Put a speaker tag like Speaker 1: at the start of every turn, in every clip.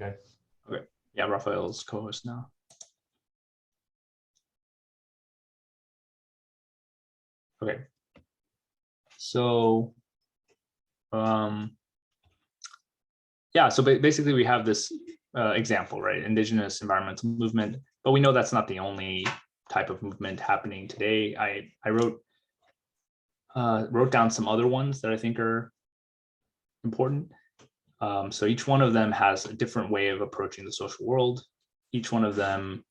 Speaker 1: Okay.
Speaker 2: Okay. Yeah, Raphael's co-host now. Okay. So, yeah, so basically we have this example, right? Indigenous environmental movement, but we know that's not the only type of movement happening today. I wrote down some other ones that I think are important. So each one of them has a different way of approaching the social world. Each one of them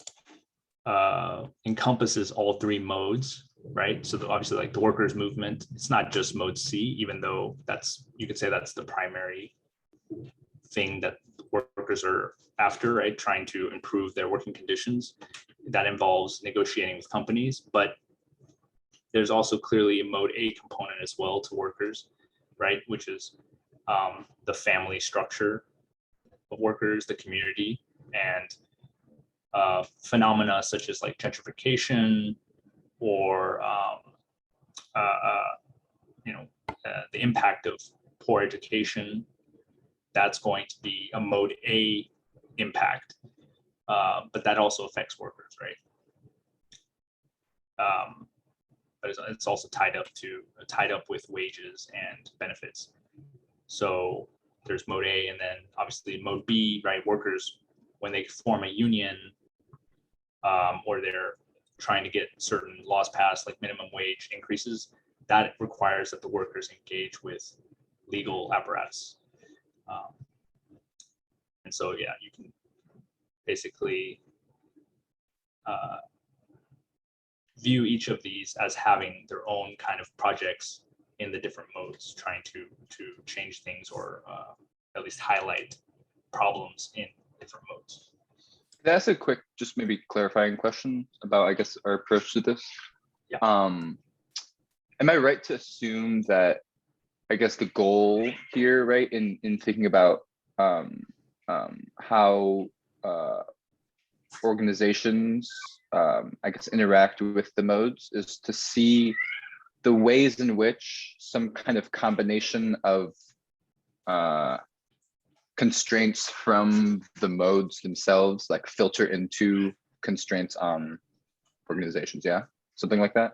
Speaker 2: encompasses all three modes, right? So obviously, like the workers' movement, it's not just mode C, even though you could say that's the primary thing that workers are after, right? Trying to improve their working conditions. That involves negotiating with companies, but there's also clearly a mode A component as well to workers, right? Which is the family structure of workers, the community, and phenomena such as like gentrification or the impact of poor education. That's going to be a mode A impact, but that also affects workers, right? But it's also tied up with wages and benefits. So there's mode A, and then obviously mode B, right? Workers, when they form a union, or they're trying to get certain laws passed, like minimum wage increases, that requires that the workers engage with legal apparatus. And so, yeah, you can basically view each of these as having their own kind of projects in the different modes, trying to change things or at least highlight problems in different modes.
Speaker 3: Can I ask a quick, just maybe clarifying question about, I guess, our approach to this?
Speaker 2: Yeah.
Speaker 3: Am I right to assume that, I guess, the goal here, right, in thinking about how organizations, I guess, interact with the modes is to see the ways in which some kind of combination of constraints from the modes themselves like filter into constraints on organizations, yeah? Something like that?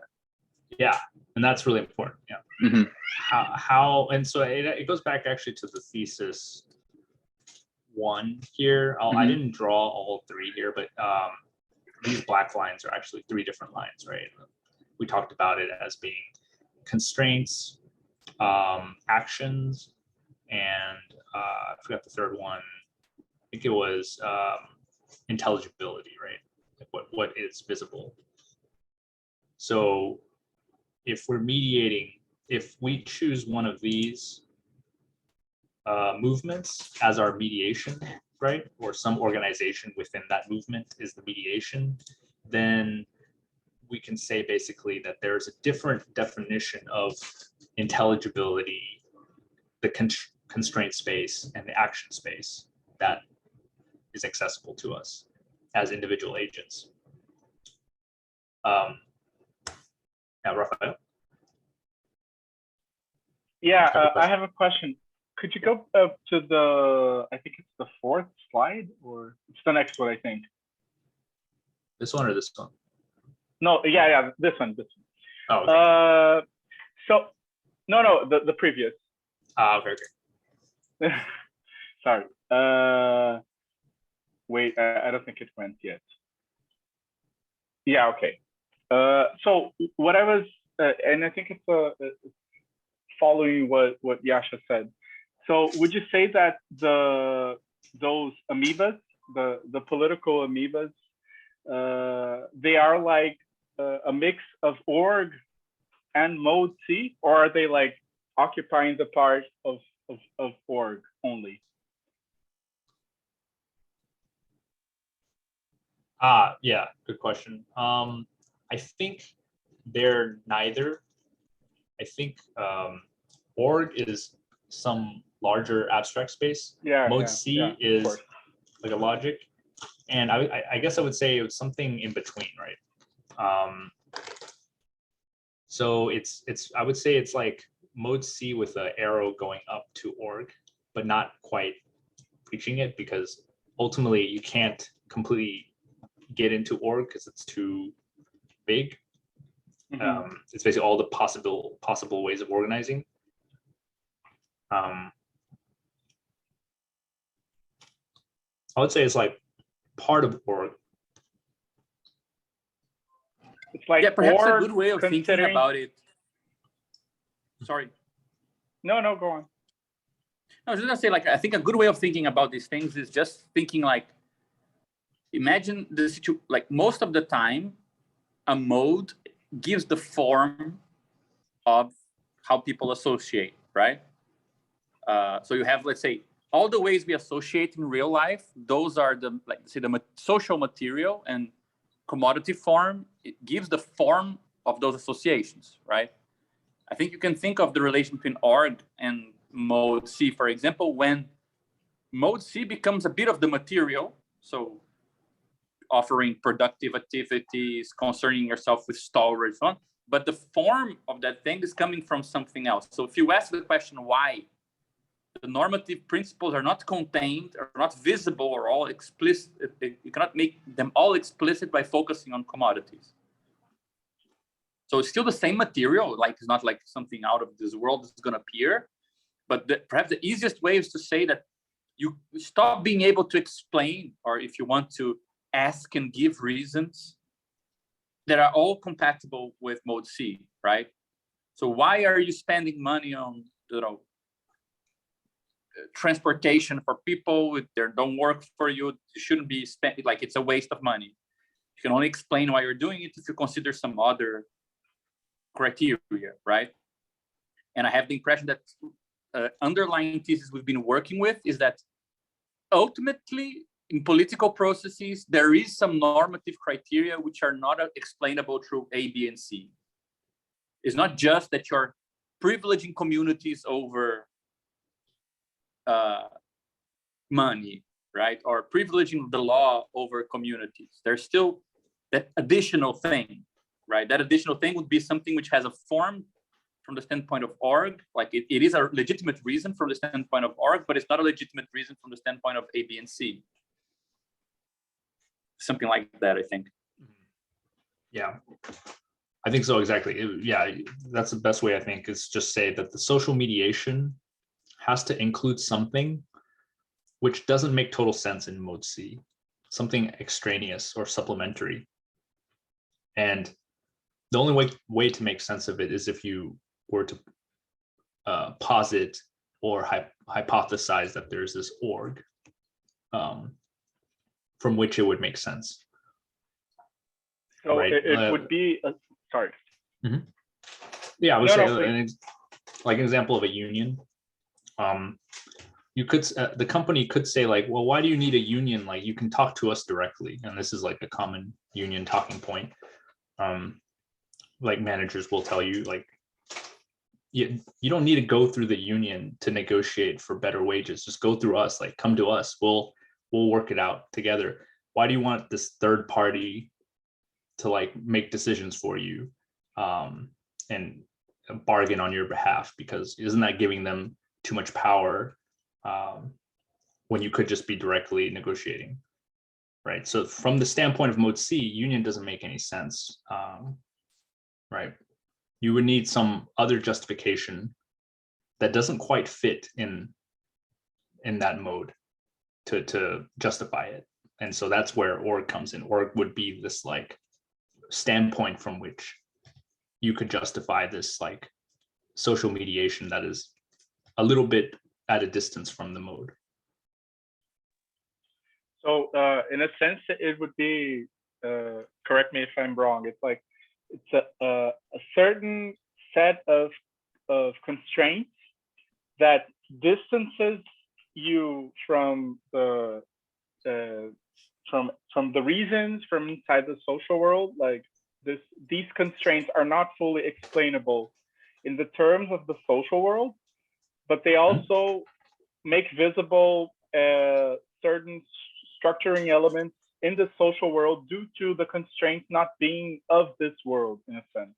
Speaker 2: Yeah, and that's really important, yeah.
Speaker 3: Mm-hmm.
Speaker 2: How and so it goes back actually to the thesis one here. I didn't draw all three here, but these black lines are actually three different lines, right? We talked about it as being constraints, actions, and I forgot the third one. I think it was intelligibility, right? Like what is visible. So if we're mediating, if we choose one of these movements as our mediation, right? Or some organization within that movement is the mediation, then we can say basically that there's a different definition of intelligibility, the constraint space and the action space that is accessible to us as individual agents. Now, Raphael.
Speaker 4: Yeah, I have a question. Could you go up to I think it's the fourth slide, or it's the next one, I think.
Speaker 2: This one or this one?
Speaker 4: No, yeah, this one.
Speaker 2: Oh, okay.
Speaker 4: So, no, the previous.
Speaker 2: Okay.
Speaker 4: Sorry. Wait, I don't think it went yet. Yeah, okay. So what I was, and I think it's following what Yasha said. So would you say that those amoebas, the political amoebas, they are like a mix of org and mode C, or are they like occupying the part of org only?
Speaker 2: Yeah, good question. I think they're neither. I think org is some larger abstract space.
Speaker 4: Yeah.
Speaker 2: Mode C is like a logic. And I guess I would say it's something in between, right? So I would say it's like mode C with an arrow going up to org, but not quite reaching it, because ultimately you can't completely get into org because it's too big. It's basically all the possible ways of organizing. I would say it's like part of org.
Speaker 4: It's like,
Speaker 1: Yeah, perhaps a
Speaker 4: or
Speaker 1: good way of thinking
Speaker 4: considering-
Speaker 1: about it. Sorry.
Speaker 4: No, go on.
Speaker 1: I was just gonna say, like, I think a good way of thinking about these things is just thinking like, imagine the situation, like most of the time, a mode gives the form of how people associate, right? So you have, let's say, all the ways we associate in real life, those are the, like, say, the social material, and commodity form, it gives the form of those associations, right? I think you can think of the relation between org and mode C, for example, when mode C becomes a bit of the material, so offering productive activities, concerning yourself with storage, so on, but the form of that thing is coming from something else. So if you ask the question why the normative principles are not contained, or not visible, or all explicit, you cannot make them all explicit by focusing on commodities. So it's still the same material, like it's not like something out of this world that's going to appear. But perhaps the easiest way is to say that you stop being able to explain, or if you want to ask and give reasons that are all compatible with mode C, right? So why are you spending money on, transportation for people if they don't work for you? You shouldn't be spending, like, it's a waste of money. You can only explain why you're doing it if you consider some other criteria, right? And I have the impression that underlying thesis we've been working with is that ultimately in political processes, there is some normative criteria which are not explainable through A, B, and C. It's not just that you're privileging communities over money, right? Or privileging the law over communities. There's still that additional thing, right? That additional thing would be something which has a form from the standpoint of org, like it is a legitimate reason from the standpoint of org, but it's not a legitimate reason from the standpoint of A, B, and C. Something like that, I think.
Speaker 2: Yeah, I think so, exactly. Yeah, that's the best way, I think, is just say that the social mediation has to include something which doesn't make total sense in mode C, something extraneous or supplementary. And the only way to make sense of it is if you were to posit or hypothesize that there's this org from which it would make sense.
Speaker 4: So
Speaker 2: right?
Speaker 4: it would be, sorry.
Speaker 2: Mm-hmm. Yeah, I would say like an example of a union. You could the company could say like, well, why do you need a union? Like, you can talk to us directly, and this is like a common union talking point. Like managers will tell you like, you don't need to go through the union to negotiate for better wages. Just go through us. Like, come to us. We'll work it out together. Why do you want this third party to like make decisions for you and bargain on your behalf? Because isn't that giving them too much power when you could just be directly negotiating, right? So from the standpoint of mode C, union doesn't make any sense, right? You would need some other justification that doesn't quite fit in that mode to justify it. And so that's where org comes in. Org would be this like standpoint from which you could justify this like social mediation that is a little bit at a distance from the mode.
Speaker 4: So in a sense, it would be, correct me if I'm wrong, it's like it's a certain set of constraints that distances you from the reasons from inside the social world. Like these constraints are not fully explainable in the terms of the social world, but they also make visible certain structuring elements in the social world due to the constraints not being of this world, in a sense.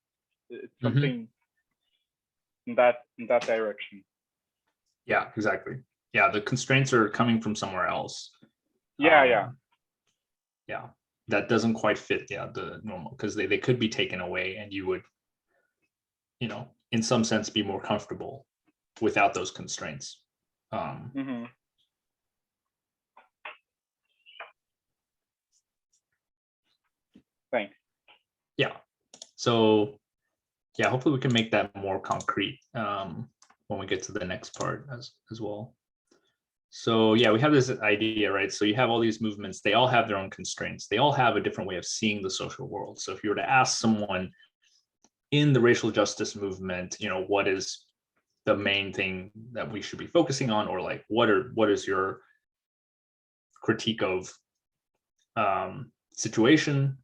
Speaker 4: It's something in that direction.
Speaker 2: Yeah, exactly. Yeah, the constraints are coming from somewhere else.
Speaker 4: Yeah.
Speaker 2: That doesn't quite fit the normal, because they could be taken away and you would, in some sense be more comfortable without those constraints.
Speaker 4: Thanks.
Speaker 2: Yeah. So yeah, hopefully we can make that more concrete when we get to the next part as well. So yeah, we have this idea, right? So you have all these movements, they all have their own constraints. They all have a different way of seeing the social world. So if you were to ask someone in the racial justice movement, what is the main thing that we should be focusing on, or like, what is your critique of situation?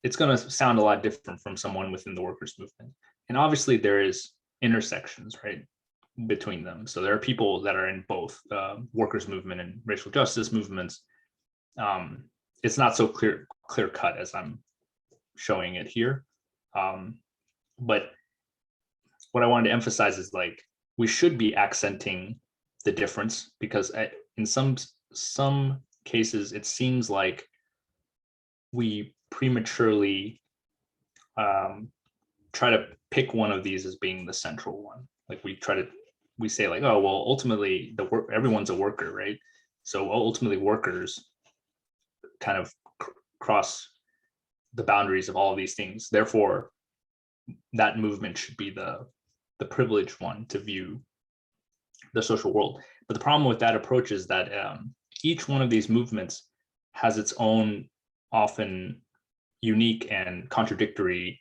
Speaker 2: It's going to sound a lot different from someone within the workers' movement. And obviously there is intersections, right, between them. So there are people that are in both workers' movement and racial justice movements. It's not so clear cut as I'm showing it here. But what I wanted to emphasize is, like, we should be accenting the difference, because in some cases it seems like we prematurely try to pick one of these as being the central one. Like we say like, oh, well, ultimately everyone's a worker, right? So ultimately workers kind of cross the boundaries of all of these things. Therefore, that movement should be the privileged one to view the social world. But the problem with that approach is that each one of these movements has its own often unique and contradictory,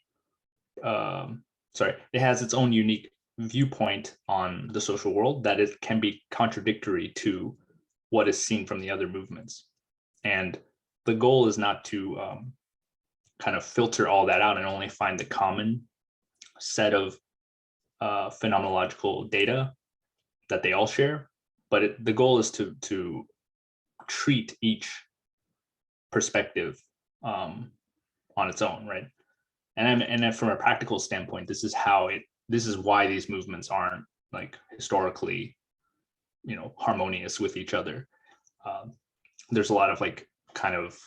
Speaker 2: it has its own unique viewpoint on the social world that it can be contradictory to what is seen from the other movements. And the goal is not to kind of filter all that out and only find the common set of phenomenological data that they all share, but the goal is to treat each perspective on its own, right? And from a practical standpoint, this is why these movements aren't, like, historically, harmonious with each other. There's a lot of, like, kind of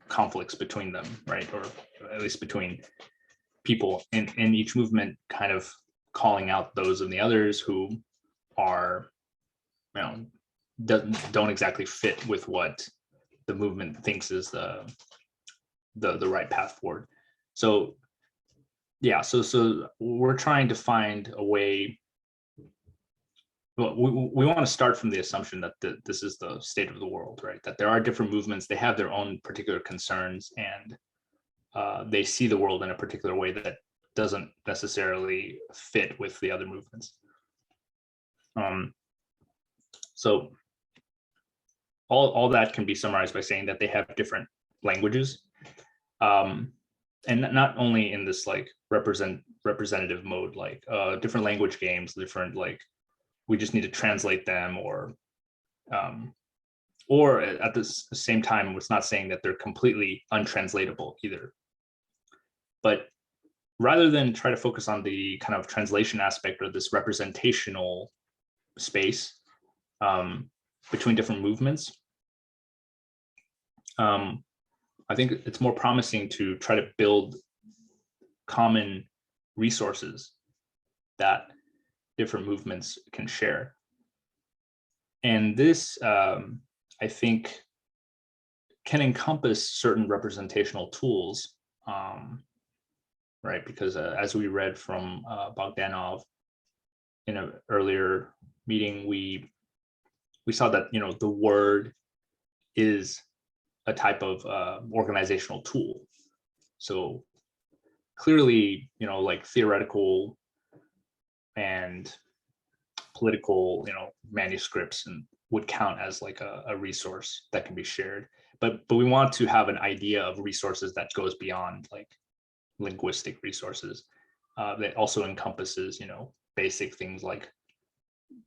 Speaker 2: conflicts between them, right? Or at least between people in each movement, kind of calling out those of the others who are, don't exactly fit with what the movement thinks is the right path forward. So yeah, so we're trying to find a way. Well, we want to start from the assumption that this is the state of the world, right? That there are different movements, they have their own particular concerns, and they see the world in a particular way that doesn't necessarily fit with the other movements. So all that can be summarized by saying that they have different languages, and not only in this, like, representative mode, like different language games, different, like, we just need to translate them, or at the same time, it's not saying that they're completely untranslatable either. But rather than try to focus on the kind of translation aspect or this representational space between different movements, I think it's more promising to try to build common resources that different movements can share. And this, I think, can encompass certain representational tools, right? Because as we read from Bogdanov in an earlier meeting, we saw that, the word is a type of organizational tool. So clearly, like, theoretical and political, manuscripts and would count as, like, a resource that can be shared. But we want to have an idea of resources that goes beyond, like, linguistic resources, that also encompasses, basic things like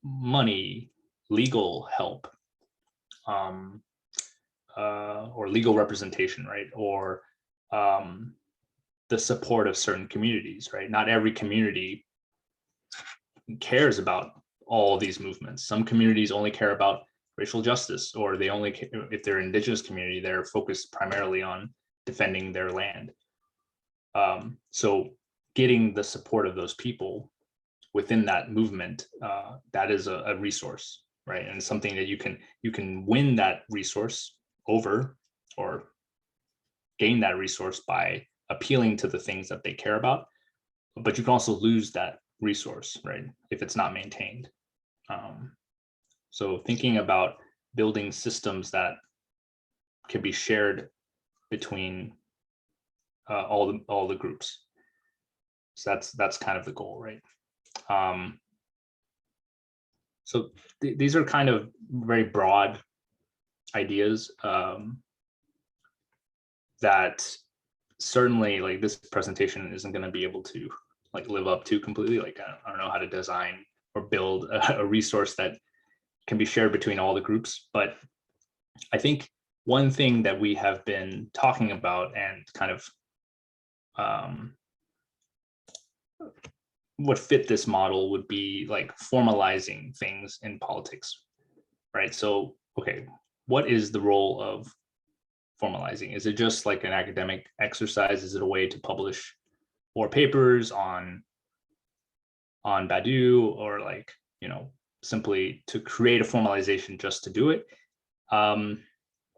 Speaker 2: money, legal help, or legal representation, right? Or the support of certain communities, right? Not every community cares about all these movements. Some communities only care about racial justice, or they only, if they're indigenous community, they're focused primarily on defending their land. So getting the support of those people within that movement, that is a resource, right? And something that you can win that resource over, or gain that resource by appealing to the things that they care about, but you can also lose that resource, right, if it's not maintained. So thinking about building systems that can be shared between all the groups. So that's kind of the goal, right? So these are kind of very broad ideas that certainly, like, this presentation isn't going to be able to like live up to completely. Like, I don't know how to design or build a resource that can be shared between all the groups. But I think one thing that we have been talking about, and kind of what fit this model, would be like formalizing things in politics, right? So, okay, what is the role of formalizing? Is it just like an academic exercise? Is it a way to publish more papers on Badu, or like, you know, simply to create a formalization just to do it? I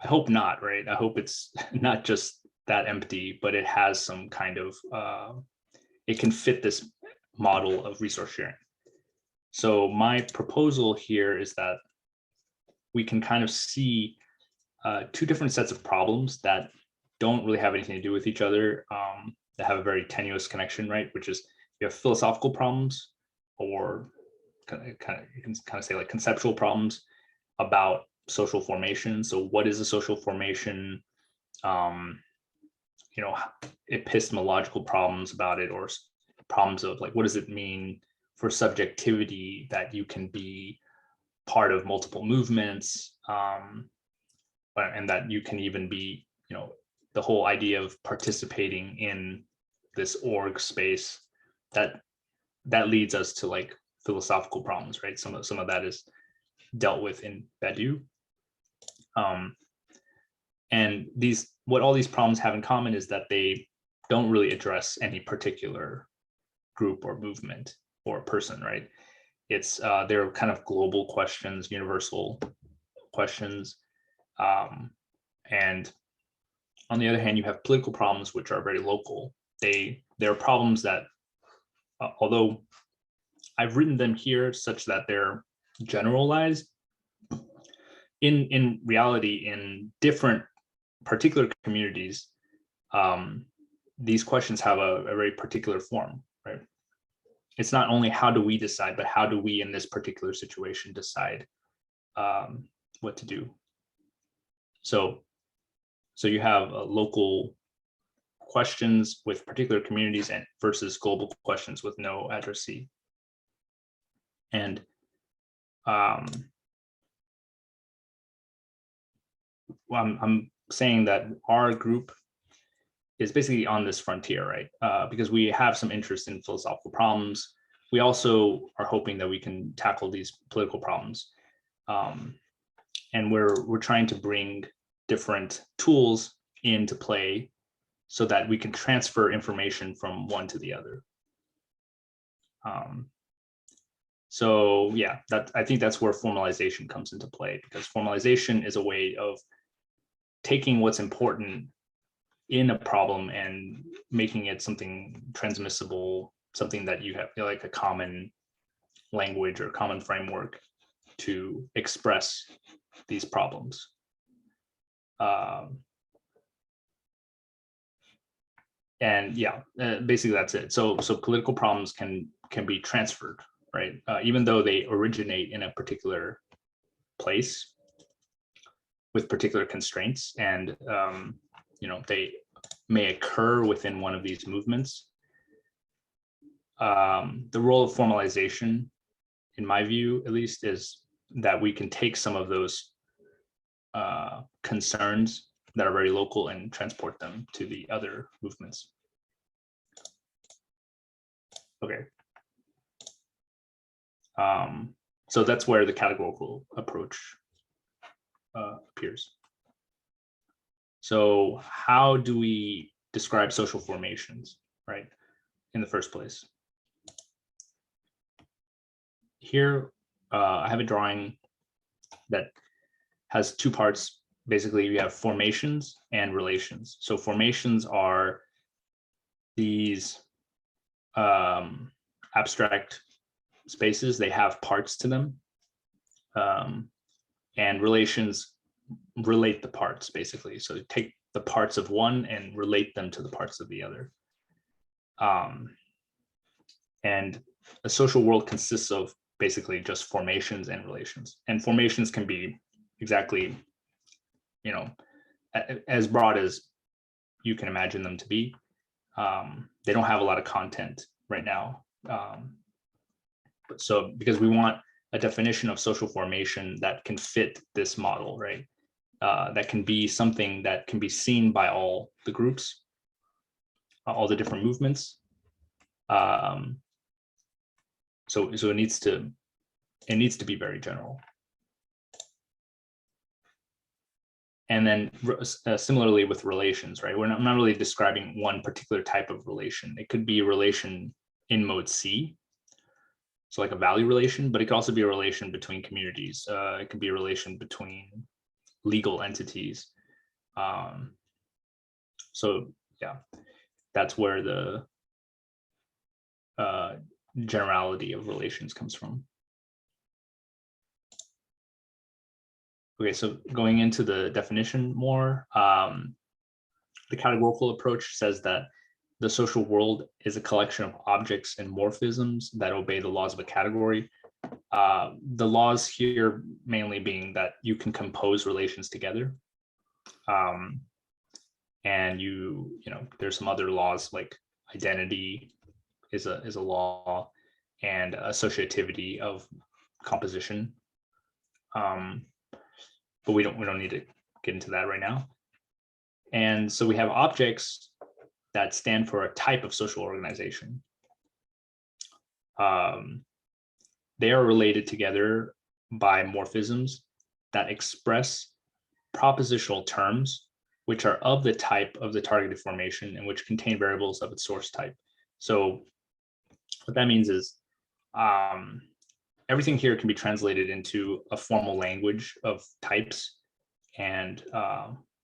Speaker 2: hope not, right? I hope it's not just that empty, but it has some kind of, it can fit this model of resource sharing. So my proposal here is that we can kind of see two different sets of problems that don't really have anything to do with each other, that have a very tenuous connection, right? Which is, you have philosophical problems, or you can kind of say like conceptual problems about social formation. So what is a social formation? You know, epistemological problems about it, or problems of like, what does it mean for subjectivity that you can be part of multiple movements, and that you can even be, you know, the whole idea of participating in this org space, that leads us to like philosophical problems, right? Some of that is dealt with in Badu. And what all these problems have in common is that they don't really address any particular group or movement or person, right? It's they're kind of global questions, universal questions. And on the other hand, you have political problems, which are very local. They're problems that, although I've written them here such that they're generalized, in reality, in different particular communities, these questions have a very particular form, right? It's not only how do we decide, but how do we in this particular situation decide what to do. So you have local questions with particular communities and versus global questions with no addressee. And I'm saying that our group is basically on this frontier, right? Because we have some interest in philosophical problems. We also are hoping that we can tackle these political problems. And we're trying to bring different tools into play so that we can transfer information from one to the other. So yeah, I think that's where formalization comes into play, because formalization is a way of taking what's important in a problem and making it something transmissible, something that you have like a common language or common framework to express these problems. And yeah, basically that's it. So political problems can be transferred, right? Even though they originate in a particular place with particular constraints, and you know, they may occur within one of these movements. The role of formalization, in my view at least, is that we can take some of those concerns that are very local and transport them to the other movements. Okay. So that's where the categorical approach appears. So how do we describe social formations, right, in the first place? Here, I have a drawing that has two parts. Basically, you have formations and relations. So formations are these abstract spaces. They have parts to them. And relations relate the parts, basically. So take the parts of one and relate them to the parts of the other. And a social world consists of basically just formations and relations. And formations can be exactly, you know, as broad as you can imagine them to be. They don't have a lot of content right now. So because we want a definition of social formation that can fit this model, right? That can be something that can be seen by all the groups, all the different movements. So it needs to be very general. And then similarly with relations, right? I'm not really describing one particular type of relation. It could be a relation in mode C, so like a value relation, but it could also be a relation between communities. It could be a relation between legal entities. So yeah, that's where the generality of relations comes from. Okay, so going into the definition more, the categorical approach says that the social world is a collection of objects and morphisms that obey the laws of a category. The laws here mainly being that you can compose relations together. And you know, there's some other laws like identity is a law, and associativity of composition. But we don't need to get into that right now. And so we have objects that stand for a type of social organization. They are related together by morphisms that express propositional terms which are of the type of the targeted formation and which contain variables of its source type. So what that means is everything here can be translated into a formal language of types and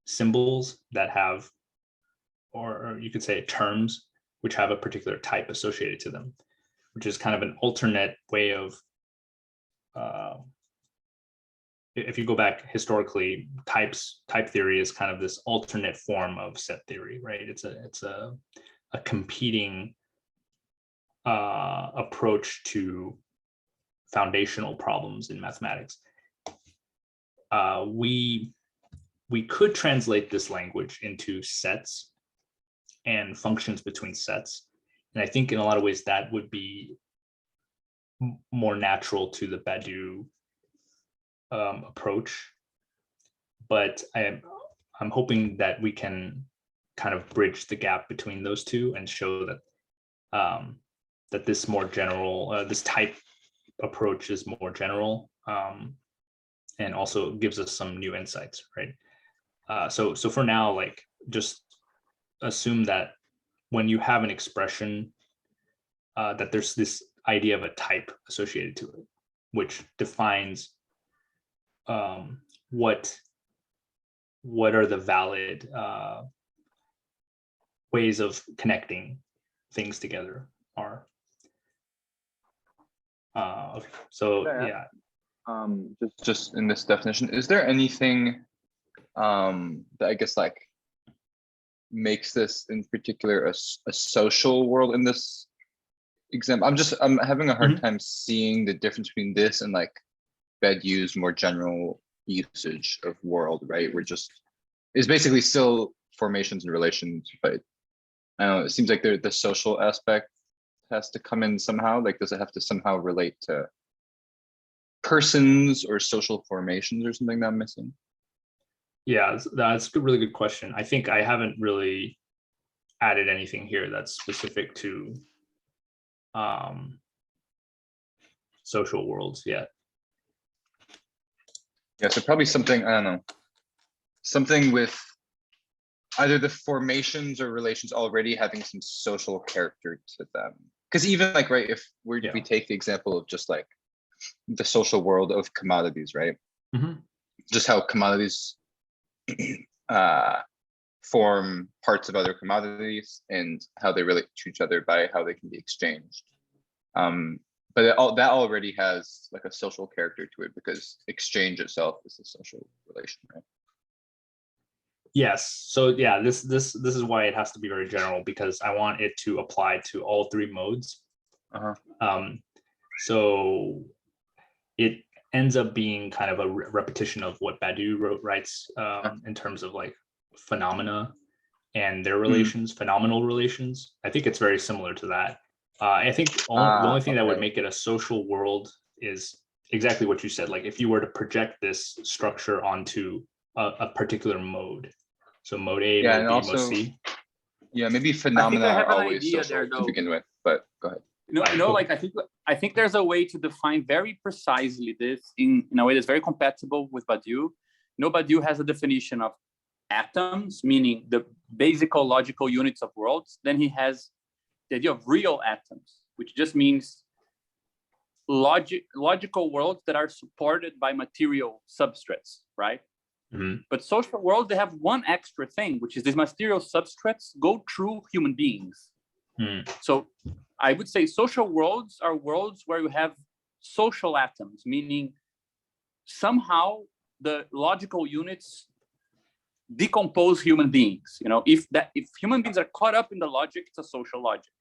Speaker 2: symbols that have, or you could say terms, which have a particular type associated to them, which is kind of an alternate way of, if you go back historically, type theory is kind of this alternate form of set theory, right? It's a competing approach to foundational problems in mathematics. We could translate this language into sets and functions between sets. And I think in a lot of ways that would be more natural to the Badiou approach. But I'm hoping that we can kind of bridge the gap between those two and show that that this more general, this type approach is more general, and also gives us some new insights, right? So for now, like, just assume that when you have an expression, that there's this idea of a type associated to it, which defines what are the valid ways of connecting things together are. Okay, so yeah.
Speaker 3: Just in this definition, is there anything that I guess like makes this in particular a social world in this example? I'm having a hard time seeing the difference between this and like Badiou's more general usage of world, right? We're just, it's basically still formations and relations, but I don't know, it seems like the social aspect has to come in somehow. Like, does it have to somehow relate to persons or social formations or something that I'm missing?
Speaker 2: Yeah, that's a really good question. I think I haven't really added anything here that's specific to social worlds yet.
Speaker 3: Yeah, so probably something, I don't know, something with either the formations or relations already having some social character to them. Because even like, right, if we take the example of just like the social world of commodities, right?
Speaker 2: Mhm.
Speaker 3: Just how commodities form parts of other commodities and how they relate to each other by how they can be exchanged. But that already has like a social character to it because exchange itself is a social relation, right?
Speaker 2: Yes. So yeah, this is why it has to be very general, because I want it to apply to all three modes. So it ends up being kind of a repetition of what Badiou writes in terms of like phenomena and their relations, phenomenal relations. I think it's very similar to that. I think the only thing that would make it a social world is exactly what you said. Like if you were to project this structure onto a particular mode. So mode A,
Speaker 3: Yeah,
Speaker 2: mode
Speaker 3: and
Speaker 2: B,
Speaker 3: also,
Speaker 2: mode C.
Speaker 3: Yeah, maybe phenomena
Speaker 1: I have
Speaker 3: are
Speaker 1: an
Speaker 3: always
Speaker 1: idea
Speaker 3: social
Speaker 1: there,
Speaker 3: to
Speaker 1: though.
Speaker 3: begin with, but go ahead.
Speaker 1: Like I think there's a way to define very precisely this in a way that's very compatible with Badiou. Badiou has a definition of atoms, meaning the basic logical units of worlds. Then he has the idea of real atoms, which just means logical worlds that are supported by material substrates, right?
Speaker 2: Mm-hmm.
Speaker 1: But social worlds, they have one extra thing, which is these material substrates go through human beings. So I would say social worlds are worlds where you have social atoms, meaning somehow the logical units decompose human beings. If human beings are caught up in the logic, it's a social logic.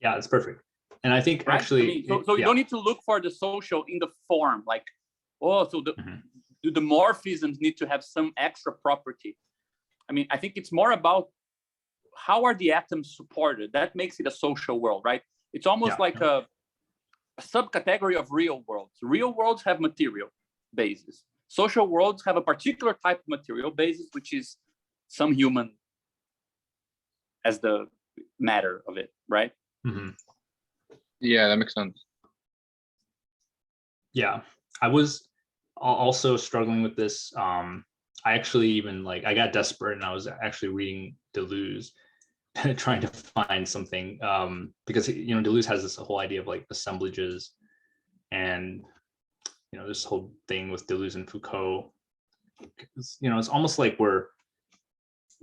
Speaker 2: Yeah, it's perfect. And I think actually,
Speaker 1: so you don't need to look for the social in the form, like, so do the morphisms need to have some extra property? I mean, I think it's more about how are the atoms supported? That makes it a social world, right? It's almost like a subcategory of real worlds. Real worlds have material bases. Social worlds have a particular type of material basis, which is some human as the matter of it, right?
Speaker 2: Mm-hmm.
Speaker 3: Yeah, that makes sense.
Speaker 2: Yeah, I was also struggling with this. I actually even I got desperate and I was actually reading Deleuze, trying to find something because Deleuze has this whole idea of like assemblages, and this whole thing with Deleuze and Foucault. It's almost like we're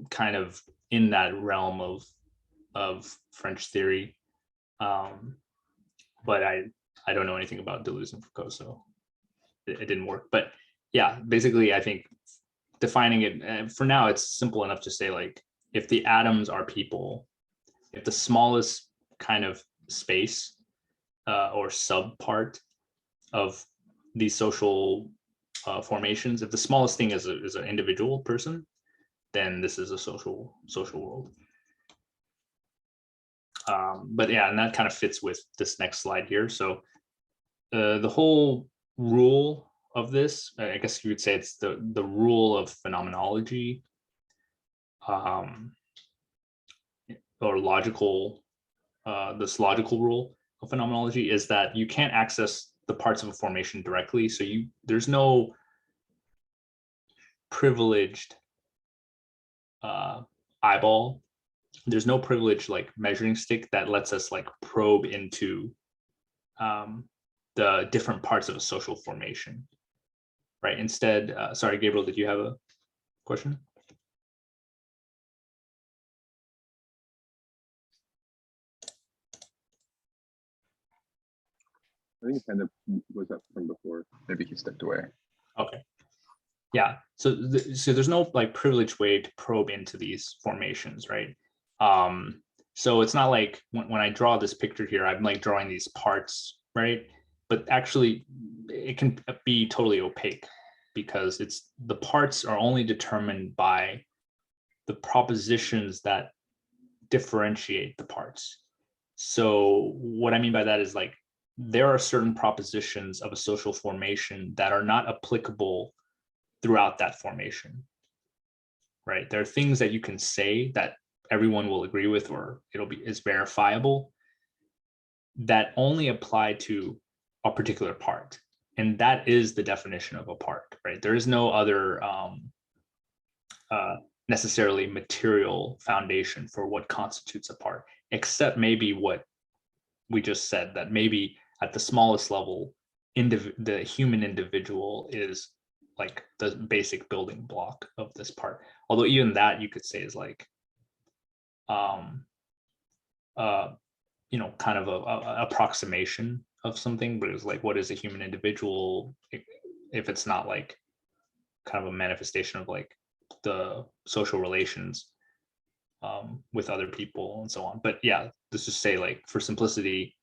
Speaker 2: kind of in that realm of French theory, but I don't know anything about Deleuze and Foucault, so it didn't work. But yeah, basically, I think defining it for now, it's simple enough to say like if the atoms are people, if the smallest kind of space or sub part of these social formations, if the smallest thing is an individual person, then this is a social world. But yeah, and that kind of fits with this next slide here. So the whole rule of this, I guess you would say it's the rule of phenomenology, or logical, this logical rule of phenomenology is that you can't access the parts of a formation directly. So there's no privileged eyeball. There's no privileged like measuring stick that lets us like probe into the different parts of a social formation, right? Instead, sorry, Gabriel, did you have a question?
Speaker 3: I think it kind of was up from before. Maybe he stepped away.
Speaker 2: Okay. Yeah. So there's no like privileged way to probe into these formations, right? So it's not like when I draw this picture here, I'm like drawing these parts, right? But actually, it can be totally opaque because the parts are only determined by the propositions that differentiate the parts. So what I mean by that is like there are certain propositions of a social formation that are not applicable throughout that formation, right? There are things that you can say that everyone will agree with or is verifiable that only apply to a particular part. And that is the definition of a part, right? There is no other necessarily material foundation for what constitutes a part, except maybe what we just said, that maybe at the smallest level, the human individual is like the basic building block of this part. Although even that you could say is like, you know, kind of a approximation of something, but it's like, what is a human individual if it's not like kind of a manifestation of like the social relations with other people and so on. But yeah, let's just say, like, for simplicity,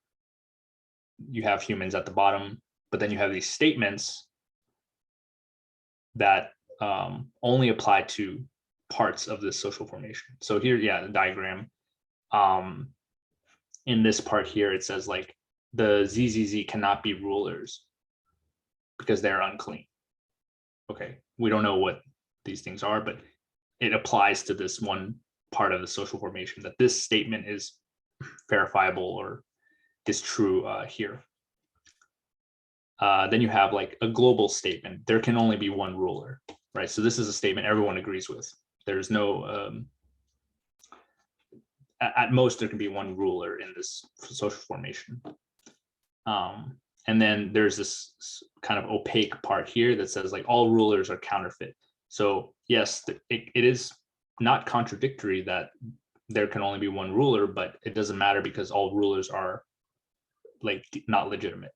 Speaker 2: you have humans at the bottom, but then you have these statements that only apply to parts of this social formation. So here, yeah, the diagram. In this part here, it says like the ZZZ cannot be rulers because they're unclean. Okay, we don't know what these things are, but it applies to this one part of the social formation, that this statement is verifiable or is true here. Then you have like a global statement. There can only be one ruler, right? So this is a statement everyone agrees with. There's no, at most there can be one ruler in this social formation. And then there's this kind of opaque part here that says like all rulers are counterfeit. So yes, it is not contradictory that there can only be one ruler, but it doesn't matter because all rulers are like not legitimate,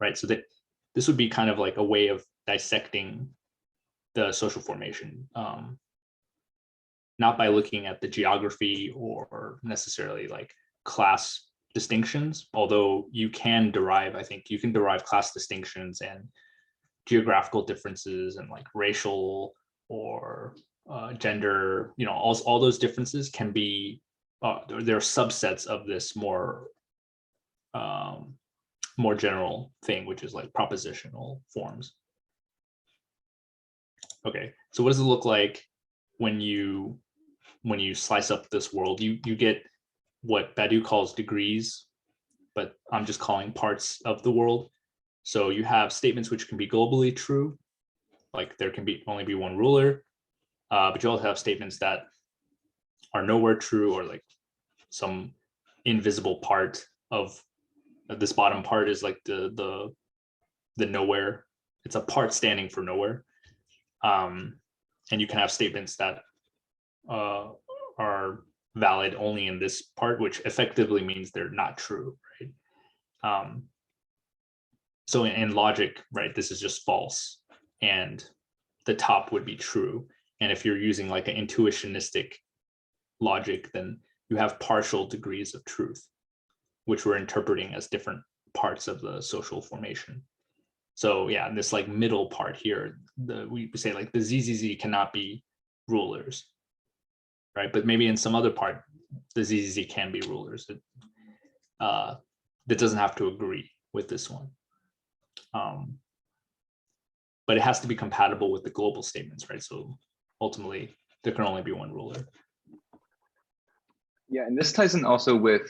Speaker 2: right? So that this would be kind of like a way of dissecting the social formation, not by looking at the geography or necessarily like class distinctions, although you can derive, I think you can derive class distinctions and geographical differences and like racial or gender, you know, all those differences can be, they're subsets of this more general thing, which is like propositional forms. Okay, so what does it look like when you slice up this world? You get what Badu calls degrees, but I'm just calling parts of the world. So you have statements which can be globally true, like there can be only be one ruler, but you also have statements that are nowhere true, or like some invisible part of this bottom part is like the nowhere. It's a part standing for nowhere. And you can have statements that are valid only in this part, which effectively means they're not true, right? So in logic, right, this is just false, and the top would be true. And if you're using like an intuitionistic logic, then you have partial degrees of truth, which we're interpreting as different parts of the social formation. So yeah, this like middle part here, we say like the ZZZ cannot be rulers, right? But maybe in some other part, the ZZZ can be rulers. That doesn't have to agree with this one. But it has to be compatible with the global statements, right? So ultimately, there can only be one ruler.
Speaker 3: Yeah, and this ties in also with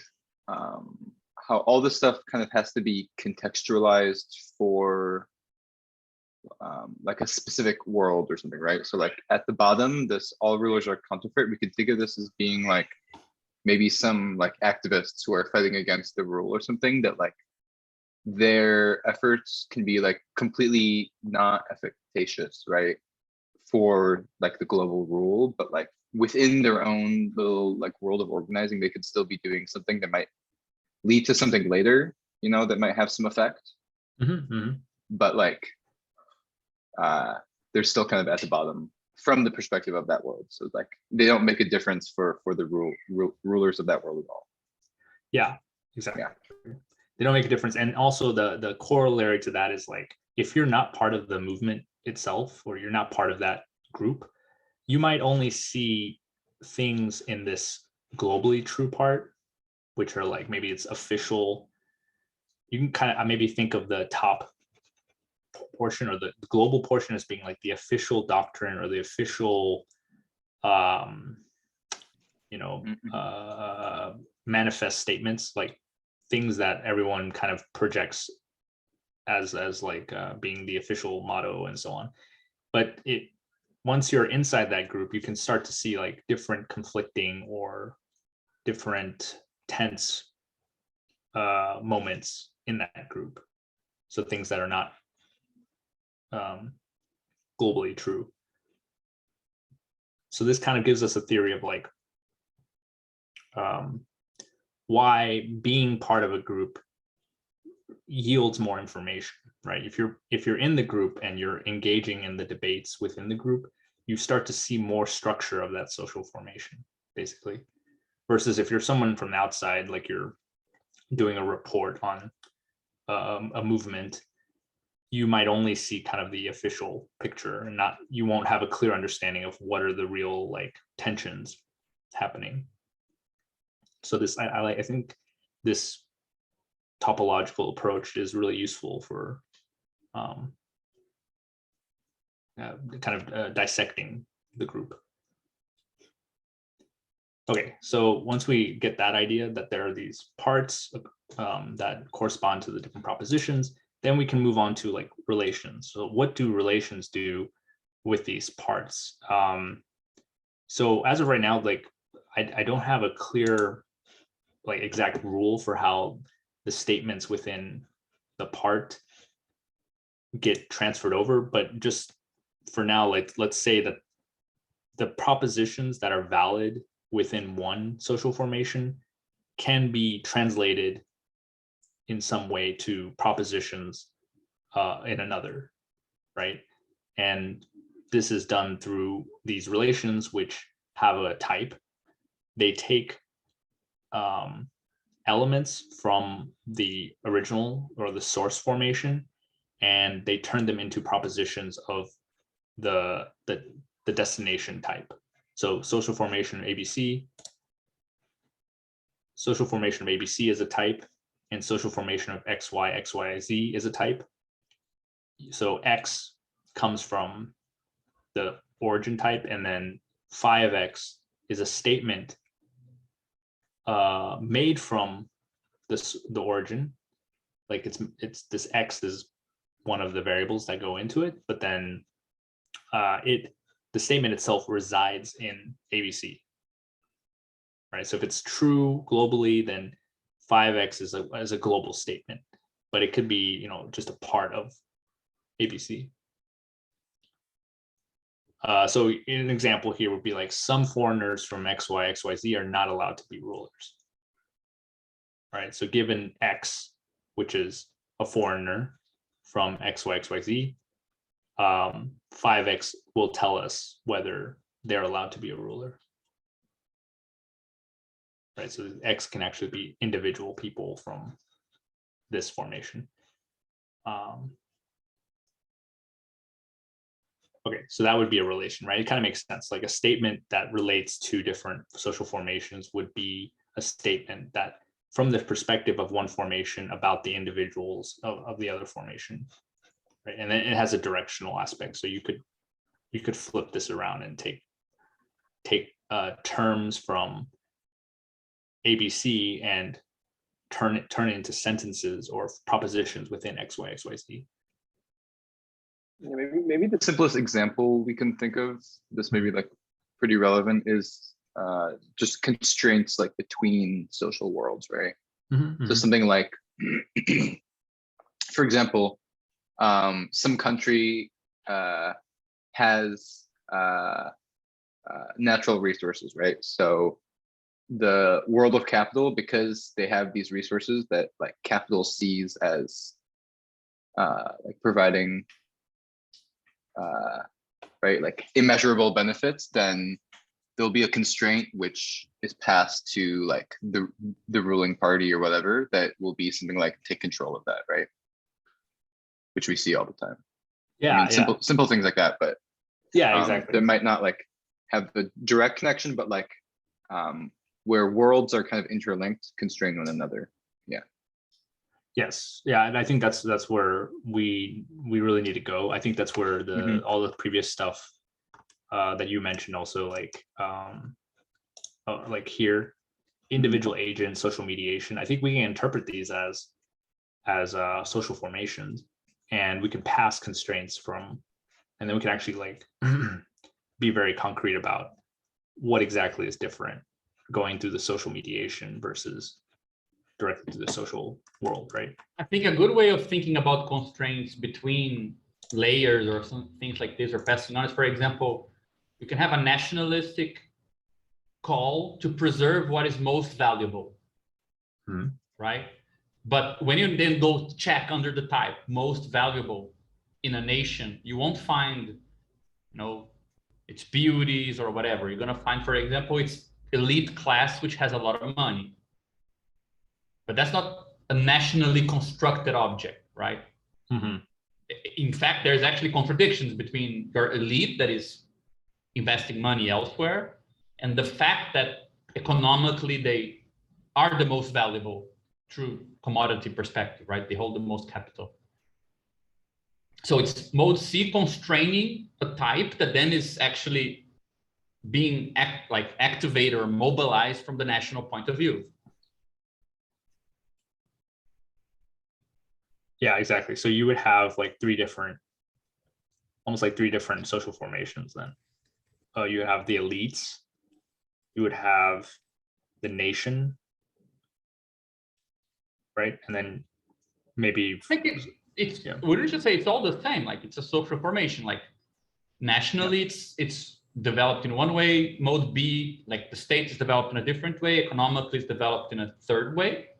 Speaker 3: how all this stuff kind of has to be contextualized for like a specific world or something, right? So like at the bottom, this all rulers are counterfeit. We could think of this as being like maybe some like activists who are fighting against the rule or something, that like their efforts can be like completely not efficacious, right, for like the global rule, but like within their own little like world of organizing, they could still be doing something that might lead to something later, you know, that might have some effect. But like they're still kind of at the bottom from the perspective of that world. So like they don't make a difference for the rulers of that world at all.
Speaker 2: Yeah, exactly.
Speaker 3: Yeah.
Speaker 2: They don't make a difference. And also the corollary to that is like, if you're not part of the movement itself, or you're not part of that group, you might only see things in this globally true part, which are like, maybe it's official. You can kind of maybe think of the top portion or the global portion as being like the official doctrine or the official, manifest statements, like things that everyone kind of projects as like being the official motto and so on. But once you're inside that group, you can start to see like different conflicting or different tense moments in that group. So things that are not globally true. So this kind of gives us a theory of like why being part of a group yields more information, right? If you're in the group and you're engaging in the debates within the group, you start to see more structure of that social formation, basically. Versus if you're someone from the outside, like you're doing a report on a movement, you might only see kind of the official picture and you won't have a clear understanding of what are the real like tensions happening. So this, I think this topological approach is really useful for kind of dissecting the group. Okay, so once we get that idea that there are these parts that correspond to the different propositions, then we can move on to like relations. So what do relations do with these parts? So as of right now, like I don't have a clear like exact rule for how the statements within the part get transferred over, but just for now, like let's say that the propositions that are valid within one social formation can be translated in some way to propositions in another, right? And this is done through these relations which have a type. They take elements from the original or the source formation, and they turn them into propositions of the destination type. So social formation ABC, social formation of ABC is a type, and social formation of XY, XYZ is a type. So X comes from the origin type, and then phi of X is a statement made from the origin. Like it's this X is one of the variables that go into it, but then the statement itself resides in ABC, right? So if it's true globally, then 5x is a global statement, but it could be, just a part of ABC. So an example here would be like some foreigners from XY, XYZ are not allowed to be rulers, right? So given X, which is a foreigner from XY, XYZ, 5x will tell us whether they're allowed to be a ruler, right? So X can actually be individual people from this formation. Okay, so that would be a relation, right? It kind of makes sense. Like a statement that relates to different social formations would be a statement that from the perspective of one formation about the individuals of the other formation, right? And then it has a directional aspect. So you could flip this around and take terms from ABC and turn it into sentences or propositions within XY, XYZ.
Speaker 3: Yeah, maybe the simplest example we can think of, this may be like pretty relevant, is just constraints like between social worlds, right?
Speaker 2: Mm-hmm,
Speaker 3: so something like, for example, some country has natural resources, right? So the world of capital, because they have these resources that like capital sees as like providing right, like immeasurable benefits, then there'll be a constraint which is passed to like the ruling party or whatever, that will be something like take control of that, right? Which we see all the time.
Speaker 2: Yeah,
Speaker 3: I mean, simple things like that, but
Speaker 2: yeah, exactly.
Speaker 3: That might not like have the direct connection, but like where worlds are kind of interlinked, constrain one another. Yeah.
Speaker 2: Yes, yeah, and I think that's where we really need to go. I think that's where all the previous stuff that you mentioned also, like here, individual agent, social mediation. I think we can interpret these as social formations, and we can pass constraints from, and then we can actually like be very concrete about what exactly is different going through the social mediation versus directly to the social world, right?
Speaker 1: I think a good way of thinking about constraints between layers or some things like this or passing on is, for example, you can have a nationalistic call to preserve what is most valuable, right? But when you then go check under the type most valuable in a nation, you won't find, its beauties or whatever. You're gonna find, for example, its elite class, which has a lot of money. But that's not a nationally constructed object, right? In fact, there's actually contradictions between your elite that is investing money elsewhere and the fact that economically they are the most valuable through commodity perspective, right? They hold the most capital. So it's mode C constraining a type that then is actually being activated or mobilized from the national point of view.
Speaker 2: Yeah, exactly. So you would have like almost like three different social formations then. You have the elites, you would have the nation, right? And then maybe
Speaker 1: I think wouldn't you say it's all the same? Like it's a social formation. Like nationally, it's developed in one way. Mode B, like the state is developed in a different way. Economically, it's developed in a third way.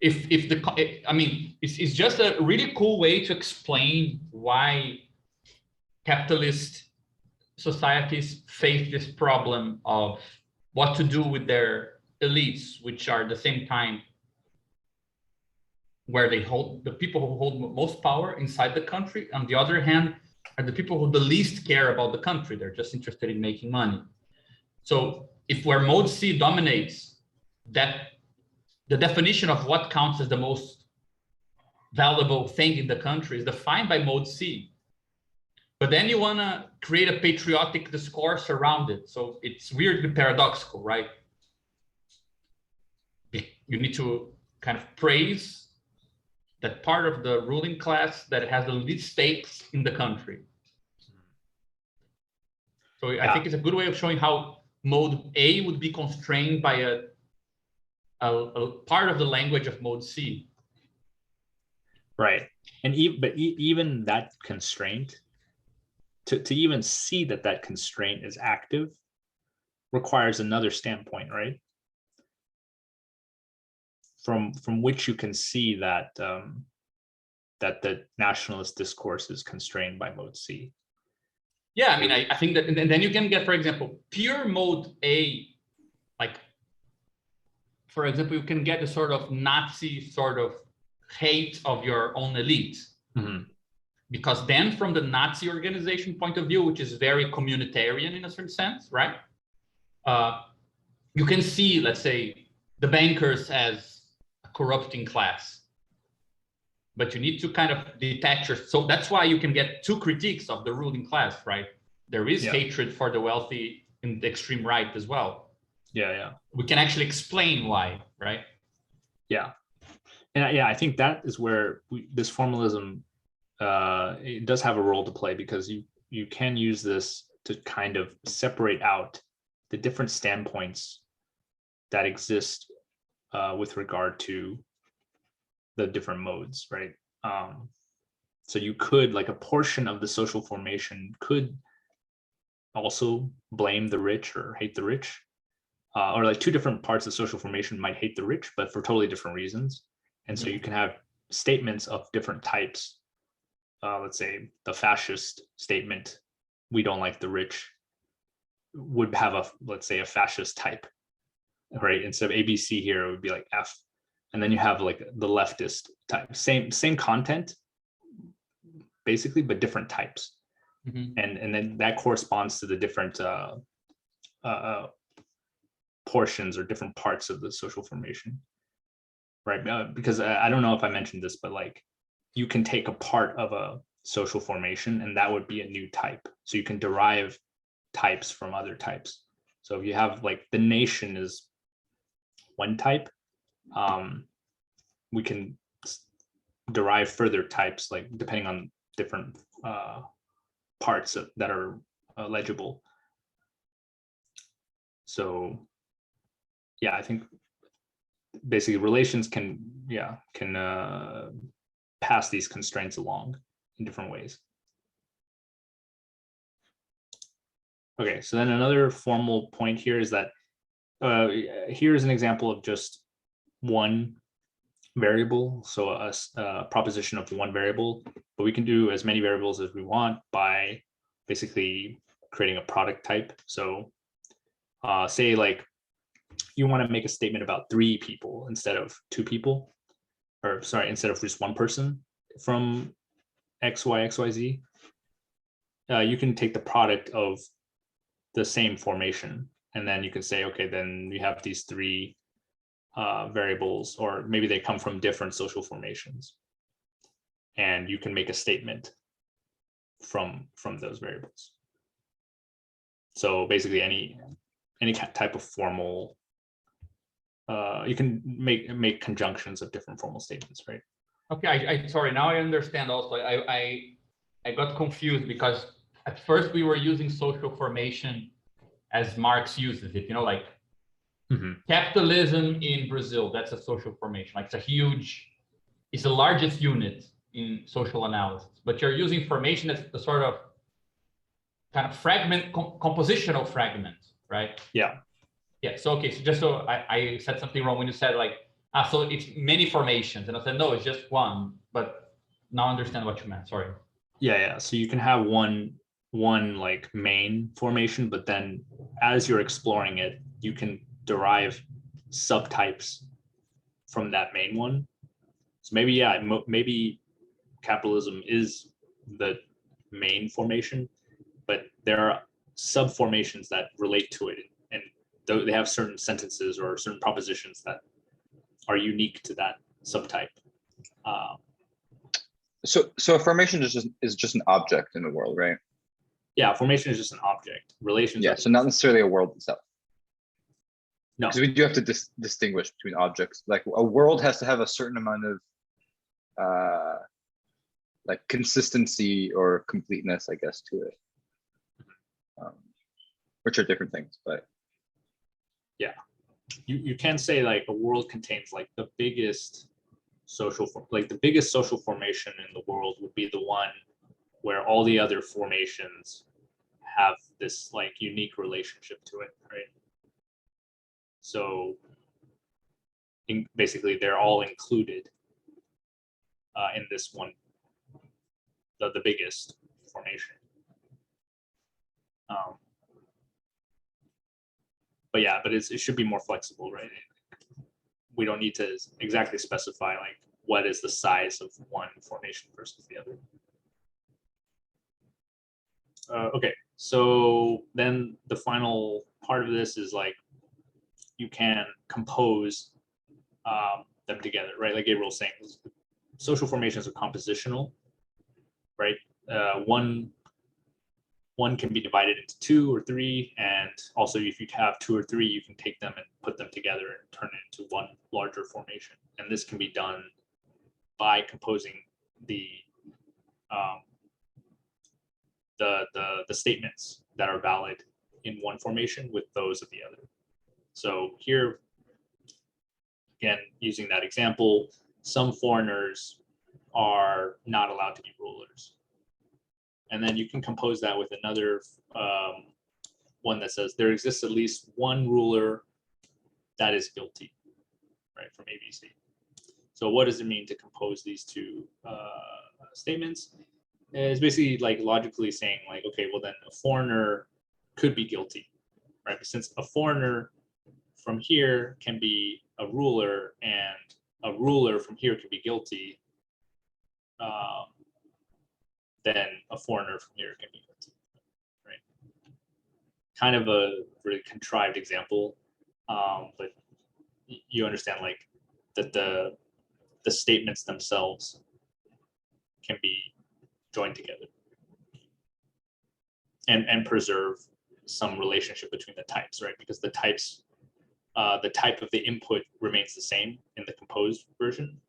Speaker 1: It's just a really cool way to explain why capitalist societies face this problem of what to do with their elites, which are at the same time where they hold the people who hold most power inside the country. On the other hand, are the people who the least care about the country. They're just interested in making money. So if where mode C dominates, that the definition of what counts as the most valuable thing in the country is defined by mode C. But then you want to create a patriotic discourse around it. So it's weirdly paradoxical, right? You need to kind of praise that part of the ruling class that has the least stakes in the country. So I think it's a good way of showing how mode A would be constrained by a part of the language of mode C.
Speaker 2: Right. And even that constraint, to even see that constraint is active requires another standpoint, right? From which you can see that that the nationalist discourse is constrained by mode C.
Speaker 1: Yeah, I mean, I think that, and then you can get, for example, pure mode A, like, for example, you can get a sort of Nazi sort of hate of your own elite. Because then from the Nazi organization point of view, which is very communitarian in a certain sense, right? You can see, let's say, the bankers as a corrupting class. But you need to kind of detach yourself. So that's why you can get two critiques of the ruling class, right? There is hatred for the wealthy in the extreme right as well. We can actually explain why, right?
Speaker 2: And I think that is where this formalism it does have a role to play, because you can use this to kind of separate out the different standpoints that exist with regard to the different modes, right? So you could, like, a portion of the social formation could also blame the rich or hate the rich, or like two different parts of social formation might hate the rich, but for totally different reasons. And so you can have statements of different types. Let's say the fascist statement, we don't like the rich, would have let's say a fascist type, right? Instead of ABC here, it would be like F. And then you have like the leftist type, same content, basically, but different types. And then that corresponds to the different portions or different parts of the social formation, right? Because I don't know if I mentioned this, but like you can take a part of a social formation and that would be a new type. So you can derive types from other types. So if you have like the nation is one type, we can derive further types, like depending on different parts that are legible. So yeah, I think basically relations can pass these constraints along in different ways. Okay, so then another formal point here is that here's an example of just one variable, so a proposition of one variable, but we can do as many variables as we want by basically creating a product type. So say like you want to make a statement about 3 people instead of 2 people, or sorry, instead of just one person from X, Y, X, Y, Z. You can take the product of the same formation, and then you can say, okay, then we have these 3 variables, or maybe they come from different social formations, and you can make a statement from those variables. So basically any type of formal, you can make conjunctions of different formal statements, right?
Speaker 5: Okay, I sorry, now I understand also. I got confused because at first we were using social formation as Marx uses it, like capitalism in Brazil, that's a social formation. Like it's the largest unit in social analysis, but you're using formation as the sort of kind of fragment, compositional fragment, right?
Speaker 2: Yeah.
Speaker 5: Yeah, so okay, so just so I said something wrong when you said like, so it's many formations, and I said, no, it's just one, but now I understand what you meant, sorry.
Speaker 2: Yeah, so you can have one like main formation, but then as you're exploring it, you can derive subtypes from that main one. So maybe, maybe capitalism is the main formation, but there are subformations that relate to it, and they have certain sentences or certain propositions that are unique to that subtype.
Speaker 3: So a formation is just an object in the world, right?
Speaker 2: Yeah, formation is just an object. Relations.
Speaker 3: Yeah, so not necessarily a world itself.
Speaker 2: No,
Speaker 3: because we do have to distinguish between objects. Like a world has to have a certain amount of like consistency or completeness, I guess, to it, which are different things. But
Speaker 2: yeah, you can say like a world contains like the biggest social formation in the world would be the one where all the other formations have this like unique relationship to it, right? So basically they're all included in this one, the biggest formation. But yeah, but it should be more flexible, right? We don't need to exactly specify like what is the size of one formation versus the other. Okay, so then the final part of this is like you can compose them together, right? Like Gabriel was saying, social formations are compositional, right? One can be divided into 2 or 3, and also if you have 2 or 3, you can take them and put them together and turn it into one larger formation. And this can be done by composing the statements that are valid in one formation with those of the other. So here, again, using that example, some foreigners are not allowed to be rulers. And then you can compose that with another one that says there exists at least one ruler that is guilty, right, from ABC. So what does it mean to compose these 2 statements? It's basically like logically saying like, okay, well then a foreigner could be guilty, right? But since a foreigner from here can be a ruler and a ruler from here can be guilty, then a foreigner from here can be guilty, right? Kind of a really contrived example, but you understand like that the statements themselves can be joined together and preserve some relationship between the types, right? Because the types, the type of the input remains the same in the composed version,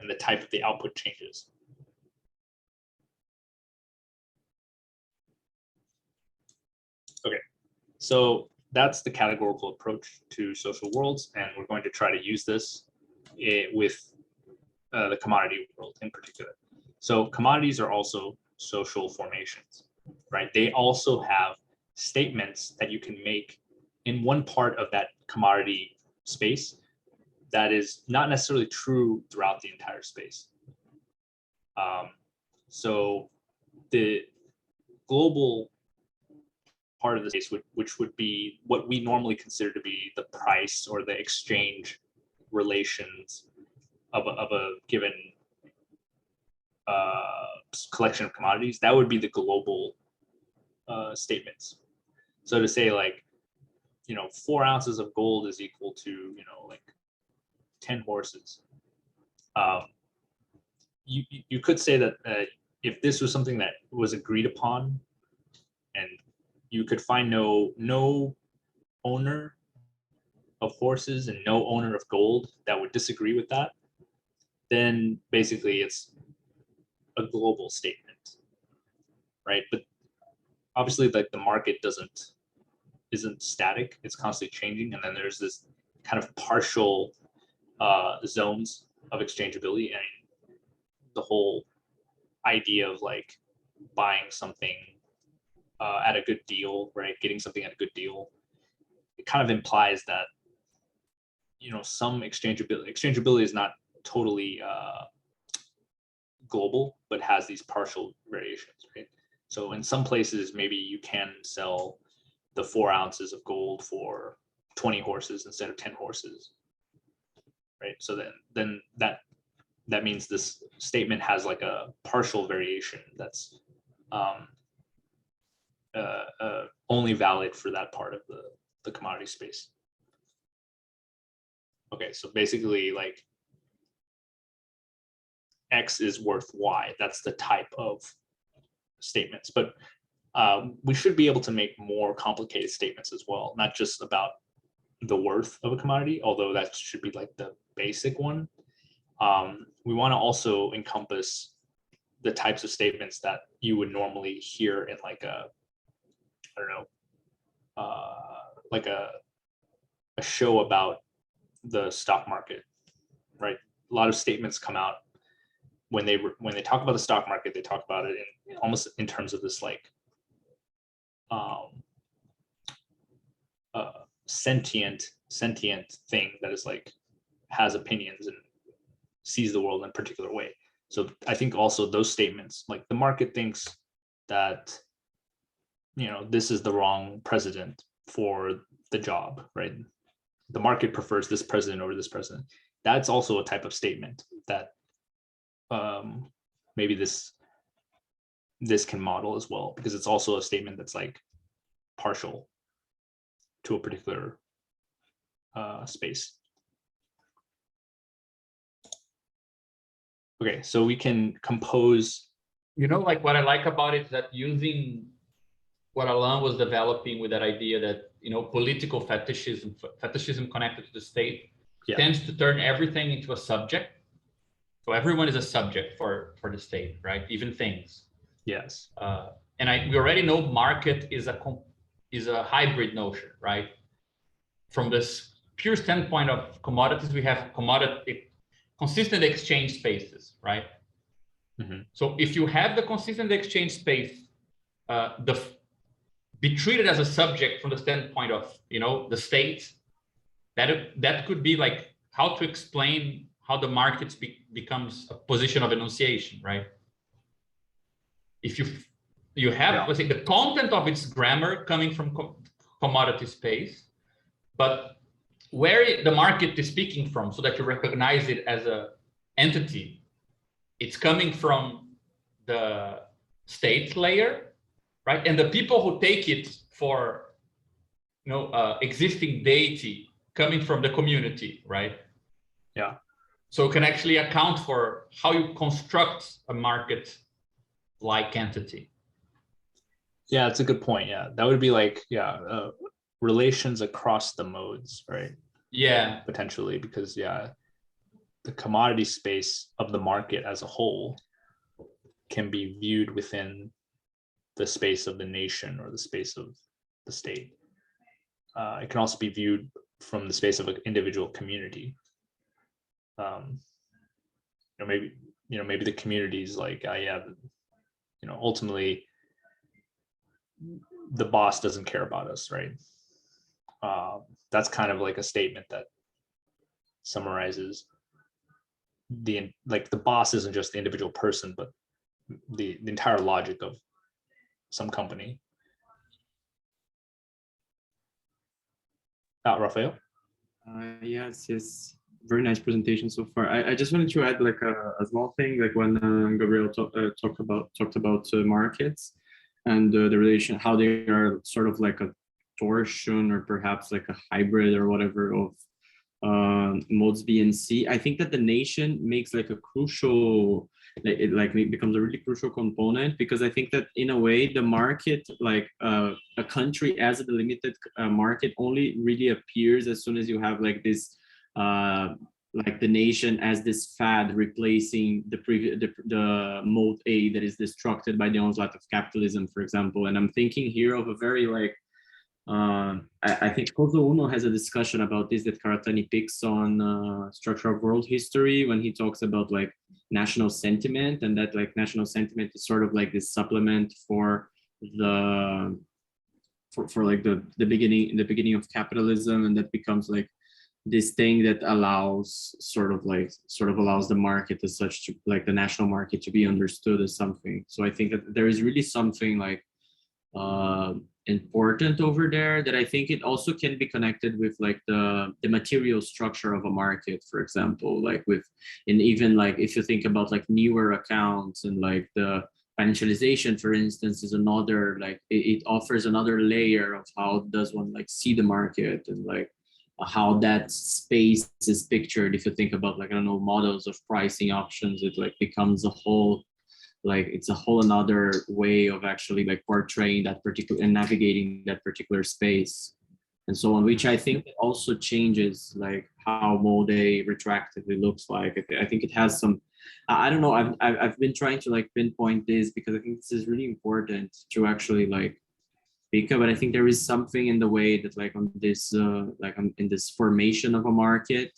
Speaker 2: and the type of the output changes. Okay, so that's the categorical approach to social worlds, and we're going to try to use this with the commodity world in particular. So commodities are also social formations, right? They also have statements that you can make in one part of that commodity space that is not necessarily true throughout the entire space. So the global part of the space, which would be what we normally consider to be the price or the exchange relations of a given collection of commodities, that would be the global statements. So to say, like, 4 ounces of gold is equal to, like 10 horses. You could say that if this was something that was agreed upon, and you could find no owner of horses and no owner of gold that would disagree with that, then basically it's a global statement, right? But obviously, like, the market isn't static; it's constantly changing, and then there's this kind of partial zones of exchangeability, and the whole idea of like buying something at a good deal, right? Getting something at a good deal. It kind of implies that some exchangeability is not totally global, but has these partial variations, right? So in some places, maybe you can sell the 4 ounces of gold for 20 horses instead of 10 horses, right? So then that means this statement has like a partial variation that's only valid for that part of the commodity space. Okay, so basically, like, X is worth Y. That's the type of statements, but we should be able to make more complicated statements as well, not just about the worth of a commodity, although that should be like the basic one. We want to also encompass the types of statements that you would normally hear in like like a show about the stock market, right? A lot of statements come out when they talk about the stock market. They talk about it in almost in terms of this like sentient thing that is like has opinions and sees the world in a particular way. So I think also those statements, like the market thinks that this is the wrong president for the job, right? The market prefers this president over this president. That's also a type of statement that maybe this can model as well, because it's also a statement that's like partial to a particular space. Okay, so we can compose.
Speaker 5: Like what I like about it is that using what Alain was developing with that idea that, political fetishism connected to the state tends to turn everything into a subject. So everyone is a subject for the state, right? Even things.
Speaker 2: Yes.
Speaker 5: And we already know market is a hybrid notion, right? From this pure standpoint of commodities, we have consistent exchange spaces, right?
Speaker 2: Mm-hmm.
Speaker 5: So if you have the consistent exchange space, be treated as a subject from the standpoint of the state, that could be like how to explain how the markets becomes a position of enunciation, right? If you have, let's say, the content of its grammar coming from commodity space, but where the market is speaking from, so that you recognize it as a entity, it's coming from the state layer, right? And the people who take it for existing deity coming from the community, right?
Speaker 2: Yeah.
Speaker 5: So it can actually account for how you construct a market-like entity.
Speaker 2: Yeah, it's a good point. Yeah, that would be like relations across the modes, right?
Speaker 5: Yeah,
Speaker 2: Potentially, because the commodity space of the market as a whole can be viewed within the space of the nation or the space of the state. It can also be viewed from the space of an individual community. Maybe the communities like ultimately the boss doesn't care about us, right? That's kind of like a statement that summarizes the boss isn't just the individual person, but the entire logic of some company. Rafael?
Speaker 6: Yes. Very nice presentation so far. I just wanted to add like a small thing, like when Gabriel talked about markets and the relation, how they are sort of like a torsion or perhaps like a hybrid or whatever of modes B and C. I think that the nation makes like a crucial, it becomes a really crucial component, because I think that in a way the market, like a country as a delimited market, only really appears as soon as you have like this like the nation as this fad replacing the mode A that is destructed by the onslaught of capitalism, for example. And I'm thinking here of a very like I think Kozo Uno has a discussion about this that Karatani picks on Structure of World History, when he talks about like national sentiment, and that like national sentiment is sort of like this supplement for the for like the beginning of capitalism, and that becomes like this thing that allows sort of allows the market as such to, like the national market, to be understood as something. So I think that there is really something like important over there, that I think it also can be connected with like the material structure of a market, for example, like and even like if you think about like newer accounts and like the financialization, for instance, is another, like it offers another layer of how does one like see the market, and like how that space is pictured. If you think about like, I don't know, models of pricing options, it like becomes a whole, like it's a whole another way of actually like portraying that particular and navigating that particular space and so on, which I think also changes like how mode A retroactively looks like. I think it has some, I don't know, I've been trying to like pinpoint this because I think this is really important to actually like speak of, but I think there is something in the way that like on this in this formation of a market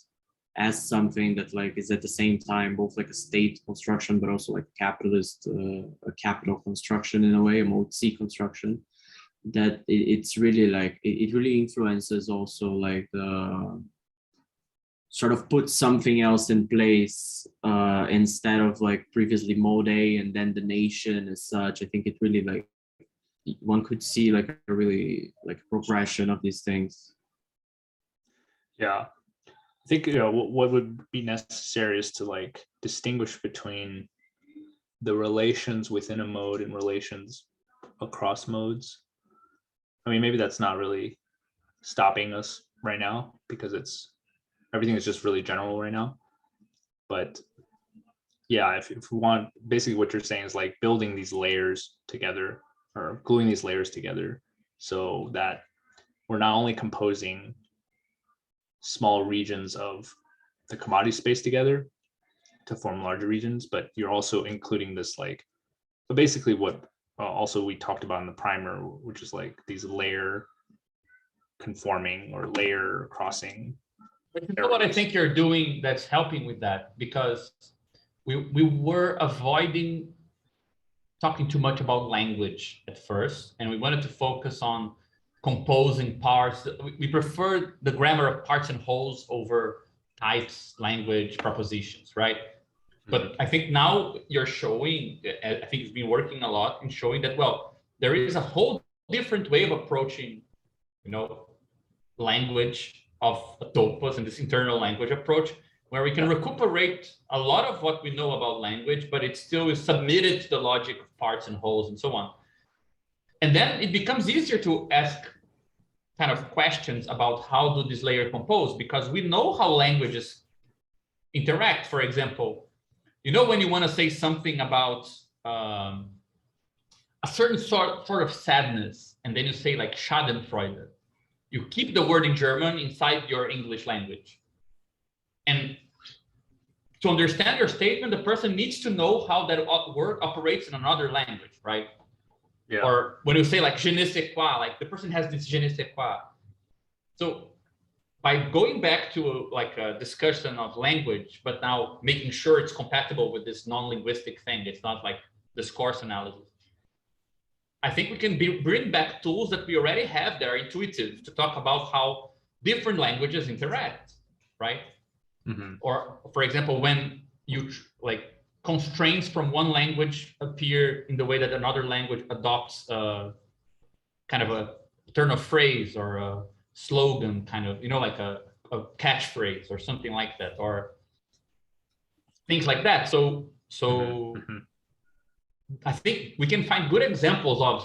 Speaker 6: as something that like is at the same time both like a state construction but also like capitalist a capital construction in a way, a mode C construction, that it's really like it really influences also like the sort of put something else in place instead of like previously mode A and then the nation as such. I think it really like one could see like a really like progression of these things.
Speaker 2: Yeah, I think what would be necessary is to like distinguish between the relations within a mode and relations across modes. I mean, maybe that's not really stopping us right now because everything is just really general right now. But yeah, if we want, basically what you're saying is like building these layers together or gluing these layers together so that we're not only composing small regions of the commodity space together to form larger regions, but you're also including this like, but basically what also we talked about in the primer, which is like these layer conforming or layer crossing.
Speaker 5: But you know what I think you're doing that's helping with that, because we were avoiding talking too much about language at first, and we wanted to focus on composing parts. We preferred the grammar of parts and wholes over types, language, propositions, right? But I think now you're showing, I think it's been working a lot in showing that, well, there is a whole different way of approaching, language of a topos and this internal language approach, where we can recuperate a lot of what we know about language, but it still is submitted to the logic of parts and wholes and so on. And then it becomes easier to ask kind of questions about how do this layer compose, because we know how languages interact. For example, when you want to say something about a certain sort of sadness, and then you say like Schadenfreude, you keep the word in German inside your English language. And to understand your statement, the person needs to know how that word operates in another language, right?
Speaker 2: Yeah.
Speaker 5: Or when you say like je ne sais quoi, like the person has this je ne sais quoi. So by going back to like a discussion of language, but now making sure it's compatible with this non-linguistic thing, it's not like discourse analysis. I think we can bring back tools that we already have that are intuitive to talk about how different languages interact, right?
Speaker 2: Mhm.
Speaker 5: Or for example, when you like constraints from one language appear in the way that another language adopts kind of a turn of phrase or a slogan, kind of, you know, like a catchphrase or something like that, or things like that. So
Speaker 2: Mhm.
Speaker 5: I think we can find good examples of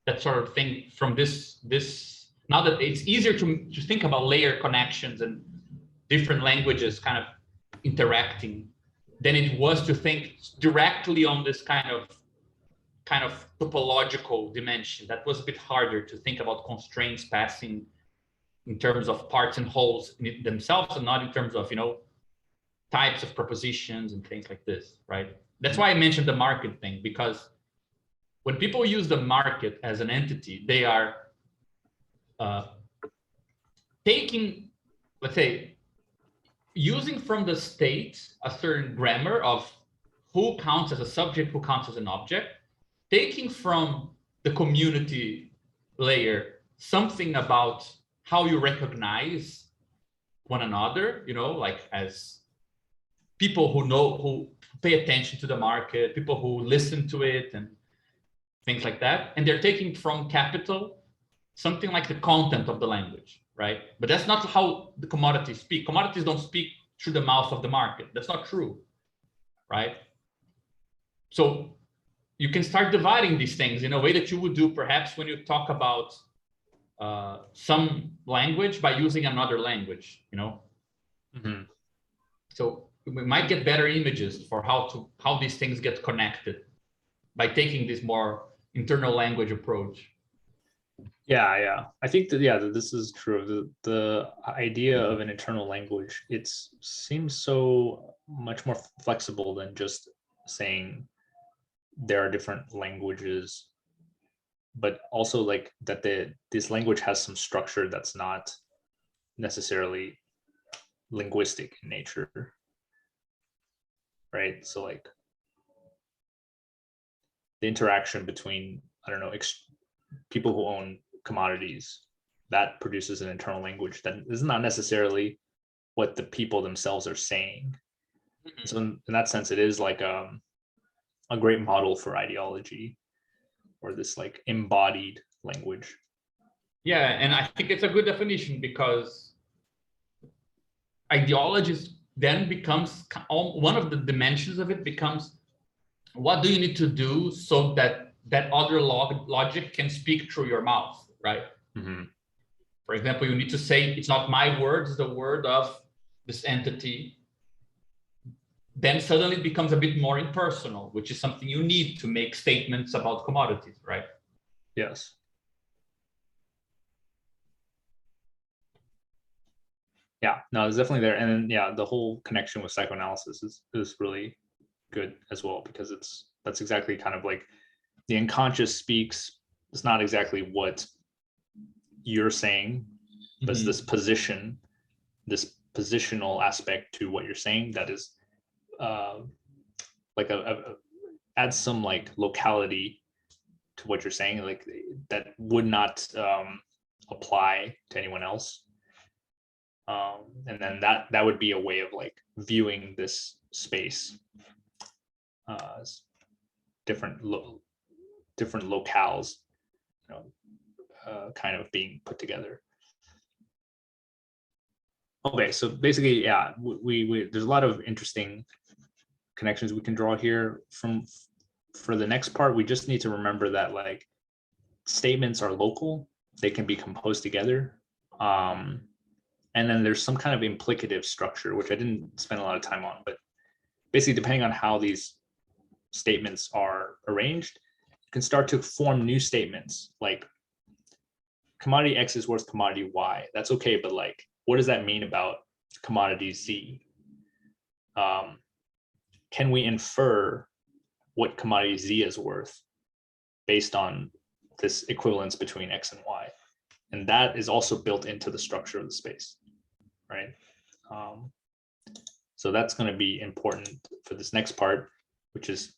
Speaker 5: that sort of thing from this now that it's easier to think about layer connections and different languages kind of interacting than it was to think directly on this kind of topological dimension. That was a bit harder to think about constraints passing in terms of parts and wholes in themselves, and not in terms of, you know, types of propositions and things like this, right? That's why I mentioned the market thing, because when people use the market as an entity, they are taking, let's say, using from the state a certain grammar of who counts as a subject, who counts as an object, taking from the community layer something about how you recognize one another, you know, like as people who know, who pay attention to the market, people who listen to it and things like that. And they're taking from capital something like the content of the language, right? But that's not how the commodities speak. Commodities don't speak through the mouth of the market. That's not true, right? So you can start dividing these things in a way that you would do perhaps when you talk about some language by using another language, you know?
Speaker 2: Mhm.
Speaker 5: So we might get better images for how these things get connected by taking this more internal language approach.
Speaker 2: Yeah. I think that, yeah, that this is true. The idea of an internal language, it seems so much more flexible than just saying there are different languages, but also like that this language has some structure that's not necessarily linguistic in nature, right? So like the interaction between, I don't know, people who own commodities, that produces an internal language that is not necessarily what the people themselves are saying.
Speaker 5: Mhm.
Speaker 2: So in that sense, it is like a great model for ideology, or this like embodied language.
Speaker 5: Yeah, and I think it's a good definition, because ideologies then becomes one of the dimensions of it becomes, what do you need to do so that that other logic can speak through your mouth, right?
Speaker 2: Mm-hmm.
Speaker 5: For example, you need to say, it's not my word, it's the word of this entity. Then suddenly it becomes a bit more impersonal, which is something you need to make statements about commodities, right?
Speaker 2: Yes. Yeah, no, it's definitely there. And then, yeah, the whole connection with psychoanalysis is really good as well, because that's exactly kind of like the unconscious speaks. It's not exactly what you're saying, but it's this position, this positional aspect to what you're saying that is like adds some like locality to what you're saying, like that would not apply to anyone else. And then that would be a way of like viewing this space as different locales, you know, kind of being put together. Okay, so basically, yeah, we there's a lot of interesting connections we can draw here. For the next part, we just need to remember that like statements are local; they can be composed together. And then there's some kind of implicative structure, which I didn't spend a lot of time on, but basically depending on how these statements are arranged, you can start to form new statements like commodity X is worth commodity Y. That's okay, but like, what does that mean about commodity Z? can we infer what commodity Z is worth based on this equivalence between X and Y? And that is also built into the structure of the space, right? So that's going to be important for this next part, which is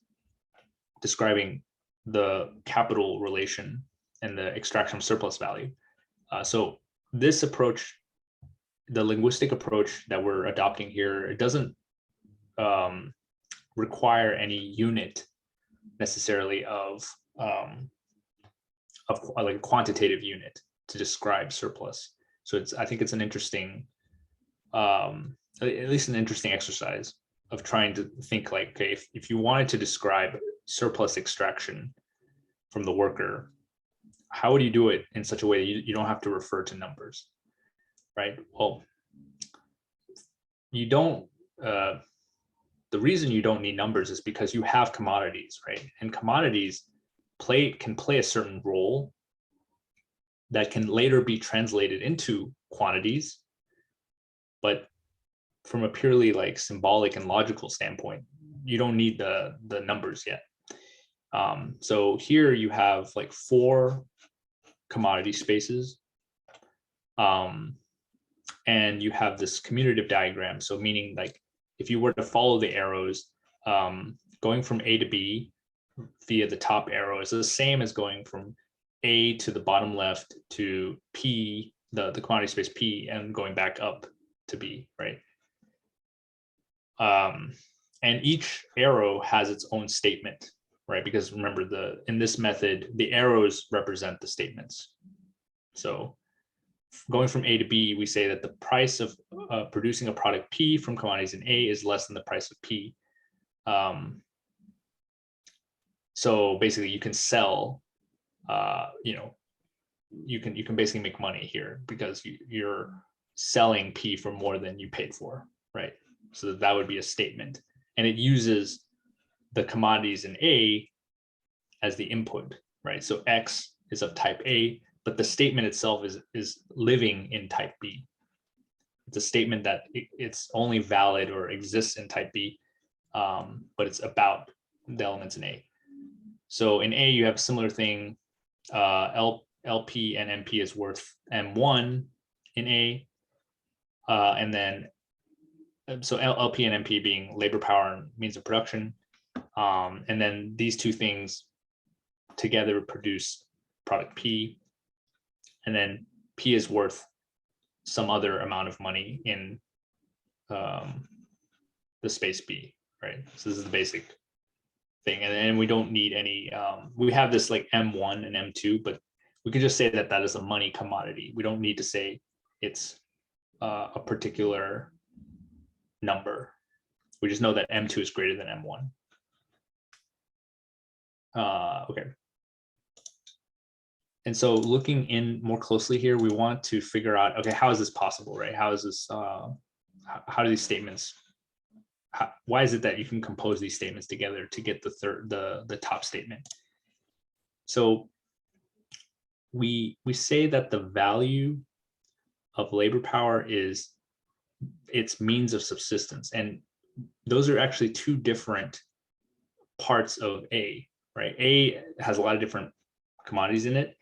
Speaker 2: describing the capital relation and the extraction of surplus value. So this approach, the linguistic approach that we're adopting here, it doesn't require any unit necessarily of like a quantitative unit to describe surplus. So I think it's an interesting, at least an interesting exercise of trying to think like, okay, if you wanted to describe surplus extraction from the worker, how would you do it in such a way that you don't have to refer to numbers, right? Well, you don't, the reason you don't need numbers is because you have commodities, right? And commodities can play a certain role that can later be translated into quantities, but from a purely like symbolic and logical standpoint, you don't need the numbers yet. So here you have like 4 commodity spaces, and you have this commutative diagram. So meaning like if you were to follow the arrows, going from A to B via the top arrow is the same as going from A to the bottom left to P, the commodity space P, and going back up to B, right? And each arrow has its own statement, right? Because remember, in this method, the arrows represent the statements. So going from A to B, we say that the price of producing a product P from commodities in A is less than the price of P. So basically, you can sell. You can basically make money here because you're selling P for more than you paid for, right? So that would be a statement, and it uses the commodities in A as the input, right? So X is of type A, but the statement itself is living in type B. It's a statement that it's only valid or exists in type B, but it's about the elements in A. So in A, you have a similar thing. LP and MP is worth M1 in A, and then so LP and MP being labor power and means of production, and then these two things together produce product P, and then P is worth some other amount of money in the space B, right? So this is the basic thing, and we don't need any. We have this like M1 and M2, but we could just say that that is a money commodity. We don't need to say it's a particular number. We just know that M2 is greater than M1. Okay. And so looking in more closely here, we want to figure out, okay, how is this possible, right? How is this, how do these statements, why is it that you can compose these statements together to get the top statement? So we say that the value of labor power is its means of subsistence. And those are actually two different parts of A, right? A has a lot of different commodities in it.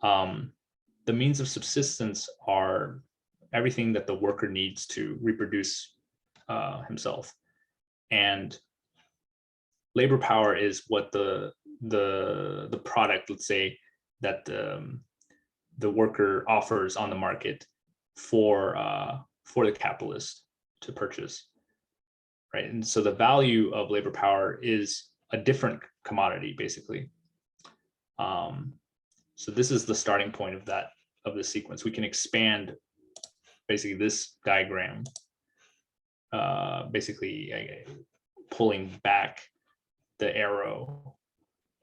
Speaker 2: The means of subsistence are everything that the worker needs to reproduce himself. And labor power is what the product, let's say, that the worker offers on the market for the capitalist to purchase, right? And so the value of labor power is a different commodity, basically. So this is the starting point of the sequence. We can expand basically this diagram, basically pulling back the arrow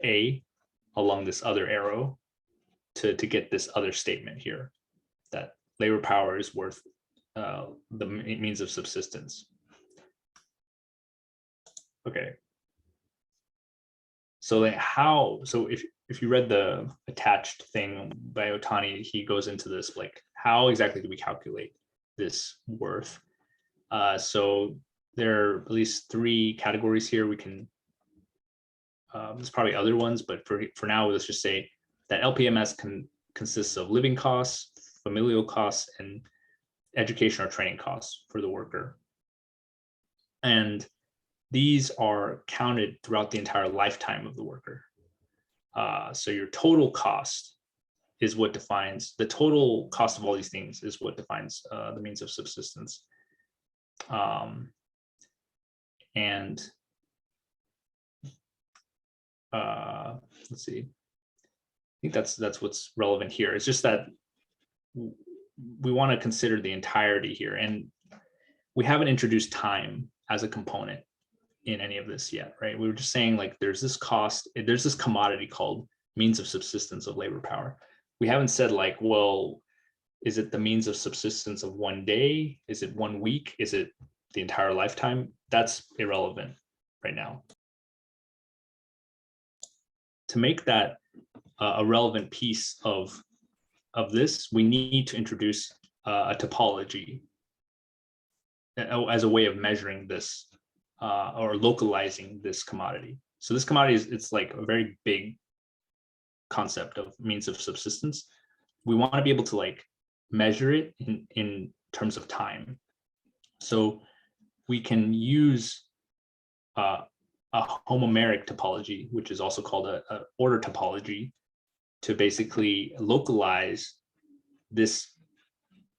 Speaker 2: A along this other arrow to get this other statement here, that labor power is worth the means of subsistence. Okay. So then so if you read the attached thing by Otani, he goes into this, like, how exactly do we calculate this worth? So there are at least 3 categories here. We can, there's probably other ones, but for now, let's just say that LPMS consists of living costs, familial costs, and education or training costs for the worker. And these are counted throughout the entire lifetime of the worker. So your total cost is what defines, the total cost of all these things is what defines the means of subsistence. Let's see. I think that's what's relevant here. It's just that we want to consider the entirety here, and we haven't introduced time as a component in any of this yet, right? We were just saying like there's this cost, there's this commodity called means of subsistence of labor power. We haven't said like, well, is it the means of subsistence of one day? Is it 1 week? Is it the entire lifetime? That's irrelevant right now. To make that a relevant piece of this, we need to introduce a topology as a way of measuring this or localizing this commodity. So this commodity it's like a very big concept of means of subsistence. We want to be able to like measure it in terms of time. So we can use a homomeric topology, which is also called a order topology, to basically localize this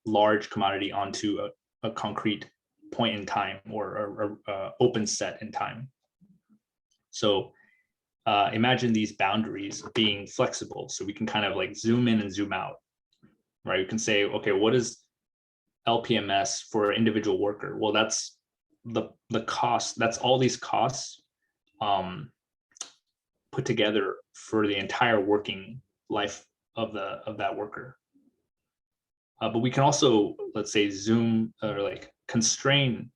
Speaker 2: large commodity onto a concrete point in time or open set in time. So imagine these boundaries being flexible, so we can kind of like zoom in and zoom out, right? We can say, okay, what is LPMS for an individual worker? Well, that's the cost, that's all these costs put together for the entire working life of that worker. But we can also, let's say, zoom or like constrain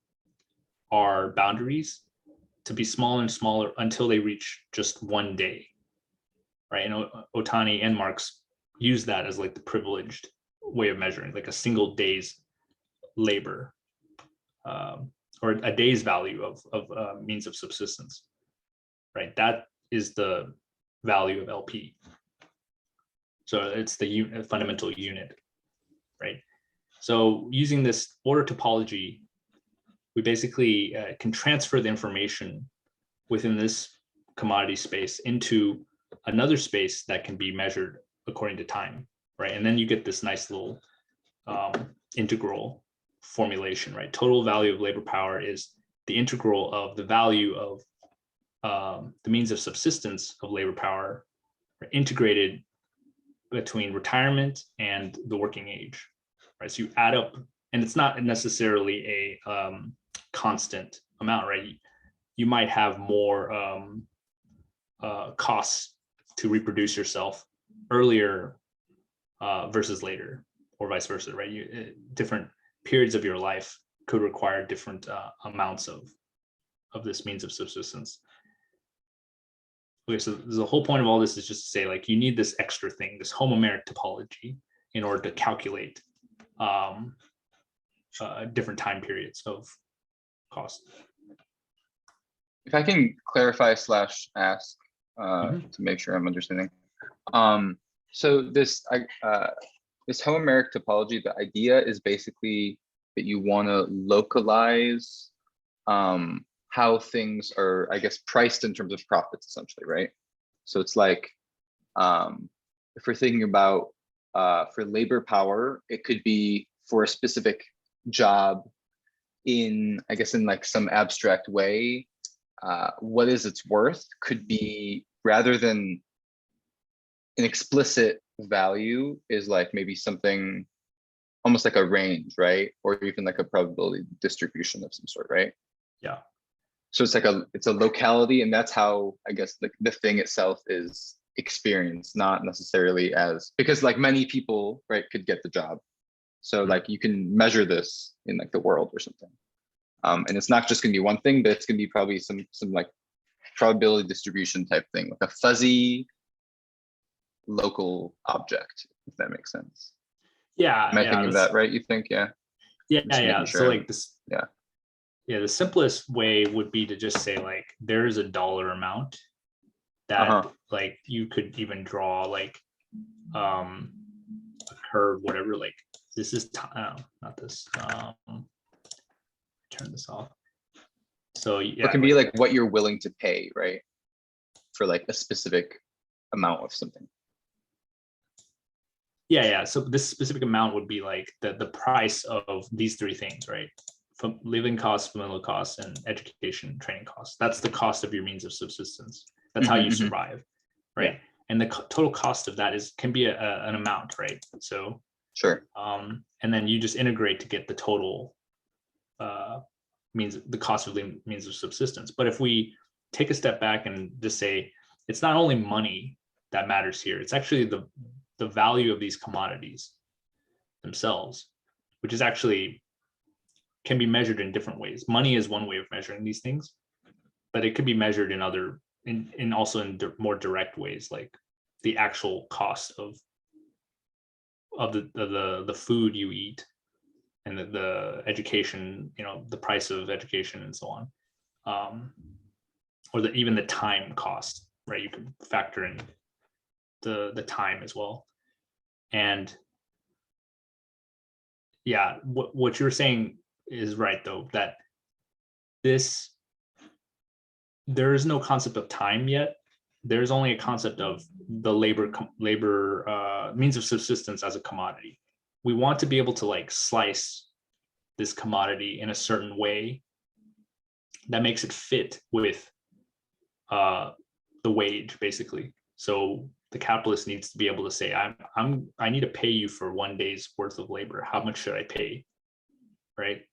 Speaker 2: our boundaries to be smaller and smaller until they reach just 1 day, right? And Otani and Marx use that as like the privileged way of measuring, like a single day's labor or a day's value of means of subsistence, right? That is the value of LP. So it's the fundamental unit, right? So using this order topology, we basically can transfer the information within this commodity space into another space that can be measured according to time, right? And then you get this nice little integral formulation, right? Total value of labor power is the integral of the value of the means of subsistence of labor power integrated between retirement and the working age, right? So you add up, and it's not necessarily a constant amount, right? You might have more costs to reproduce yourself earlier versus later, or vice versa, right? Different periods of your life could require different amounts of this means of subsistence. Okay, so the whole point of all this is just to say, like, you need this extra thing, this homomeric topology, in order to calculate different time periods of cost.
Speaker 3: If I can clarify / ask to make sure I'm understanding. So this homomeric topology, the idea is basically that you want to localize how things are, I guess, priced in terms of profits, essentially, right? So it's like, if we're thinking about for labor power, it could be for a specific job in, I guess, in like some abstract way, what is its worth could be, rather than an explicit value, is like maybe something almost like a range, right? Or even like a probability distribution of some sort, right?
Speaker 2: Yeah.
Speaker 3: So it's like it's a locality, and that's how, I guess, like the thing itself is experienced, not necessarily as, because like many people, right, could get the job. So like you can measure this in like the world or something. And it's not just gonna be one thing, but it's gonna be probably some like probability distribution type thing, like a fuzzy local object, if that makes sense.
Speaker 2: Yeah.
Speaker 3: Am I thinking of that right? You think? Yeah.
Speaker 2: Yeah. So like this.
Speaker 3: Yeah.
Speaker 2: yeah, the simplest way would be to just say like there is a dollar amount that like you could even draw like a curve, whatever, like this is time, not this, turn this off. So yeah,
Speaker 3: it can be like what you're willing to pay, right? For like a specific amount of something.
Speaker 2: Yeah. So this specific amount would be like the price of these three things, right? From living costs, familial costs, and education training costs. That's the cost of your means of subsistence. That's how you survive, right? Yeah. And the total cost of that can be an amount, right? So
Speaker 3: sure.
Speaker 2: And then you just integrate to get the total the cost of means of subsistence. But if we take a step back and just say it's not only money that matters here, it's actually the value of these commodities themselves, which is actually can be measured in different ways. Money is one way of measuring these things, but it could be measured in other also in more direct ways, like the actual cost of the food you eat and the education, the price of education and so on, or even the time cost, right? You could factor in the time as well. And yeah, what you're saying is right though, that there is no concept of time yet. There's only a concept of the labor means of subsistence as a commodity. We want to be able to like slice this commodity in a certain way that makes it fit with the wage, basically. So the capitalist needs to be able to say, I need to pay you for 1 day's worth of labor. How much should I pay? Right?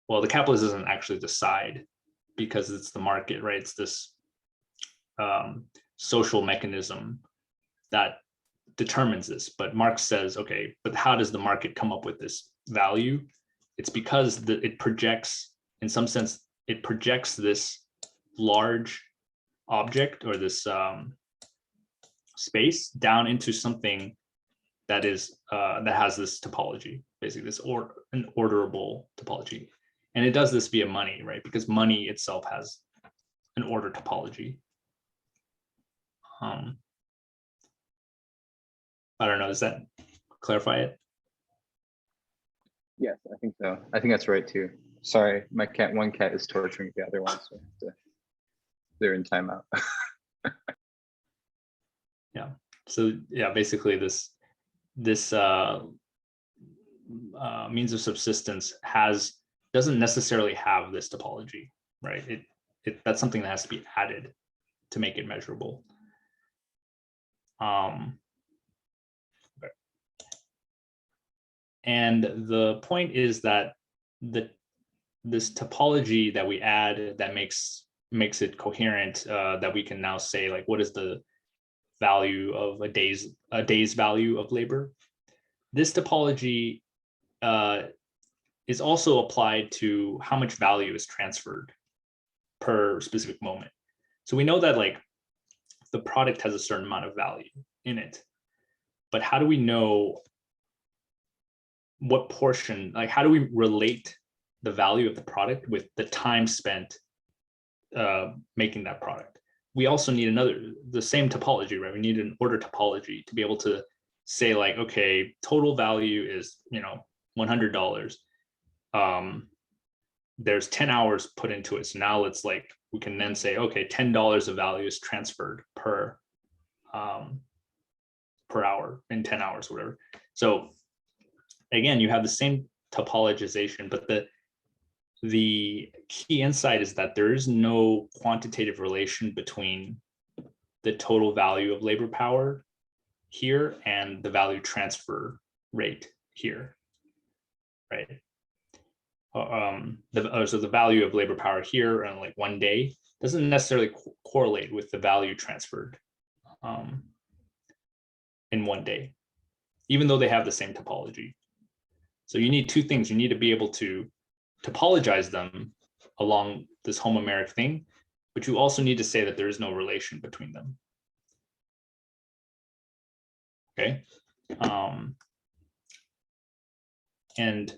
Speaker 2: Well, the capitalist doesn't actually decide because it's the market, right? It's this social mechanism that determines this. But Marx says, okay, but how does the market come up with this value? It's because it projects, in some sense, it projects this large object or this space down into something that is that has this topology, basically an orderable topology. And it does this via money, right? Because money itself has an order topology. I don't know, does that clarify it?
Speaker 3: Yes, I think so. I think that's right too. Sorry, one cat is torturing the other one, so they're in timeout.
Speaker 2: Yeah. So yeah, basically this means of subsistence doesn't necessarily have this topology, right? That's something that has to be added to make it measurable. And the point is that this topology that we add that makes it coherent, that we can now say like, what is the value of a day's value of labor? This topology is also applied to how much value is transferred per specific moment. So we know that like the product has a certain amount of value in it, but how do we know what portion, like how do we relate the value of the product with the time spent making that product? We also need the same topology, right? We need an order topology to be able to say like, okay, total value is, $100. There's 10 hours put into it. So now we can then say, okay, $10 of value is transferred per hour in 10 hours, whatever. So again, you have the same topologization, but the key insight is that there is no quantitative relation between the total value of labor power here and the value transfer rate here, right? So the value of labor power here on like 1 day doesn't necessarily correlate with the value transferred in 1 day, even though they have the same topology. So you need two things. You need to be able to topologize them along this homomeric thing, but you also need to say that there is no relation between them. Okay. And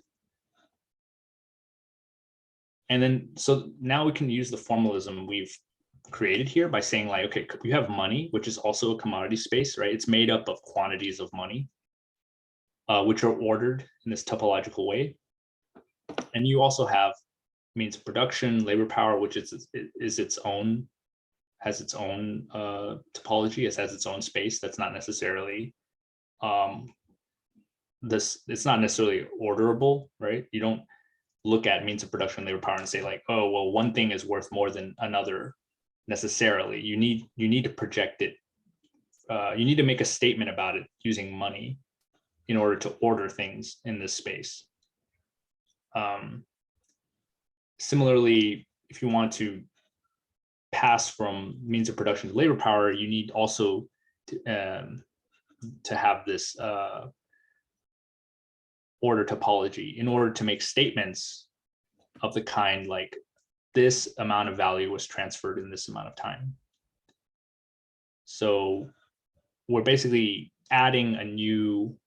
Speaker 2: And then, so now we can use the formalism we've created here by saying like, okay, we have money, which is also a commodity space, right? It's made up of quantities of money, which are ordered in this topological way. And you also have means of production, labor power, which is its own, has its own topology, it has its own space. That's not necessarily it's not necessarily orderable, right? You don't look at means of production, labor power, and say like, oh, well, one thing is worth more than another necessarily. You need to project it. You need to make a statement about it using money in order to order things in this space. Similarly, if you want to pass from means of production to labor power, you need also to have this order topology in order to make statements of the kind like this amount of value was transferred in this amount of time. So we're basically adding a new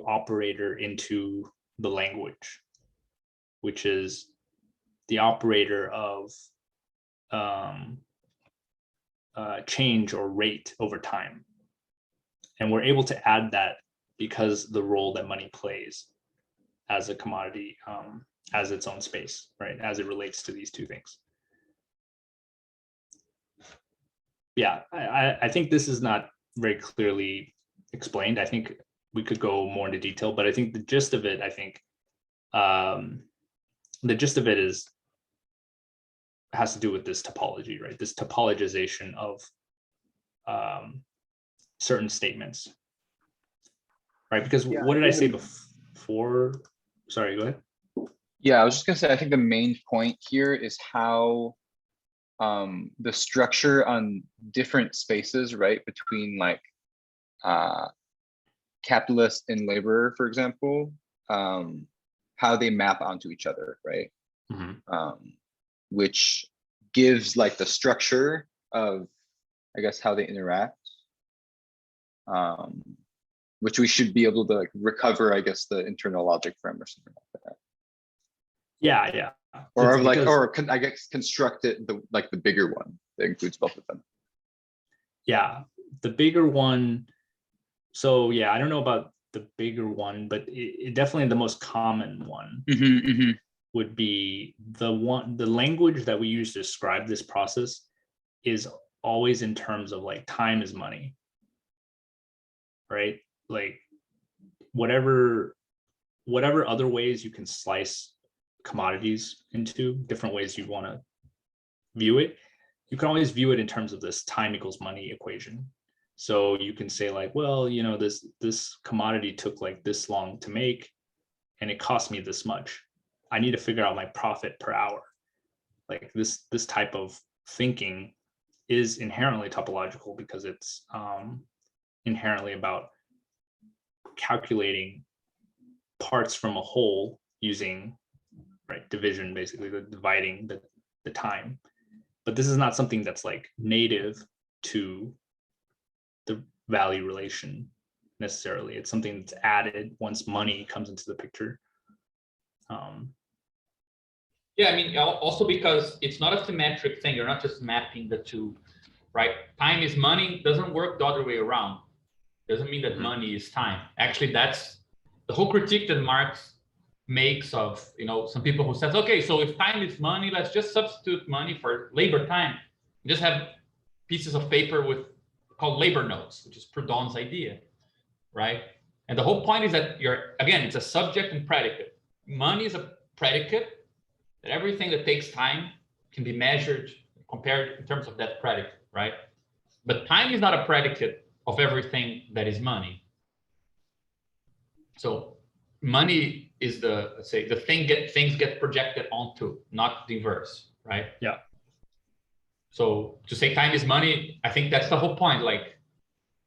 Speaker 2: operator into the language, which is the operator of change or rate over time. And we're able to add that because the role that money plays as a commodity has its own space, right? As it relates to these two things. Yeah, I think this is not very clearly explained. I think we could go more into detail, but I think the gist of it, the gist of it has to do with this topology, right? This topologization of certain statements, right? Because what did I say before? Sorry, go ahead.
Speaker 3: Yeah, I was just gonna say, I think the main point here is how the structure on different spaces, right, between like capitalist and laborer, for example, how they map onto each other, right? Mm-hmm. Which gives like the structure of, I guess, how they interact, which we should be able to like recover, I guess, the internal logic from or something like that.
Speaker 2: Yeah.
Speaker 3: Or like, or I guess construct it like the bigger one that includes both of them. Yeah,
Speaker 2: the bigger one. So yeah, I don't know about the bigger one, but it definitely the most common one would be the language that we use to describe this process is always in terms of like time is money, right? Like whatever other ways you can slice commodities into, different ways you want to view it, you can always view it in terms of this time equals money equation. So you can say like, well, you know, this commodity took like this long to make and it cost me this much. I need to figure out my profit per hour. Like this type of thinking is inherently topological because it's inherently about calculating parts from a whole using division, basically dividing the time. But this is not something that's like native to the value relation necessarily. It's something that's added once money comes into the picture.
Speaker 5: Yeah, I mean, also because it's not a symmetric thing. You're not just mapping the two, right? Time is money doesn't work the other way around. Doesn't mean that money is time. Actually, that's the whole critique that Marx makes of, you know, some people who says, okay, so if time is money, let's just substitute money for labor time. And just have pieces of paper called labor notes, which is Proudhon's idea, right? And the whole point is that it's a subject and predicate. Money is a predicate, that everything that takes time can be measured, compared in terms of that predicate, right? But time is not a predicate of everything that is money. So money is let's say the things get projected onto, not the inverse, right?
Speaker 2: Yeah. So
Speaker 5: to say time is money, I think that's the whole point. Like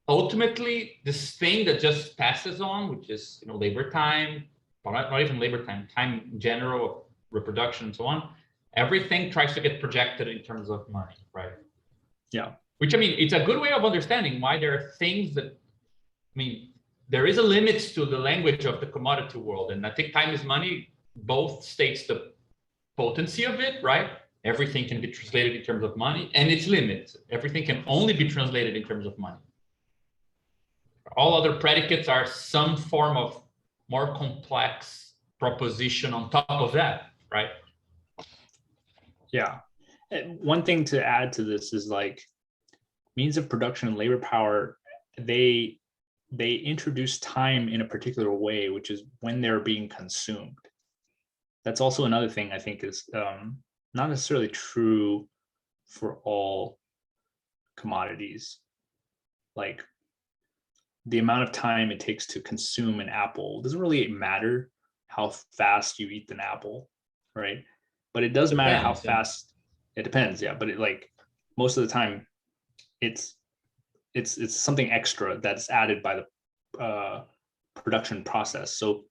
Speaker 5: ultimately, this thing that just passes on, which is, you know, labor time, or not even labor time, time in general, reproduction and so on, everything tries to get projected in terms of money, right?
Speaker 2: Yeah.
Speaker 5: Which, I mean, it's a good way of understanding why there are things that, I mean, there is a limit to the language of the commodity world. And I think time is money both states the potency of it, right? Everything can be translated in terms of money, and its limits. Everything can only be translated in terms of money. All other predicates are some form of more complex proposition on top of that, right?
Speaker 2: Yeah. And one thing to add to this is like means of production and labor power, they introduce time in a particular way, which is when they're being consumed. That's also another thing I think is not necessarily true for all commodities. Like the amount of time it takes to consume an apple doesn't really matter how fast you eat an apple, right? But it does matter how fast. It depends, yeah. But it like most of the time, it's something extra that's added by the production process. So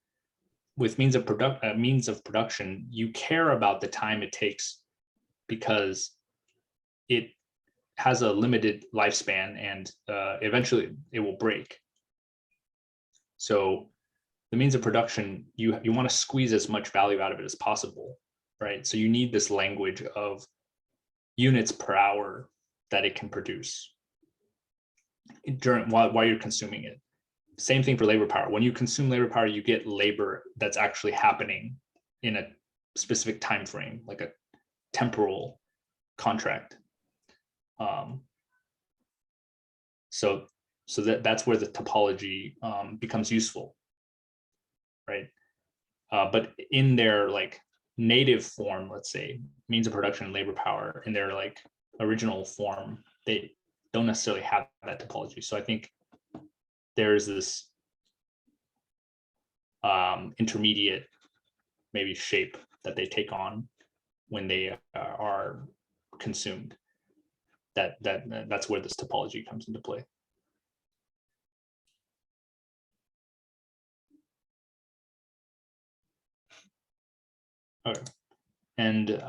Speaker 2: with means of production, you care about the time it takes because it has a limited lifespan and eventually it will break. So the means of production, you want to squeeze as much value out of it as possible, right? So you need this language of units per hour that it can produce while you're consuming it. Same thing for labor power. When you consume labor power, you get labor that's actually happening in a specific time frame, like a temporal contract. So that's where the topology becomes useful, right? But in their like native form, let's say means of production and labor power, in their like original form, they don't necessarily have that topology. So I think there's this intermediate maybe shape that they take on when they are consumed. That's where this topology comes into play. Okay. And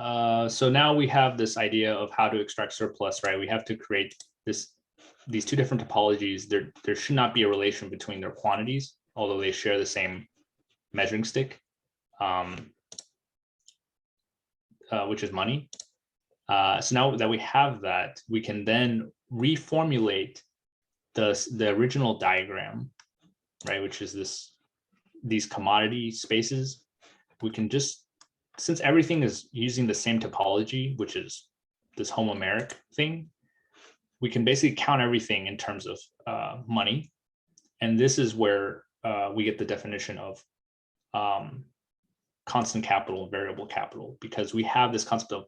Speaker 2: so now we have this idea of how to extract surplus, right? We have to create these two different topologies. There should not be a relation between their quantities, although they share the same measuring stick, which is money. So now that we have that, we can then reformulate the original diagram, right? Which is these commodity spaces. We can just, since everything is using the same topology, which is this homomeric thing, we can basically count everything in terms of money. And this is where we get the definition of constant capital and variable capital, because we have this concept of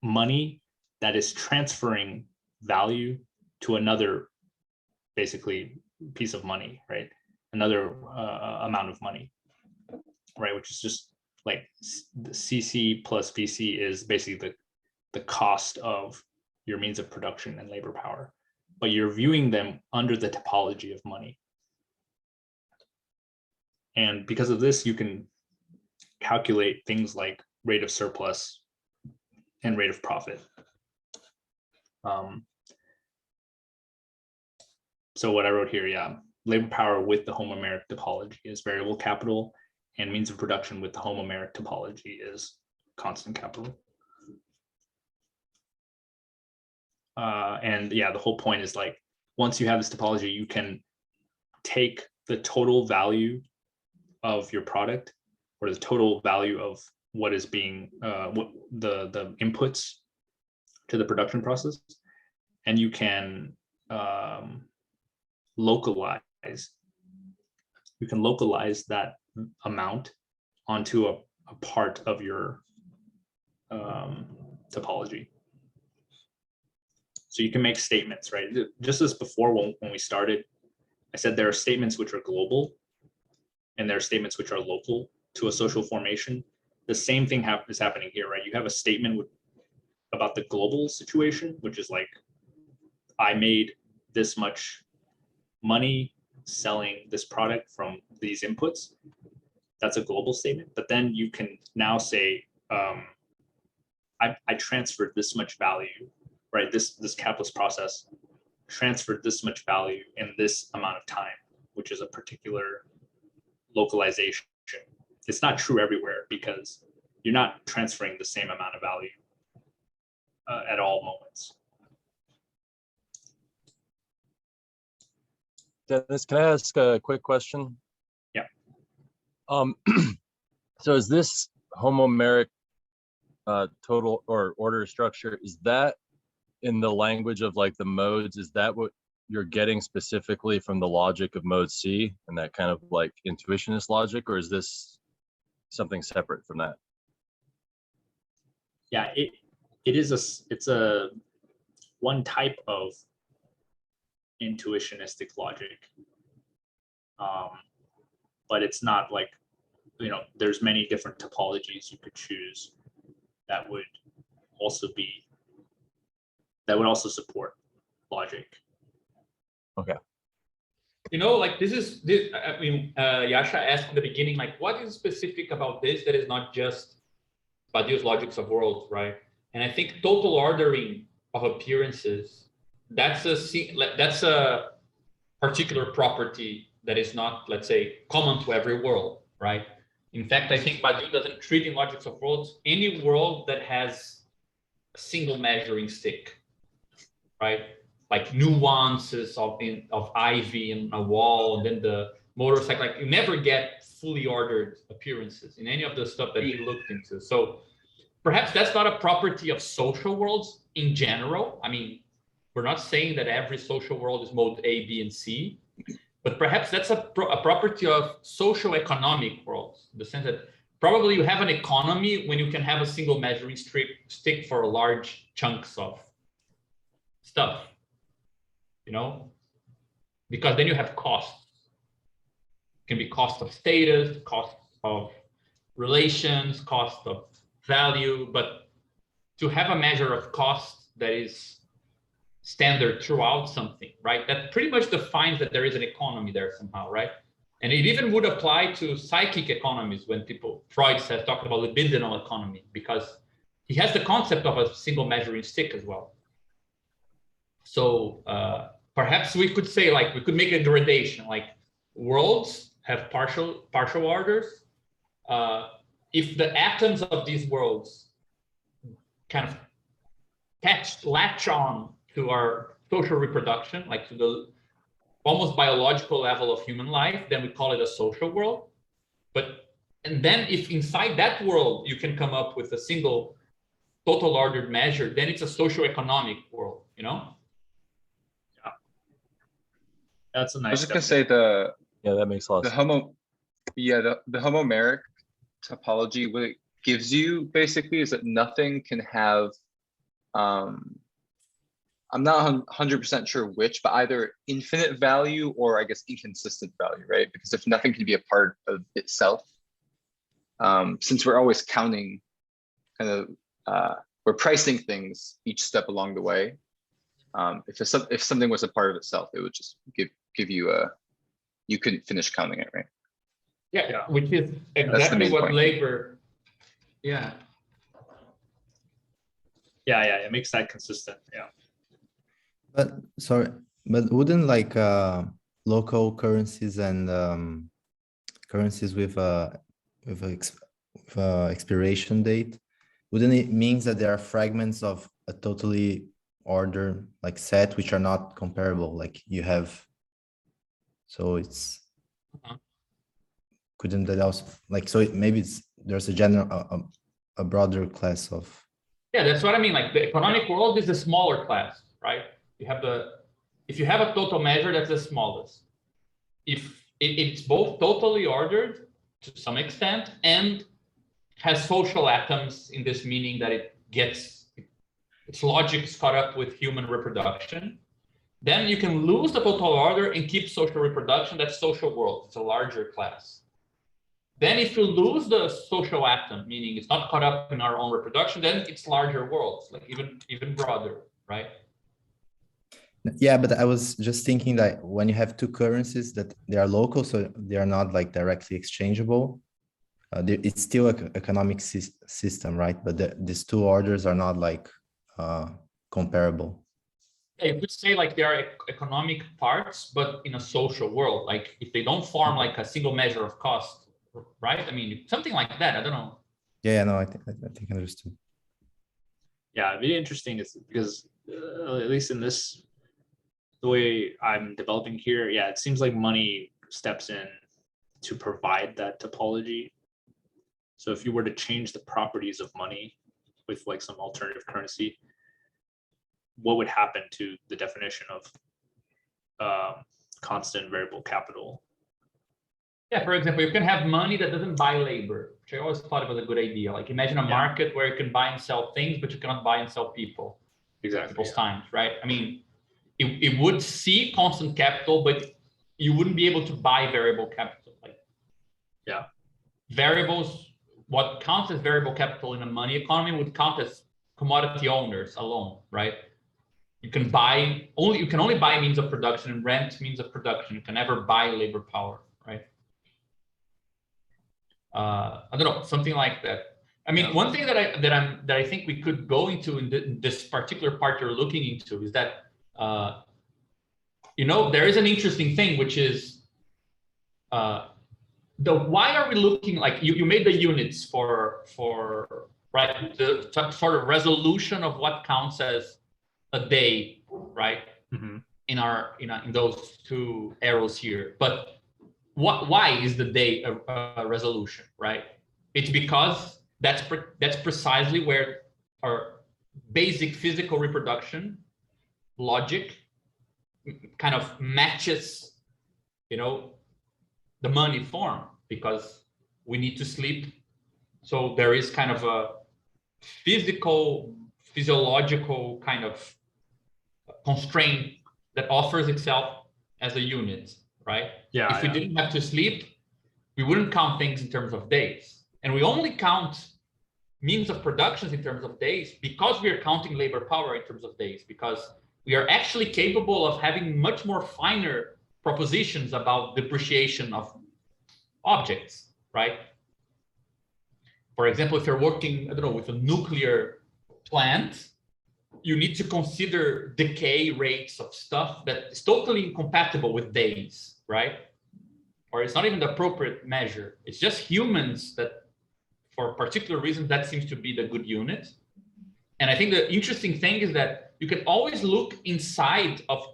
Speaker 2: money that is transferring value to another basically piece of money, right? Another amount of money, right? Which is just like the CC plus VC is basically the cost of your means of production and labor power, but you're viewing them under the topology of money. And because of this, you can calculate things like rate of surplus and rate of profit. So what I wrote here, yeah, labor power with the homomeric topology is variable capital, and means of production with the homomeric topology is constant capital. And yeah, the whole point is like, once you have this topology, you can take the total value of your product or the total value of what is being, the inputs to the production process, and you can localize that amount onto a part of your topology. So you can make statements, right? Just as before, when we started, I said there are statements which are global and there are statements which are local to a social formation. The same thing is happening here, right? You have a statement about the global situation, which is like, I made this much money selling this product from these inputs. That's a global statement. But then you can now say, I transferred this much value, right? This capitalist process transferred this much value in this amount of time, which is a particular localization it's not true everywhere because you're not transferring the same amount of value at all moments.
Speaker 7: Dennis, can I ask a quick question?
Speaker 2: Yeah.
Speaker 7: So is this homomeric total or order structure, is that in the language of like the modes, is that what you're getting specifically from the logic of mode C and that kind of like intuitionist logic, or is this something separate from that?
Speaker 2: Yeah, it's a one type of intuitionistic logic, but it's not like, there's many different topologies you could choose that would also support logic.
Speaker 7: Okay.
Speaker 5: Like this. I mean, Yasha asked in the beginning, like, what is specific about this that is not just Badiou's logics of worlds, right? And I think total ordering of appearances, that's a particular property that is not, let's say, common to every world, right? In fact, I think Badiou doesn't treat in logics of worlds any world that has a single measuring stick, right? Like nuances of ivy in a wall, and then the motorcycle. Like you never get fully ordered appearances in any of the stuff that he looked into. So perhaps that's not a property of social worlds in general. I mean, we're not saying that every social world is mode A, B, and C, but perhaps that's a property of social economic worlds, in the sense that probably you have an economy when you can have a single measuring stick for large chunks of stuff, because then you have costs. It can be cost of status, cost of relations, cost of value, but to have a measure of cost that is standard throughout something, right? That pretty much defines that there is an economy there somehow, right? And it even would apply to psychic economies when Freud has talked about libidinal economy, because he has the concept of a single measuring stick as well. So perhaps we could say, like, we could make a gradation, like worlds have partial orders. If the atoms of these worlds kind of latch on to our social reproduction, like to the almost biological level of human life, then we call it a social world. And then if inside that world you can come up with a single total ordered measure, then it's a socio-economic world,
Speaker 2: Yeah. That's a nice.
Speaker 3: I was just gonna say
Speaker 7: Yeah, that makes a lot of sense.
Speaker 3: The homomeric topology, what it gives you basically is that nothing can have, I'm not 100% sure which, but either infinite value or I guess inconsistent value, right? Because if nothing can be a part of itself, since we're always counting, we're pricing things each step along the way. If something was a part of itself, it would just give you you couldn't finish counting it, right?
Speaker 5: Yeah, which is exactly what
Speaker 3: point.
Speaker 5: labor. Yeah.
Speaker 2: Yeah, it makes that consistent. Yeah.
Speaker 8: But wouldn't like local currencies and currencies with expiration date, wouldn't it mean that there are fragments of a totally ordered like set which are not comparable, like you have? So it's couldn't that also like, so maybe there's a general a broader class of.
Speaker 5: Yeah, that's what I mean. Like the economic world is a smaller class, right? If you have a total measure, that's the smallest. If it's both totally ordered to some extent and has social atoms, in this meaning that it gets its logic is caught up with human reproduction, then you can lose the total order and keep social reproduction. That's social world. It's a larger class. Then if you lose the social atom, meaning it's not caught up in our own reproduction, then it's larger worlds, like even broader, right?
Speaker 8: Yeah, but I was just thinking that when you have two currencies that they are local, so they are not like directly exchangeable, it's still an economic system, right? But these two orders are not like comparable.
Speaker 5: Yeah, you could say like they are economic parts, but in a social world. Like if they don't form like a single measure of cost, right? I mean, something like that. I don't know.
Speaker 8: Yeah, no, I think I understood.
Speaker 2: Yeah, it'd be interesting is because at least in this, the way I'm developing here, yeah, it seems like money steps in to provide that topology. So if you were to change the properties of money with like some alternative currency, what would happen to the definition of constant variable capital?
Speaker 5: Yeah, for example, you can have money that doesn't buy labor, which I always thought was a good idea. Like imagine a market where you can buy and sell things, but you cannot buy and sell people.
Speaker 2: Exactly.
Speaker 5: People's times, right? I mean, it would see constant capital, but you wouldn't be able to buy variable capital. Like,
Speaker 2: yeah,
Speaker 5: variables, what counts as variable capital in a money economy would count as commodity owners alone, right? You can only buy means of production and rent means of production. You can never buy labor power, right? I don't know, something like that. I mean, one thing that I think we could go into in this particular part you're looking into is that there is an interesting thing, which is why are we looking like you made the units for right, the sort of resolution of what counts as a day, right?
Speaker 2: Mm-hmm.
Speaker 5: In those two arrows here, but why is the day a resolution, right? It's because that's precisely where our basic physical reproduction logic kind of matches, the money form, because we need to sleep. So there is kind of a physiological kind of constraint that offers itself as a unit, right?
Speaker 2: Yeah.
Speaker 5: If we didn't have to sleep, we wouldn't count things in terms of days. And we only count means of productions in terms of days because we are counting labor power in terms of days, because we are actually capable of having much more finer propositions about depreciation of objects, right? For example, if you're working, I don't know, with a nuclear plant, you need to consider decay rates of stuff that is totally incompatible with days, right? Or it's not even the appropriate measure. It's just humans that, for particular reasons, that seems to be the good unit. And I think the interesting thing is that you can always look inside of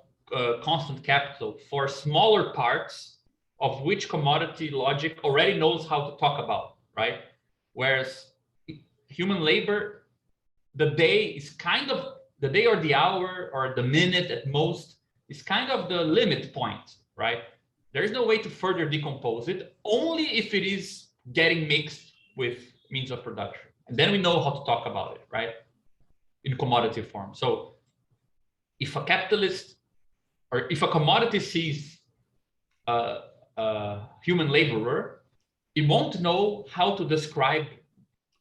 Speaker 5: constant capital for smaller parts of which commodity logic already knows how to talk about, right? Whereas human labor, the day or the hour or the minute at most is kind of the limit point, right? There is no way to further decompose it, only if it is getting mixed with means of production. And then we know how to talk about it, right? In commodity form. So if a capitalist or if a commodity sees a human laborer, it won't know how to describe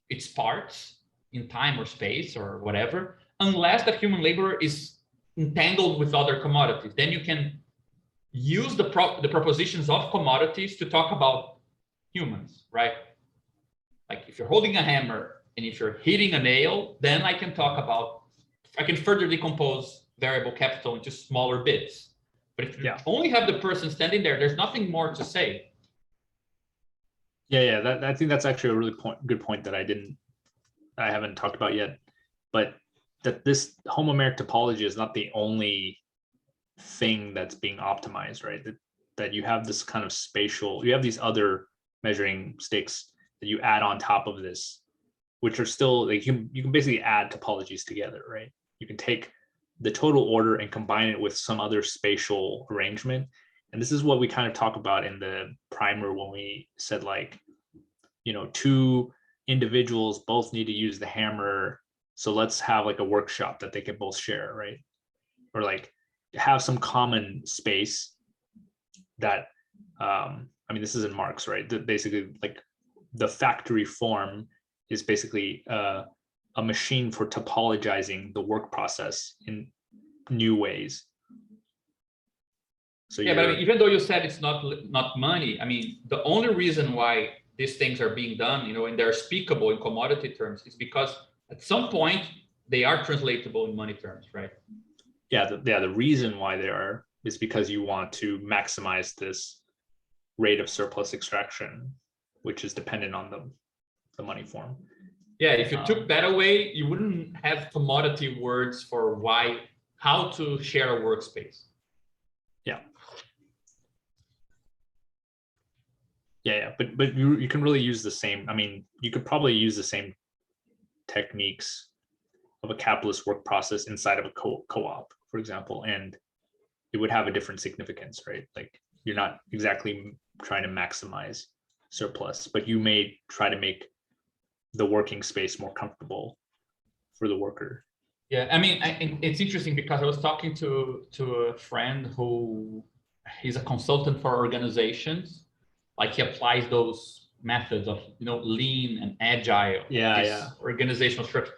Speaker 5: its parts in time or space or whatever, unless that human laborer is entangled with other commodities. Then you can use the propositions of commodities to talk about humans, right? Like if you're holding a hammer and if you're hitting a nail, then I can further decompose variable capital into smaller bits. But if you only have the person standing there, there's nothing more to say.
Speaker 2: Yeah. I think that's actually a really good point that I haven't talked about yet. But that this homomeric topology is not the only thing that's being optimized, right? That you have this kind of you have these other measuring sticks that you add on top of this, which are still like you can basically add topologies together, right? You can take the total order and combine it with some other spatial arrangement. And this is what we kind of talk about in the primer when we said like, two individuals both need to use the hammer. So let's have like a workshop that they can both share, right? Or like have some common space that, this is in Marx, right? That basically like the factory form is basically a machine for topologizing the work process in new ways. So
Speaker 5: but even though you said it's not money, the only reason why these things are being done, and they're speakable in commodity terms is because at some point they are translatable in money terms, right?
Speaker 2: The reason why they are is because you want to maximize this rate of surplus extraction which is dependent on the money form.
Speaker 5: Yeah, if you took that away, you wouldn't have commodity words for how to share a workspace.
Speaker 2: Yeah. Yeah, but you can really use the same. I mean, you could probably use the same techniques of a capitalist work process inside of a co-op, for example, and it would have a different significance, right? Like you're not exactly trying to maximize surplus, but you may try to make the working space more comfortable for the worker.
Speaker 5: Yeah, I mean, it's interesting because I was talking to a friend who he's a consultant for organizations. Like he applies those methods of lean and agile, organizational structure,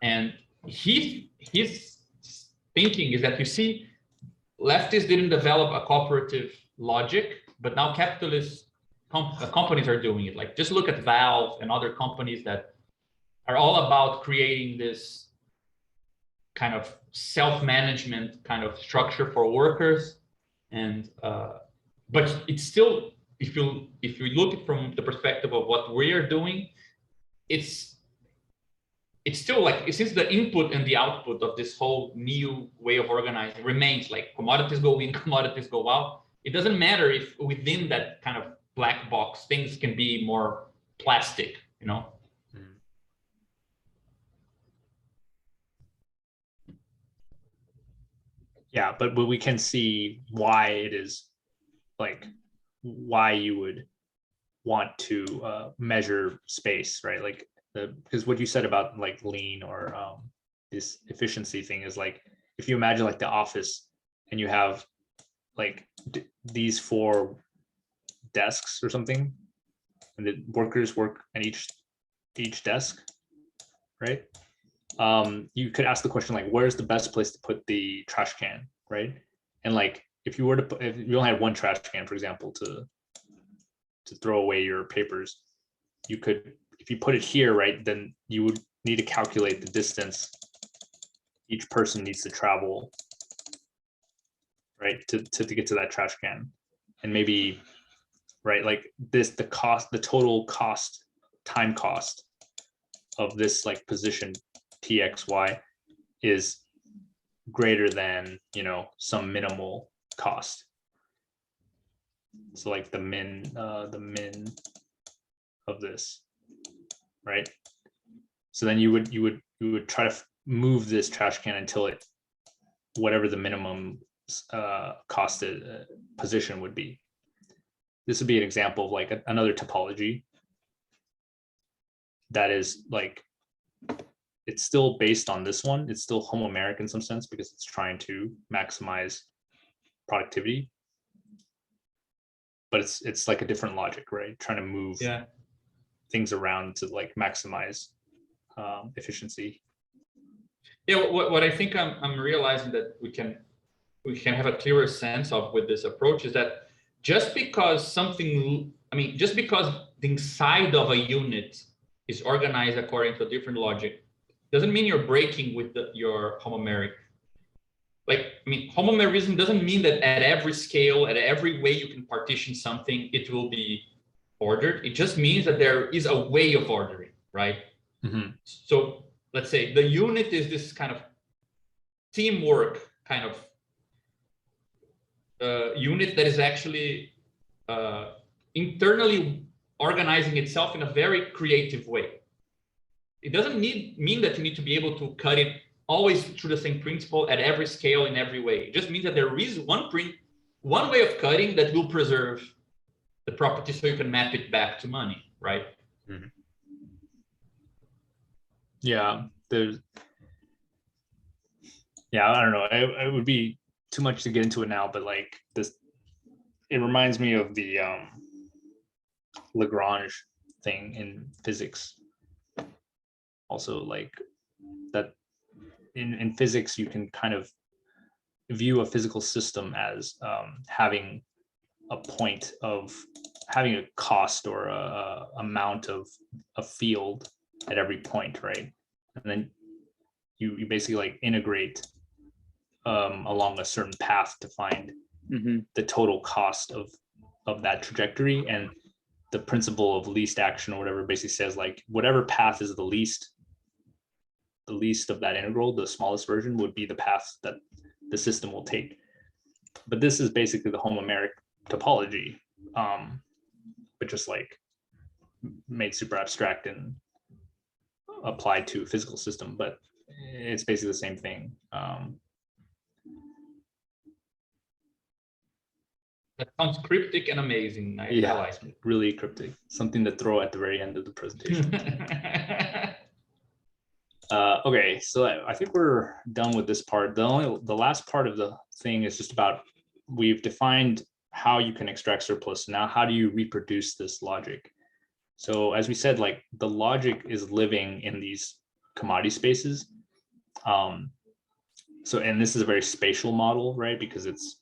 Speaker 5: and his thinking is that leftists didn't develop a cooperative logic, but now capitalist companies are doing it. Like just look at Valve and other companies that are all about creating this kind of self-management kind of structure for workers, and but it's still, if you look at from the perspective of what we are doing, it's still like, since the input and the output of this whole new way of organizing remains like commodities go in, commodities go out. It doesn't matter if within that kind of black box things can be more plastic,
Speaker 2: Yeah, but we can see why it is, like why you would want to measure space, right? Like because what you said about like lean or this efficiency thing is like, if you imagine like the office and you have like these 4 desks or something, and the workers work at each desk, right? You could ask the question like, where's the best place to put the trash can, right? And like if you only had one trash can, for example, to throw away your papers, you could, if you put it here, right, then you would need to calculate the distance each person needs to travel, right, to get to that trash can. And maybe, right, like the total cost, time cost of this like position TXY is greater than, some minimal cost. So like the min of this, right? So then you would try to move this trash can until it, whatever the minimum costed position would be. This would be an example of like another topology that is like, it's still based on this one. It's still homomeric in some sense because it's trying to maximize productivity, but it's like a different logic, right? Trying to move things around to like maximize efficiency.
Speaker 5: Yeah, what I think I'm realizing that we can have a clearer sense of with this approach is that just because the inside of a unit is organized according to a different logic doesn't mean you're breaking with your homomeric. Like, homomerism doesn't mean that at every scale, at every way you can partition something, it will be ordered. It just means that there is a way of ordering, right?
Speaker 2: Mm-hmm.
Speaker 5: So let's say the unit is this kind of teamwork kind of unit that is actually internally organizing itself in a very creative way. It doesn't mean that you need to be able to cut it always through the same principle at every scale in every way. It just means that there is one way of cutting that will preserve the property so you can map it back to money, right?
Speaker 2: Mm-hmm. Yeah, I don't know. It would be too much to get into it now, but like this, it reminds me of the Lagrange thing in physics. Also, like that in physics, you can kind of view a physical system as having a point of having a cost or a amount of a field at every point, right? And then you basically like integrate along a certain path to find the total cost of that trajectory. And the principle of least action or whatever basically says like whatever path is the least of that integral, the smallest version would be the path that the system will take. But this is basically the homomeric topology, but just like made super abstract and applied to a physical system, but it's basically the same thing.
Speaker 5: That sounds cryptic and amazing. I like it.
Speaker 2: Really cryptic. Something to throw at the very end of the presentation. Okay, so I think we're done with this part. The last part of the thing is just about, we've defined how you can extract surplus. Now, how do you reproduce this logic? So as we said, like the logic is living in these commodity spaces. So, and this is a very spatial model, right? Because it's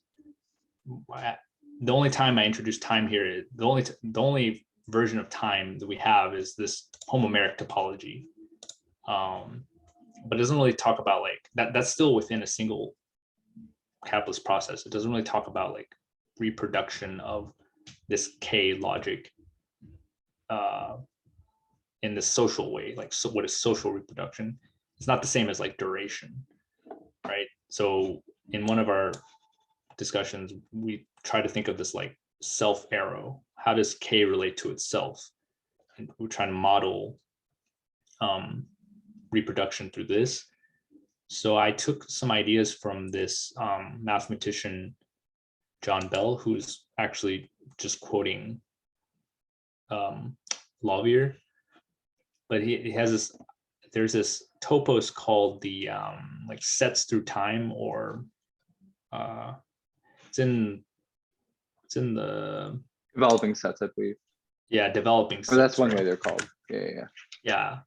Speaker 2: the only time I introduce time here, the only version of time that we have is this homomeric topology. But it doesn't really talk about like that's still within a single capitalist process. It doesn't really talk about like reproduction of this K logic in this social way. Like, so what is social reproduction? It's not the same as like duration, right? So in one of our discussions, we try to think of this like self arrow. How does K relate to itself? And we're trying to model reproduction through this. So I took some ideas from this mathematician, John Bell, who's actually just quoting Lawvier, but he has this, there's this topos called the like sets through time, or it's in the
Speaker 3: Developing sets, I believe.
Speaker 2: Yeah, developing sets.
Speaker 3: Or that's one
Speaker 2: right?
Speaker 3: way they're called. Yeah.
Speaker 2: Yeah.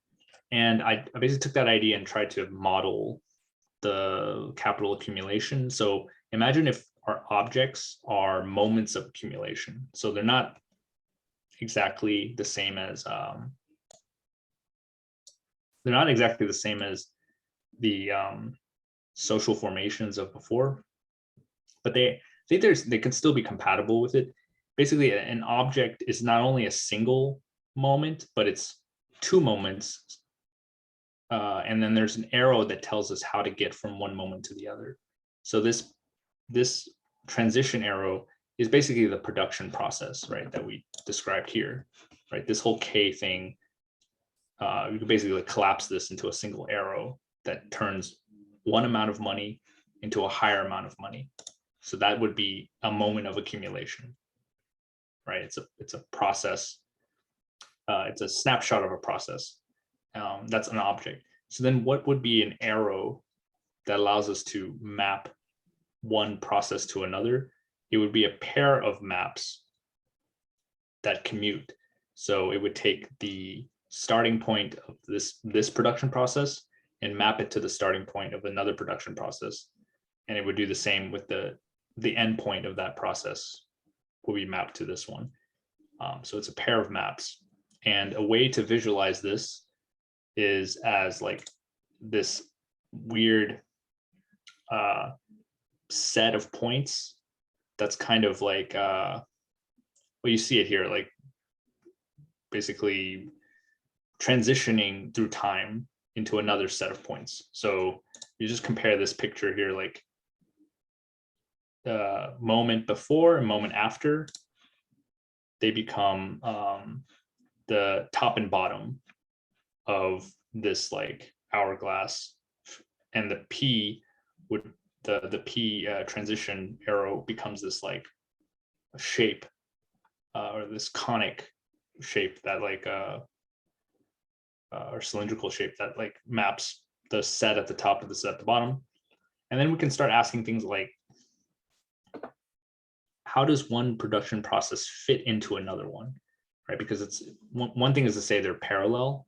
Speaker 2: And I basically took that idea and tried to model the capital accumulation. So imagine if our objects are moments of accumulation. So they're not exactly the same as the social formations of before, but they can still be compatible with it. Basically, an object is not only a single moment, but it's two moments. And then there's an arrow that tells us how to get from one moment to the other. So this transition arrow is basically the production process, right, that we described here, right? This whole K thing, you can basically like collapse this into a single arrow that turns one amount of money into a higher amount of money. So that would be a moment of accumulation, right? It's a process. It's a snapshot of a process. That's an object. So then what would be an arrow that allows us to map one process to another? It would be a pair of maps that commute. So it would take the starting point of this production process and map it to the starting point of another production process. And it would do the same with the end point of that process will be mapped to this one. So it's a pair of maps. And a way to visualize this is as like this weird set of points that's kind of like, well, you see it here, like basically transitioning through time into another set of points. So you just compare this picture here, like the moment before and moment after, they become the top and bottom of this like hourglass, and the P would the P transition arrow becomes this like shape or this conic shape that like or cylindrical shape that like maps the set at the top of the set at the bottom. And then we can start asking things like, how does one production process fit into another one, right? Because it's one thing is to say they're parallel,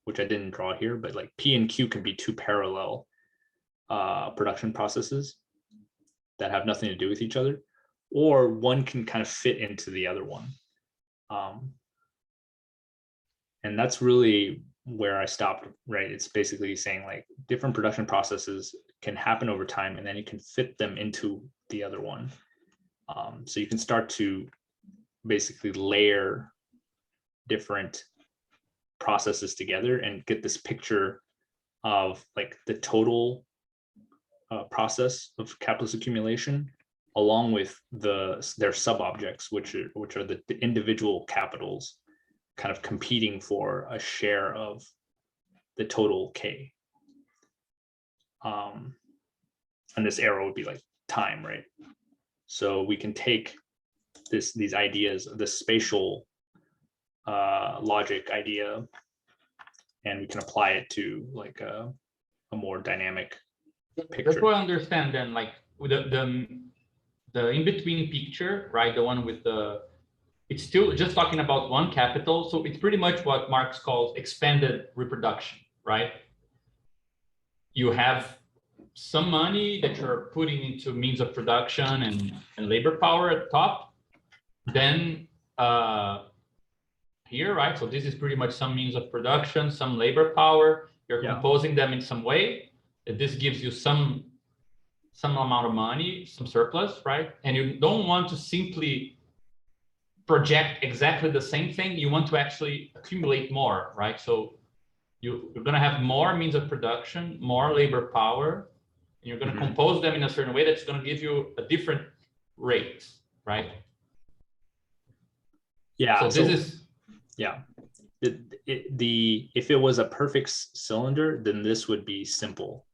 Speaker 2: which I didn't draw here, but like P and Q can be two parallel production processes that have nothing to do with each other, or one can kind of fit into the other one. And that's really where I stopped, right? It's basically saying like different production processes can happen over time, and then you can fit them into the other one. So you can start to basically layer different processes together and get this picture of like the total process of capitalist accumulation, along with their sub-objects, which are the individual capitals kind of competing for a share of the total K. And this arrow would be like time, right? So we can take these ideas, the spatial logic idea, and we can apply it to like a more dynamic picture.
Speaker 5: That's what I understand then, like with the in-between picture, right? The one with it's still just talking about one capital. So it's pretty much what Marx calls expanded reproduction, right? You have some money that you're putting into means of production and labor power at the top. Then here, right? So this is pretty much some means of production, some labor power. You're composing them in some way. This gives you some amount of money, some surplus, right? And you don't want to simply project exactly the same thing. You want to actually accumulate more, right? So you're going to have more means of production, more labor power, and you're going to compose them in a certain way that's going to give you a different rate, right?
Speaker 2: Yeah.
Speaker 5: So this is
Speaker 2: if it was a perfect cylinder, then this would be simple,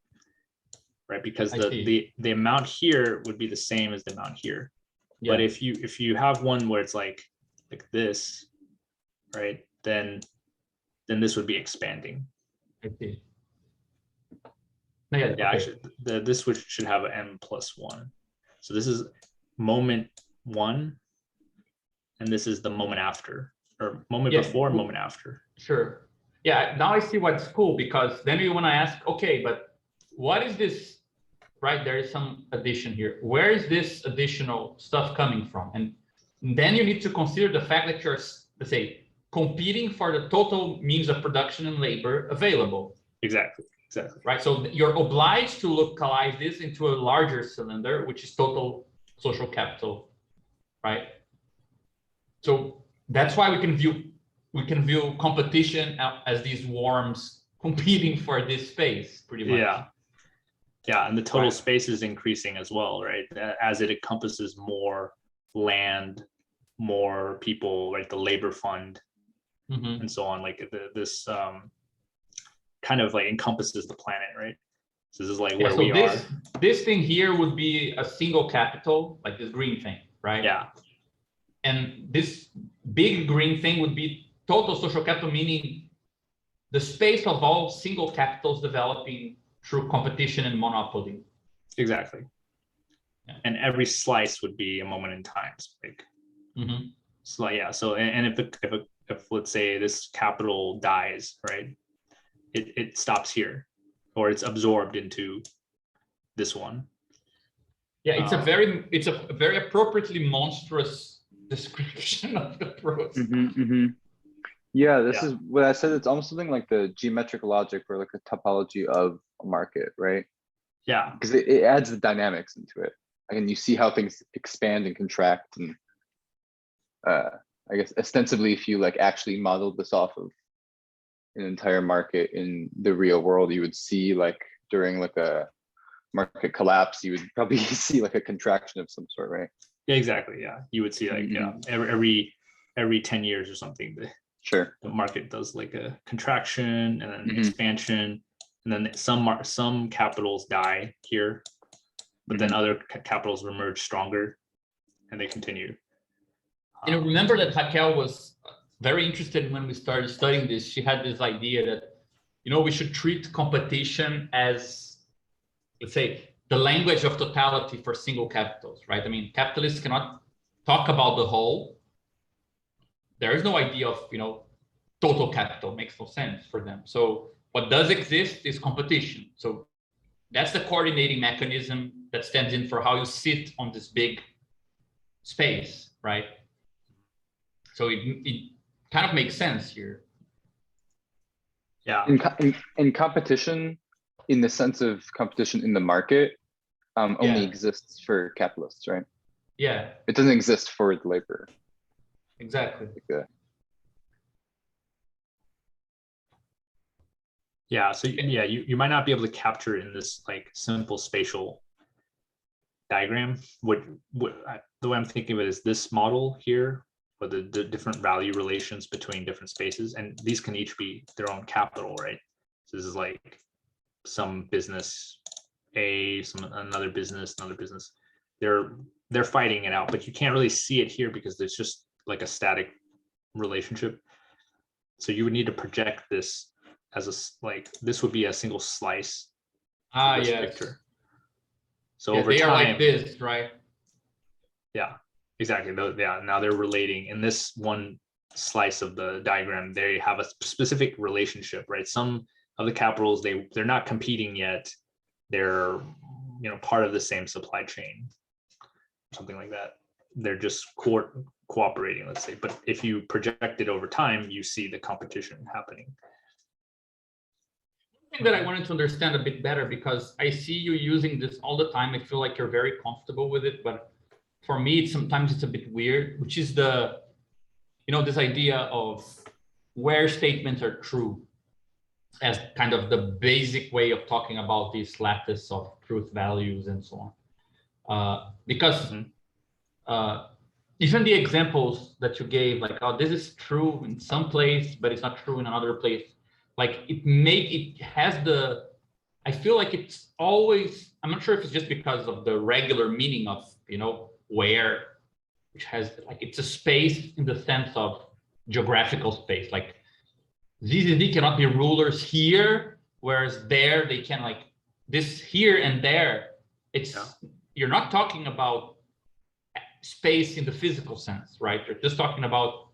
Speaker 2: right? Because the amount here would be the same as the amount here. Yeah. But if you have one where it's like this, right, then this would be expanding.
Speaker 5: I see.
Speaker 2: Yeah,
Speaker 5: okay.
Speaker 2: Actually, this should have an m+1. So this is moment 1, and this is the moment after, or moment before, moment after.
Speaker 5: Sure. Yeah. Now I see what's cool, because then you want to ask, okay, but what is this? Right, there is some addition here. Where is this additional stuff coming from? And then you need to consider the fact that you're, let's say, competing for the total means of production and labor available.
Speaker 2: Exactly.
Speaker 5: Right, so you're obliged to localize this into a larger cylinder, which is total social capital, right? So that's why we can view competition as these worms competing for this space, pretty much.
Speaker 2: Yeah, and the total space is increasing as well, right? As it encompasses more land, more people, right? The labor fund, and so on. Like this kind of like encompasses the planet, right? So this is like where we are.
Speaker 5: This thing here would be a single capital, like this green thing, right?
Speaker 2: Yeah.
Speaker 5: And this big green thing would be total social capital, meaning the space of all single capitals developing through competition and monopoly.
Speaker 2: Exactly. Yeah. And every slice would be a moment in time. Like, so yeah. So and if let's say this capital dies, right, it stops here, or it's absorbed into this one.
Speaker 5: Yeah, it's a very appropriately monstrous description of the process.
Speaker 3: Yeah, this is what I said. It's almost something like the geometric logic or like a topology of a market, right?
Speaker 2: Yeah,
Speaker 3: because it adds the dynamics into it. And you see how things expand and contract, and I guess ostensibly, if you like actually modeled this off of an entire market in the real world, you would see like during like a market collapse, you would probably see like a contraction of some sort, right?
Speaker 2: Yeah, exactly. Yeah, you would see like every 10 years or something.
Speaker 3: Sure.
Speaker 2: The market does like a contraction and then expansion, and then some capitals die here, but then other capitals emerge stronger, and they continue.
Speaker 5: You know, remember that Raquel was very interested when we started studying this. She had this idea that, you know, we should treat competition as, let's say, the language of totality for single capitals, right? I mean, capitalists cannot talk about the whole. There is no idea of, you know, total capital. Makes no sense for them. So what does exist is competition. So that's the coordinating mechanism that stands in for how you sit on this big space, right? So it kind of makes sense here.
Speaker 2: Yeah.
Speaker 3: In competition, in the sense of competition in the market, only exists for capitalists, right?
Speaker 5: Yeah.
Speaker 3: It doesn't exist for the labor.
Speaker 5: Exactly.
Speaker 2: Yeah, so yeah, you might not be able to capture in this like simple spatial diagram. The way I'm thinking of it is this model here, or the different value relations between different spaces, and these can each be their own capital, right? So this is like some business A, another business. They're fighting it out, but you can't really see it here because there's just like a static relationship. So you would need to project this as this would be a single slice of this
Speaker 5: Yes.
Speaker 2: picture. So
Speaker 5: Yeah,
Speaker 2: over
Speaker 5: they
Speaker 2: time,
Speaker 5: are like this, right?
Speaker 2: yeah, exactly. Yeah, now they're relating in this one slice of the diagram. They have a specific relationship, right? Some of the capitals, they're not competing yet. They're part of the same supply chain, something like that. They're just cooperating, let's say. But if you project it over time, you see the competition happening.
Speaker 5: Thing that I wanted to understand a bit better, because I see you using this all the time. I feel like you're very comfortable with it, but for me, sometimes it's a bit weird, which is this idea of where statements are true as kind of the basic way of talking about this lattice of truth values and so on. Because even the examples that you gave, like, oh, this is true in some place, but it's not true in another place. Like I feel like it's always, I'm not sure if it's just because of the regular meaning of, where, which has it's a space in the sense of geographical space. Like these cannot be rulers here, whereas there they can, this here and there. You're not talking about space in the physical sense, right? You're just talking about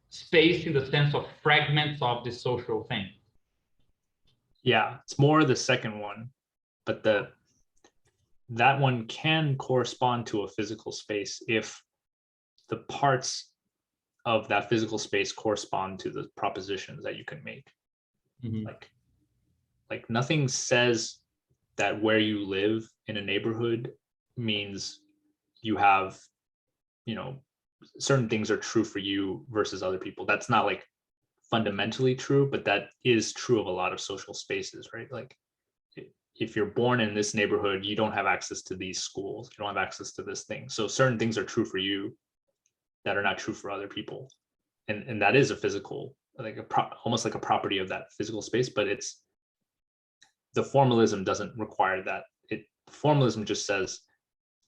Speaker 5: space in the sense of fragments of the social thing.
Speaker 2: Yeah, it's more the second one, but that one can correspond to a physical space if the parts of that physical space correspond to the propositions that you can make. Like nothing says that where you live in a neighborhood means you have, certain things are true for you versus other people. That's not fundamentally true, but that is true of a lot of social spaces, right? Like if you're born in this neighborhood, you don't have access to these schools, you don't have access to this thing. So certain things are true for you that are not true for other people. And that is a physical, almost like a property of that physical space, but the formalism doesn't require that. Formalism just says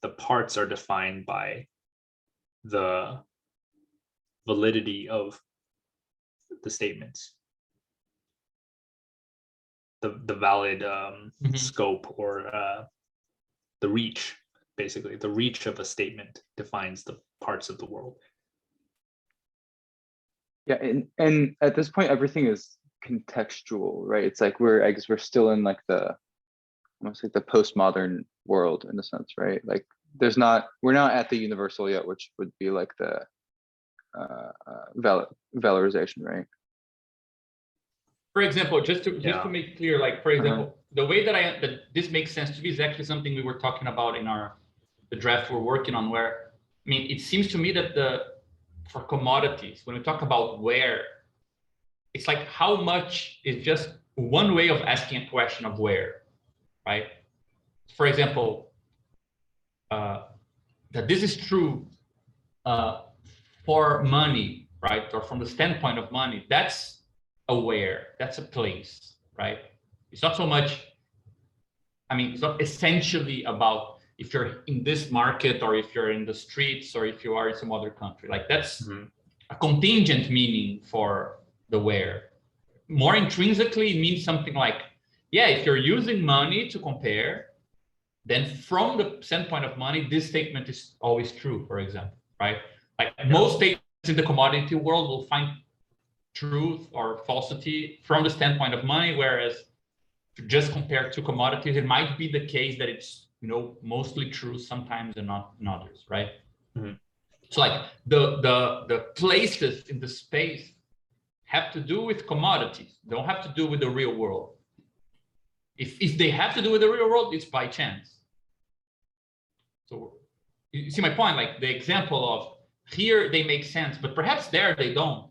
Speaker 2: the parts are defined by the validity of the statements, the valid scope, or the reach. Basically the reach of a statement defines the parts of the world.
Speaker 3: Yeah, and at this point everything is contextual, right? It's like we're still in almost like the postmodern world in a sense, right? Like we're not at the universal yet, which would be like the valorization, right?
Speaker 5: For example, just to make clear, for example, the way that this makes sense to me is actually something we were talking about in the draft we're working on, where, it seems to me that for commodities, when we talk about where, it's like how much is just one way of asking a question of where, right? For example, that this is true for money, right? Or from the standpoint of money, that's a where, that's a place, right? It's not so much, it's not essentially about if you're in this market or if you're in the streets or if you are in some other country. Like that's a contingent meaning for the where. More intrinsically, it means something like, yeah, if you're using money to compare, then from the standpoint of money, this statement is always true, for example, right? Like most statements in the commodity world will find truth or falsity from the standpoint of money, whereas to just compare two commodities, it might be the case that it's mostly true sometimes and not in others, right? So like the places in the space have to do with commodities, they don't have to do with the real world. If they have to do with the real world, it's by chance. So you see my point, like the example of here they make sense, but perhaps there they don't.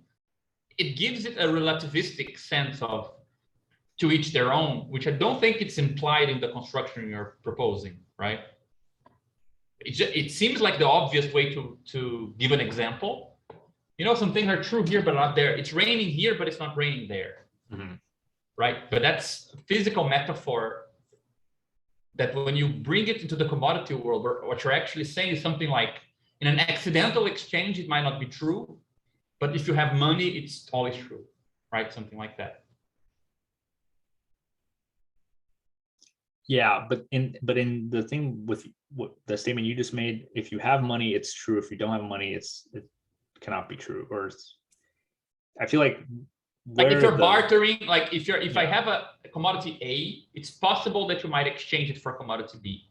Speaker 5: it gives it a relativistic sense of to each their own, which I don't think it's implied in the construction you're proposing, right? It seems like the obvious way to give an example. You know, some things are true here, but not there. It's raining here, but it's not raining there, right? But that's a physical metaphor that when you bring it into the commodity world, what you're actually saying is something like, in an accidental exchange, it might not be true, but if you have money, it's always true, right? Something like that.
Speaker 2: Yeah, but in the thing with what the statement you just made, if you have money, it's true. If you don't have money, it cannot be true. Or I feel like
Speaker 5: if you're bartering, like if I have a commodity A, it's possible that you might exchange it for commodity B.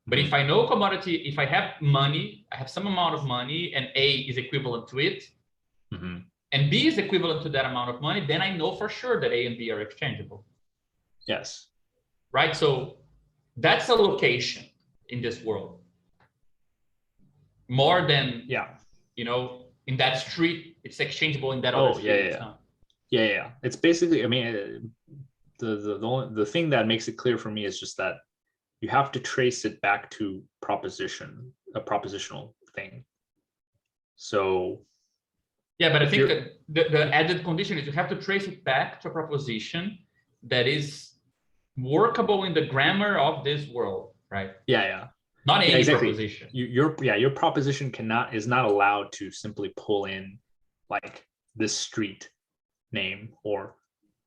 Speaker 5: But if I know commodity, if I have money, I have some amount of money, and A is equivalent to it, and B is equivalent to that amount of money, then I know for sure that A and B are exchangeable.
Speaker 2: Yes.
Speaker 5: Right? So that's a location in this world. More than, you know, in that street, it's exchangeable in that other street.
Speaker 2: Yeah. It's basically, I mean, the thing that makes it clear for me is just that you have to trace it back to a propositional thing. So.
Speaker 5: Yeah, but I think that the added condition is you have to trace it back to a proposition that is workable in the grammar of this world, right?
Speaker 2: Yeah.
Speaker 5: Not any
Speaker 2: exactly.
Speaker 5: proposition.
Speaker 2: Your proposition is not allowed to simply pull in like this street name or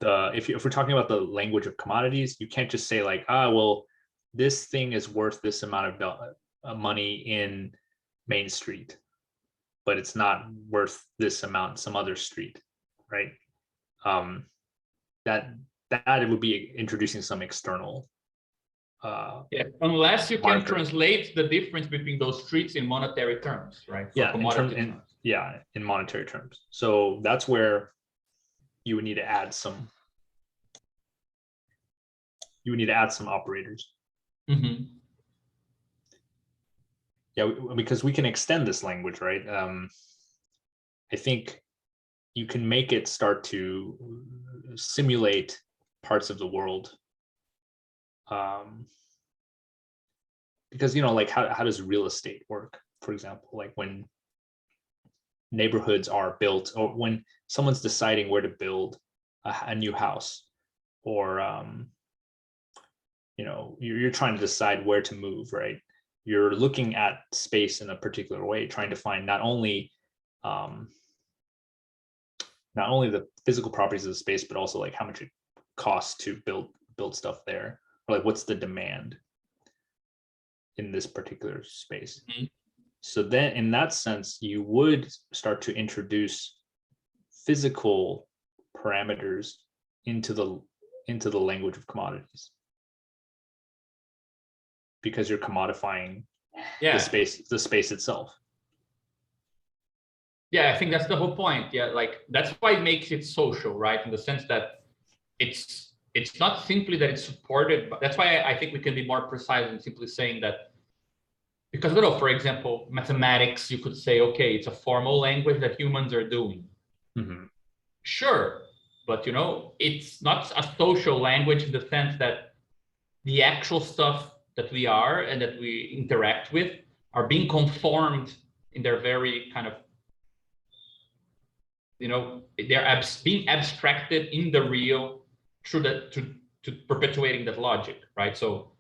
Speaker 2: if we're talking about the language of commodities, you can't just say like, well, this thing is worth this amount of money in Main Street, but it's not worth this amount some other street, right? That it would be introducing some external
Speaker 5: unless you can translate the difference between those streets in monetary terms, right?
Speaker 2: In monetary terms. So that's where you would need to add some operators. Yeah, because we can extend this language, right? I think you can make it start to simulate parts of the world. Because, you know, like how does real estate work, for example, like when neighborhoods are built or when someone's deciding where to build a new house or, you know, you're trying to decide where to move, right? You're looking at space in a particular way, trying to find not only the physical properties of the space, but also like how much it costs to build stuff there, or like what's the demand in this particular space. So then in that sense, you would start to introduce physical parameters into the language of commodities, because you're commodifying the space itself.
Speaker 5: Yeah, I think that's the whole point. Yeah, like that's why it makes it social, right? In the sense that it's not simply that it's supported, but that's why I think we can be more precise in simply saying that, because, you know, for example, mathematics, you could say, okay, it's a formal language that humans are doing. Sure, but, you know, it's not a social language in the sense that the actual stuff that we are and that we interact with are being conformed in their very kind of, you know, they're being abstracted in the real through to perpetuating that logic, right? So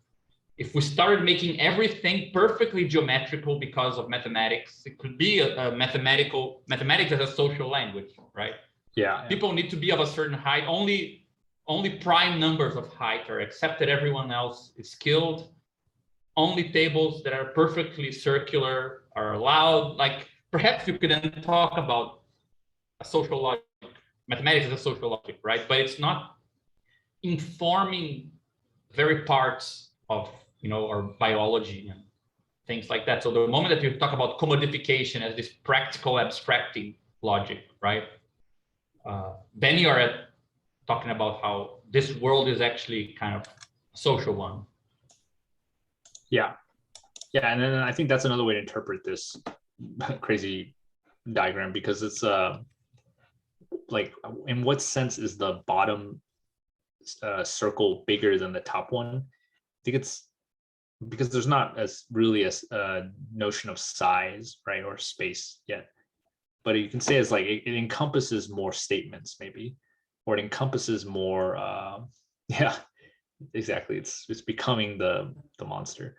Speaker 5: if we started making everything perfectly geometrical because of mathematics, it could be a mathematics as a social language, right?
Speaker 2: Yeah.
Speaker 5: People need to be of a certain height. Only prime numbers of height are accepted. Everyone else is skilled. Only tables that are perfectly circular are allowed. Like perhaps you could then talk about a social logic, mathematics as a social logic, right? But it's not informing very parts of, you know, our biology and things like that. So the moment that you talk about commodification as this practical abstracting logic, right? Then you're talking about how this world is actually kind of a social one.
Speaker 2: Yeah, and then I think that's another way to interpret this crazy diagram, because it's like, in what sense is the bottom circle bigger than the top one? I think it's because there's not as really a notion of size, right, or space yet. But you can say it's like it encompasses more statements, maybe, or it encompasses more. Yeah, exactly. It's becoming the monster.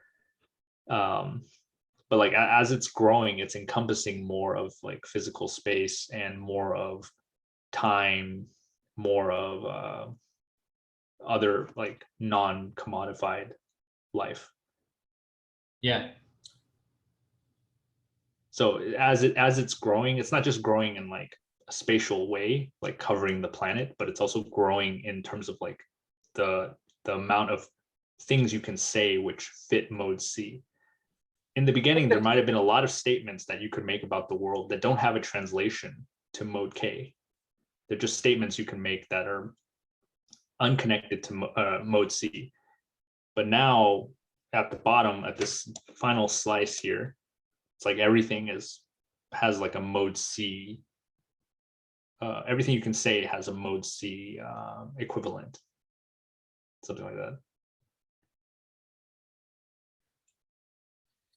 Speaker 2: But like as it's growing, it's encompassing more of like physical space and more of time, more of other like non-commodified life.
Speaker 5: Yeah.
Speaker 2: So as it's growing, it's not just growing in like a spatial way, like covering the planet, but it's also growing in terms of like the amount of things you can say which fit mode C. In the beginning, there might have been a lot of statements that you could make about the world that don't have a translation to mode K. They're just statements you can make that are unconnected to mode C. But now at the bottom, at this final slice here, it's like everything has like a mode C. Everything you can say has a mode C equivalent, something like that.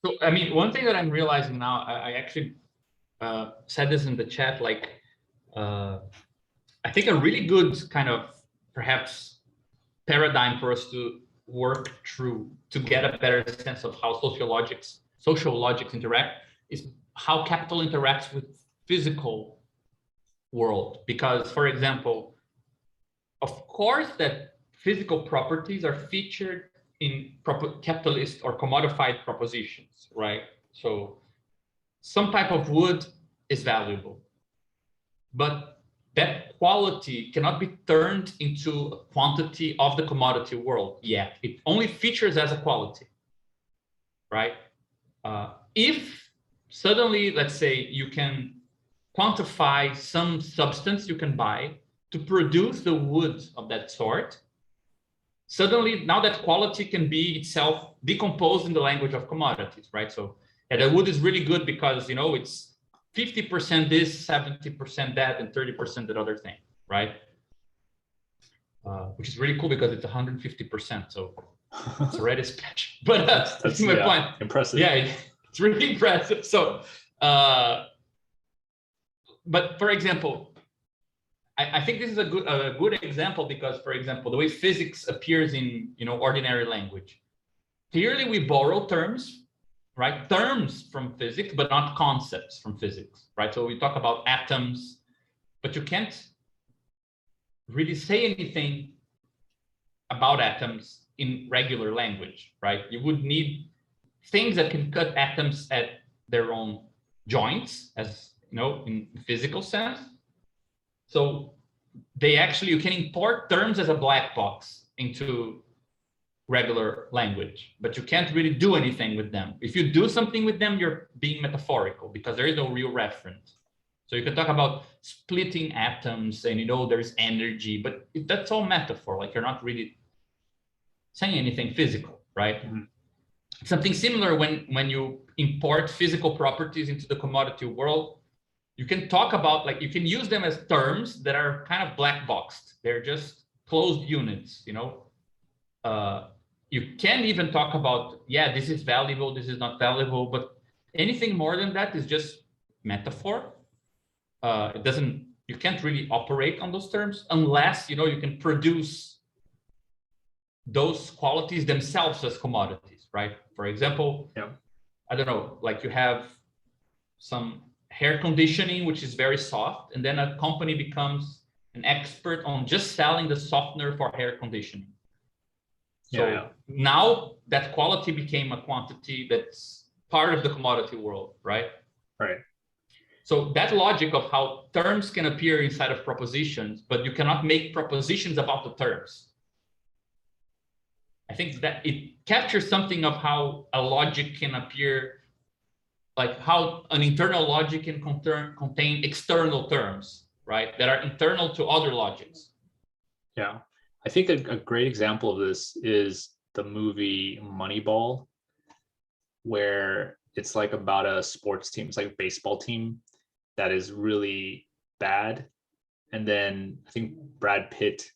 Speaker 5: So, I mean, one thing that I'm realizing now, I actually said this in the chat, like, I think a really good kind of perhaps paradigm for us to work through to get a better sense of how social logics interact is how capital interacts with physical world. Because, for example, of course that physical properties are featured in capitalist or commodified propositions, right? So some type of wood is valuable, but that quality cannot be turned into a quantity of the commodity world yet. It only features as a quality, right? If suddenly, let's say, you can quantify some substance you can buy to produce the wood of that sort, suddenly now that quality can be itself decomposed in the language of commodities, right? So yeah, the wood is really good because, you know, it's 50% this, 70% that, and 30% that other thing, right? Which is really cool because it's 150%. So it's already special. But that's my point.
Speaker 2: Impressive.
Speaker 5: Yeah, it's really impressive. So, but for example, I think this is a good example because, for example, the way physics appears in, you know, ordinary language. Clearly, we borrow terms, right? Terms from physics, but not concepts from physics, right? So we talk about atoms, but you can't really say anything about atoms in regular language, right? You would need things that can cut atoms at their own joints, as you know, in physical sense. So they actually, you can import terms as a black box into regular language, but you can't really do anything with them. If you do something with them, you're being metaphorical because there is no real reference. So you can talk about splitting atoms and, you know, there's energy, but that's all metaphor. Like, you're not really saying anything physical, right? Mm-hmm. Something similar when you import physical properties into the commodity world. You can talk about, like, you can use them as terms that are kind of black boxed. They're just closed units, you know. You can even talk about, yeah, this is valuable, this is not valuable, but anything more than that is just metaphor. You can't really operate on those terms unless, you know, you can produce those qualities themselves as commodities, right? For example, yeah, I don't know, like you have some hair conditioning, which is very soft, and then a company becomes an expert on just selling the softener for hair conditioning. So now that quality became a quantity that's part of the commodity world, right?
Speaker 2: Right.
Speaker 5: So that logic of how terms can appear inside of propositions, but you cannot make propositions about the terms. I think that it captures something of how a logic can appear, like how an internal logic can contain external terms, right? That are internal to other logics.
Speaker 2: Yeah. I think a great example of this is the movie Moneyball, where it's like about a sports team. It's like a baseball team that is really bad, and then I think Brad Pitt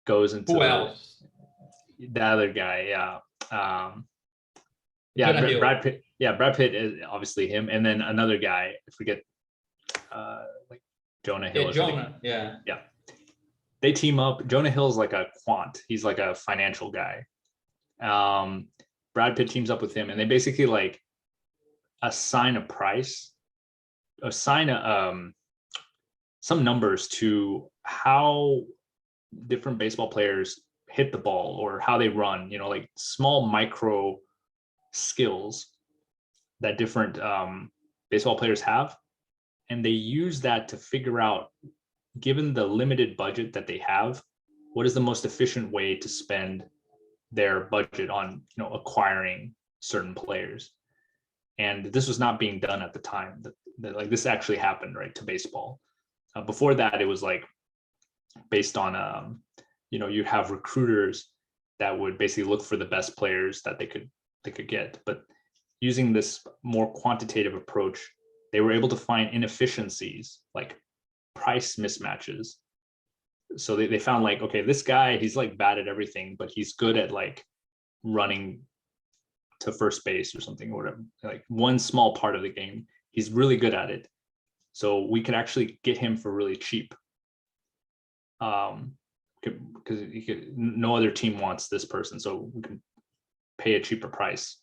Speaker 2: goes into
Speaker 5: Who else?
Speaker 2: the other guy. Yeah. Yeah,
Speaker 5: Jonah Hill.
Speaker 2: Brad Pitt. Yeah, Brad Pitt is obviously him, and then another guy. I forget, like Jonah Hill.
Speaker 5: Yeah,
Speaker 2: or something.
Speaker 5: Jonah. Yeah.
Speaker 2: They team up. Jonah Hill's like a quant. He's like a financial guy. Brad Pitt teams up with him, and they basically like assign a price, assign some numbers to how different baseball players hit the ball or how they run. You know, like small micro skills that different baseball players have, and they use that to figure out, given the limited budget that they have, what is the most efficient way to spend their budget on, you know, acquiring certain players. And this was not being done at the time that like this actually happened, right, to baseball. Before that, it was like based on you know, you have recruiters that would basically look for the best players that they could get. But using this more quantitative approach, they were able to find inefficiencies like price mismatches. So they found like, okay, this guy, he's like bad at everything, but he's good at like running to first base or something, or whatever, like one small part of the game, he's really good at it. So we could actually get him for really cheap. Because no other team wants this person, so we can pay a cheaper price.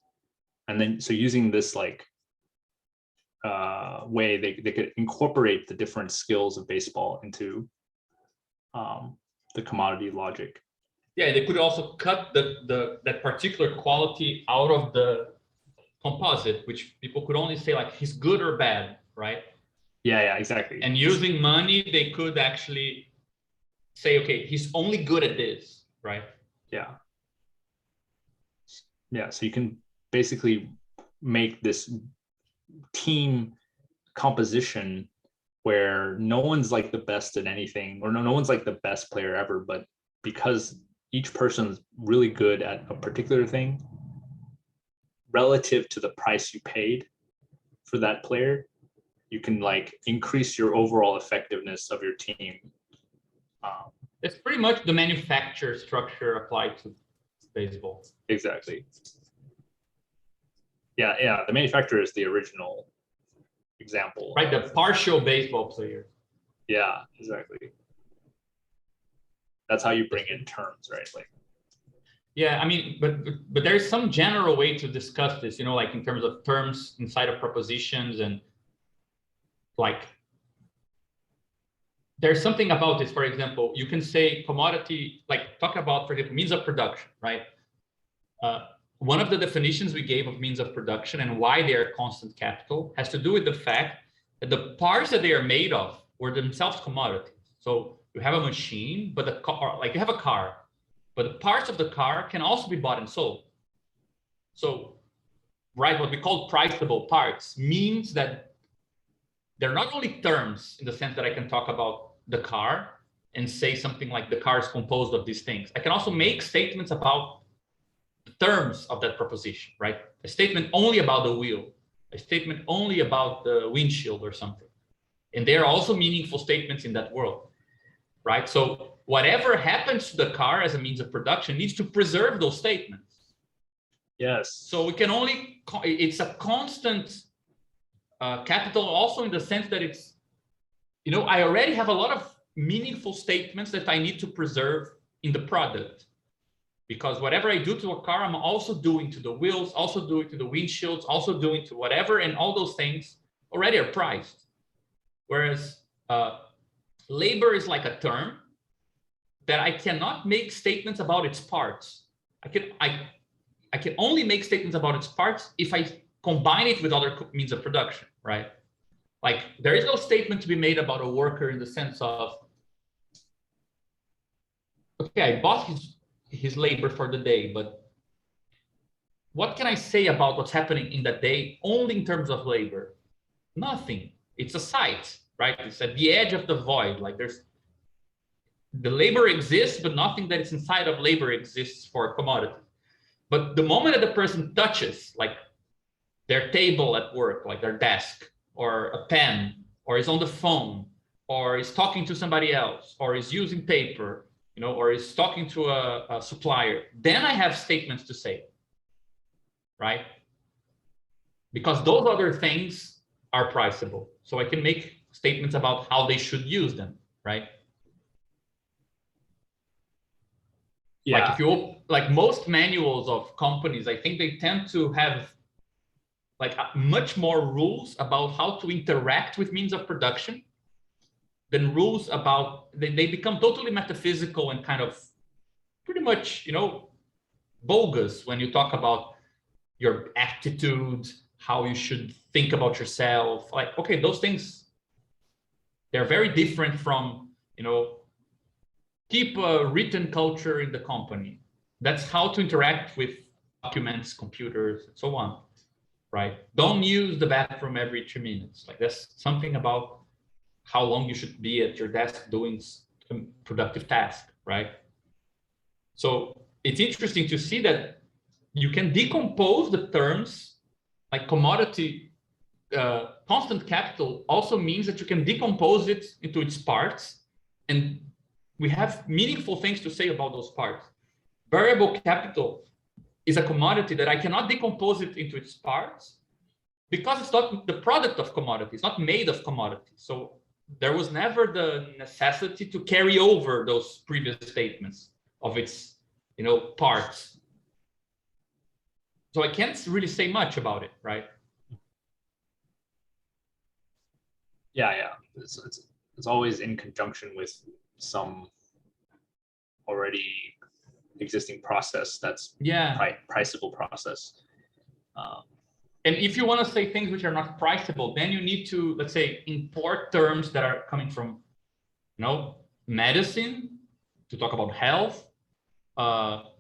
Speaker 2: And then, so using this like way, they could incorporate the different skills of baseball into the commodity logic.
Speaker 5: Yeah, they could also cut that particular quality out of the composite, which people could only say like he's good or bad, right?
Speaker 2: Yeah, exactly.
Speaker 5: And using money, they could actually say, okay, he's only good at this, right?
Speaker 2: Yeah. So you can basically make this team composition where no one's like the best at anything, or no one's like the best player ever, but because each person's really good at a particular thing relative to the price you paid for that player, you can like increase your overall effectiveness of your team.
Speaker 5: It's pretty much the manufacturer structure applied to baseball.
Speaker 2: Exactly. Yeah, the manufacturer is the original example.
Speaker 5: Right, the partial baseball player.
Speaker 2: Yeah, exactly. That's how you bring in terms, right? Like,
Speaker 5: yeah, I mean, but there's some general way to discuss this, you know, like in terms of terms inside of propositions, and like there's something about this. For example, you can say commodity, like talk about, for example, means of production, right? One of the definitions we gave of means of production and why they are constant capital has to do with the fact that the parts that they are made of were themselves commodities. So you have a machine, but the car, like you have a car, but the parts of the car can also be bought and sold. So, right, what we call priceable parts means that they're not only terms in the sense that I can talk about the car and say something like the car is composed of these things. I can also make statements about the terms of that proposition, right? A statement only about the wheel, a statement only about the windshield or something. And they're also meaningful statements in that world, right? So whatever happens to the car as a means of production needs to preserve those statements.
Speaker 2: yes.
Speaker 5: So we can only, it's a constant capital also in the sense that it's, you know, I already have a lot of meaningful statements that I need to preserve in the product, because whatever I do to a car, I'm also doing to the wheels, also doing to the windshields, also doing to whatever, and all those things already are priced. Whereas labor is like a term that I cannot make statements about its parts. I can only make statements about its parts if I combine it with other means of production, right? Like there is no statement to be made about a worker in the sense of, okay, I bought his labor for the day, but what can I say about what's happening in that day only in terms of labor? Nothing. It's a site, right? It's at the edge of the void. Like the labor exists, but nothing that is inside of labor exists for a commodity. But the moment that the person touches, like their table at work, like their desk or a pen, or is on the phone, or is talking to somebody else, or is using paper, or is talking to a supplier, then I have statements to say, right? Because those other things are priceable. So I can make statements about how they should use them, right?
Speaker 2: Yeah.
Speaker 5: Like if you, like most manuals of companies, I think they tend to have like much more rules about how to interact with means of production than rules about, they become totally metaphysical and kind of pretty much, bogus when you talk about your attitude, how you should think about yourself. Like, okay, those things, they're very different from, keep a written culture in the company. That's how to interact with documents, computers, and so on, right? Don't use the bathroom every 2 minutes. Like that's something about how long you should be at your desk doing a productive task, right? So it's interesting to see that you can decompose the terms, like commodity, constant capital also means that you can decompose it into its parts, and we have meaningful things to say about those parts. Variable capital is a commodity that I cannot decompose it into its parts because it's not the product of commodity, it's not made of commodity. So there was never the necessity to carry over those previous statements of its, parts. So I can't really say much about it, right?
Speaker 2: Yeah. It's always in conjunction with some already existing process that's priceable process.
Speaker 5: And if you want to say things which are not priceable, then you need to, let's say, import terms that are coming from, medicine, to talk about health,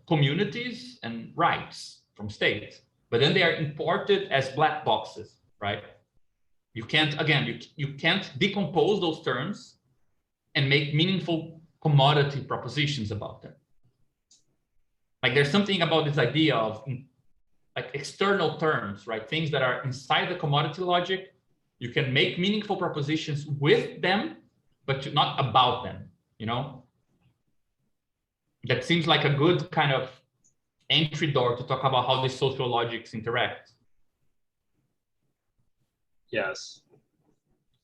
Speaker 5: communities, and rights from states. But then they are imported as black boxes, right? You can't, again, you can't decompose those terms and make meaningful commodity propositions about them. Like there's something about this idea of like external terms, right? Things that are inside the commodity logic. You can make meaningful propositions with them, but not about them, That seems like a good kind of entry door to talk about how these social logics interact.
Speaker 2: Yes.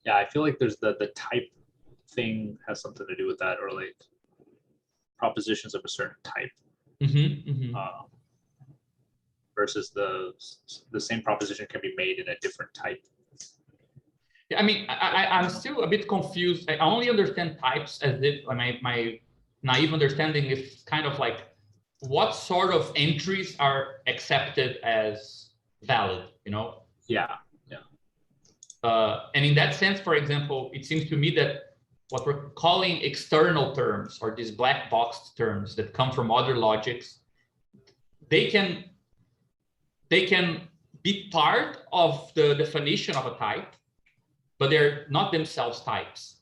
Speaker 2: Yeah, I feel like there's the type thing has something to do with that, or like propositions of a certain type. Versus the same proposition can be made in a different type.
Speaker 5: Yeah, I mean, I'm still a bit confused. I only understand types as if my naive understanding is kind of like what sort of entries are accepted as valid,
Speaker 2: Yeah.
Speaker 5: And in that sense, for example, it seems to me that what we're calling external terms, or these black box terms that come from other logics, they can be part of the definition of a type, but they're not themselves types,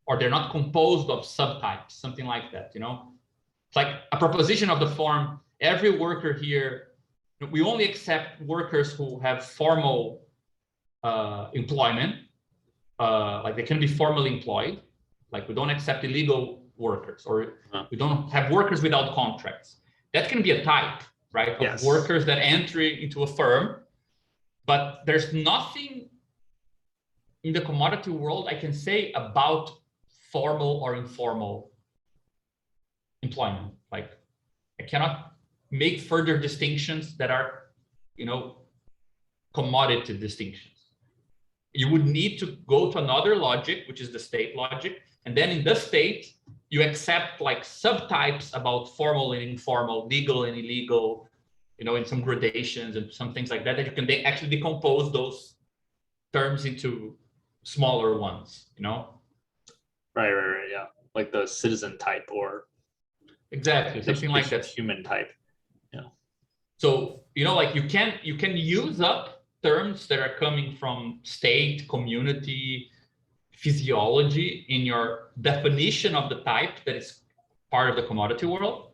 Speaker 5: or they're not composed of subtypes, something like that, It's like a proposition of the form, every worker here, we only accept workers who have formal employment, like they can be formally employed, like we don't accept illegal workers, or we don't have workers without contracts. That can be a type, right? Of
Speaker 2: Yes.
Speaker 5: Workers that enter into a firm, but there's nothing in the commodity world I can say about formal or informal employment. Like I cannot make further distinctions that are, commodity distinctions. You would need to go to another logic, which is the state logic. And then in the state, you accept like subtypes about formal and informal, legal and illegal, in some gradations and some things like that, that you can actually decompose those terms into smaller ones,
Speaker 2: Right, yeah. Like the citizen type, or
Speaker 5: exactly, something like that.
Speaker 2: Human type.
Speaker 5: So, like you can use up terms that are coming from state, community, physiology in your definition of the type that is part of the commodity world.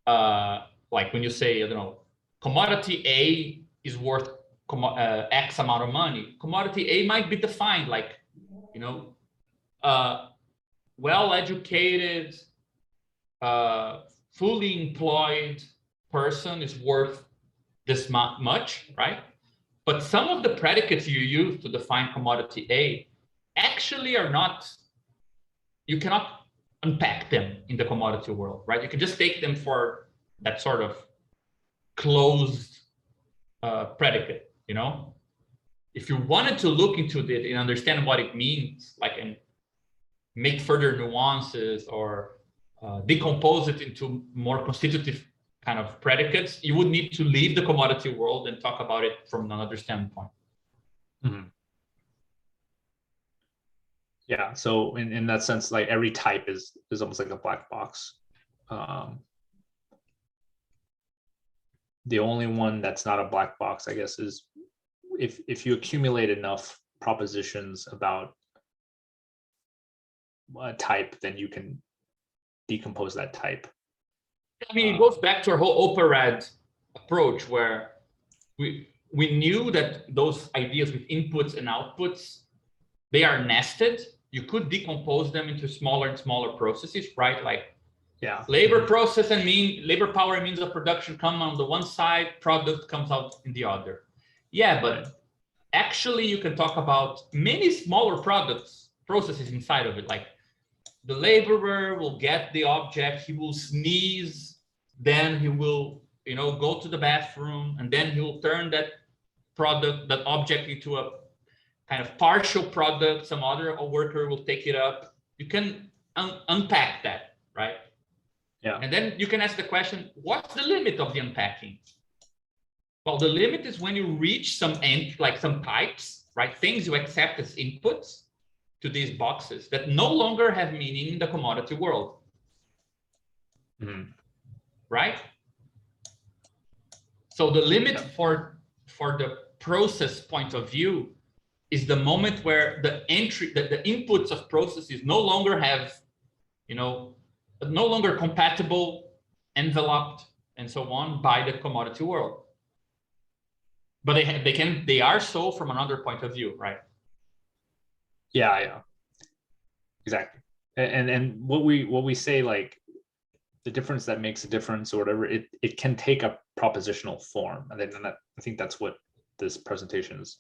Speaker 5: Like when you say, I don't know, commodity A is worth X amount of money. Commodity A might be defined like, well-educated, fully employed person is worth this much, right? But some of the predicates you use to define commodity A actually are not, you cannot unpack them in the commodity world, right? You can just take them for that sort of closed predicate, you know? If you wanted to look into it and understand what it means, like, and make further nuances or decompose it into more constitutive kind of predicates, you would need to leave the commodity world and talk about it from another standpoint.
Speaker 2: Mhm. Yeah, so in that sense, like every type is almost like a black box. The only one that's not a black box, I guess, is if you accumulate enough propositions about a type, then you can decompose that type.
Speaker 5: I mean, it goes back to our whole OPERAD approach, where we knew that those ideas with inputs and outputs, they are nested. You could decompose them into smaller and smaller processes, right? Like,
Speaker 2: yeah,
Speaker 5: labor process and labor power and means of production come on the one side, product comes out in the other. Yeah, but actually you can talk about many smaller processes inside of it. Like, the laborer will get the object, he will sneeze, then he will, go to the bathroom, and then he will turn that object into a kind of partial product. Some other worker will take it up. You can unpack that, right?
Speaker 2: Yeah.
Speaker 5: And then you can ask the question, what's the limit of the unpacking? Well, the limit is when you reach some types, right? Things you accept as inputs to these boxes that no longer have meaning in the commodity world.
Speaker 2: Mhm.
Speaker 5: Right? So the limit for the process point of view is the moment where the inputs of processes no longer have, no longer compatible, enveloped, and so on by the commodity world. But they are so from another point of view, right?
Speaker 2: Yeah, exactly. And what we say, like, the difference that makes a difference or whatever, it can take a propositional form, and then I think that's what this presentation is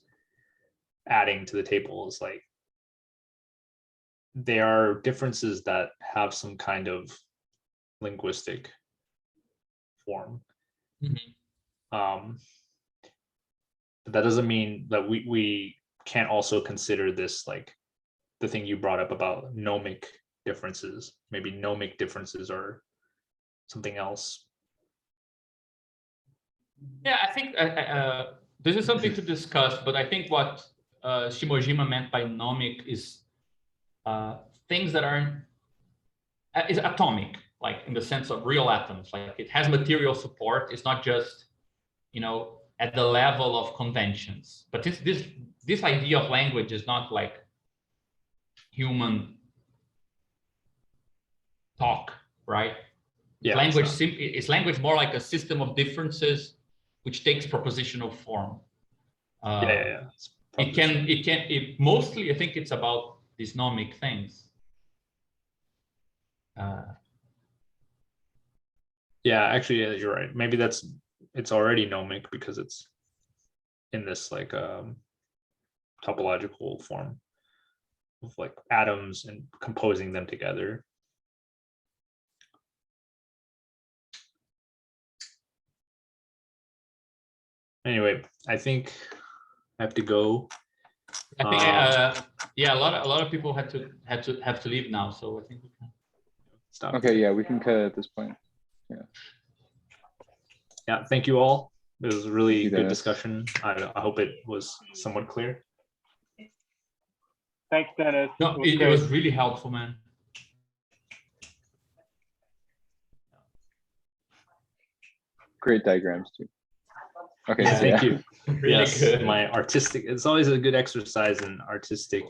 Speaker 2: adding to the table, is like there are differences that have some kind of linguistic form.
Speaker 5: Mm-hmm.
Speaker 2: But that doesn't mean that we can't also consider this, like the thing you brought up about nomic differences. Maybe nomic differences are something else.
Speaker 5: Yeah, I think this is something to discuss, but I think what Shimojima meant by nomic is things that is atomic, like in the sense of real atoms. Like, it has material support. It's not just, at the level of conventions. But this idea of language is not like human talk, right?
Speaker 2: Yeah,
Speaker 5: is language more like a system of differences which takes propositional form. It mostly, I think it's about these nomic things.
Speaker 2: Yeah, actually, yeah, you're right. Maybe it's already nomic because it's in this like topological form of like atoms and composing them together. Anyway, I think I have to go.
Speaker 5: I think a lot of people have to leave now, so I think we can
Speaker 2: stop.
Speaker 3: Okay, yeah, we can cut at this point.
Speaker 2: Yeah, thank you all. It was a really good
Speaker 3: Dennis.
Speaker 2: discussion. I hope it was somewhat clear.
Speaker 4: Thanks, Dennis.
Speaker 5: No, it was really helpful, man.
Speaker 3: Great diagrams too. Okay,
Speaker 2: Yeah, thank you.
Speaker 5: Really
Speaker 2: yes,
Speaker 5: good.
Speaker 2: my artistic. It's always a good exercise in artistic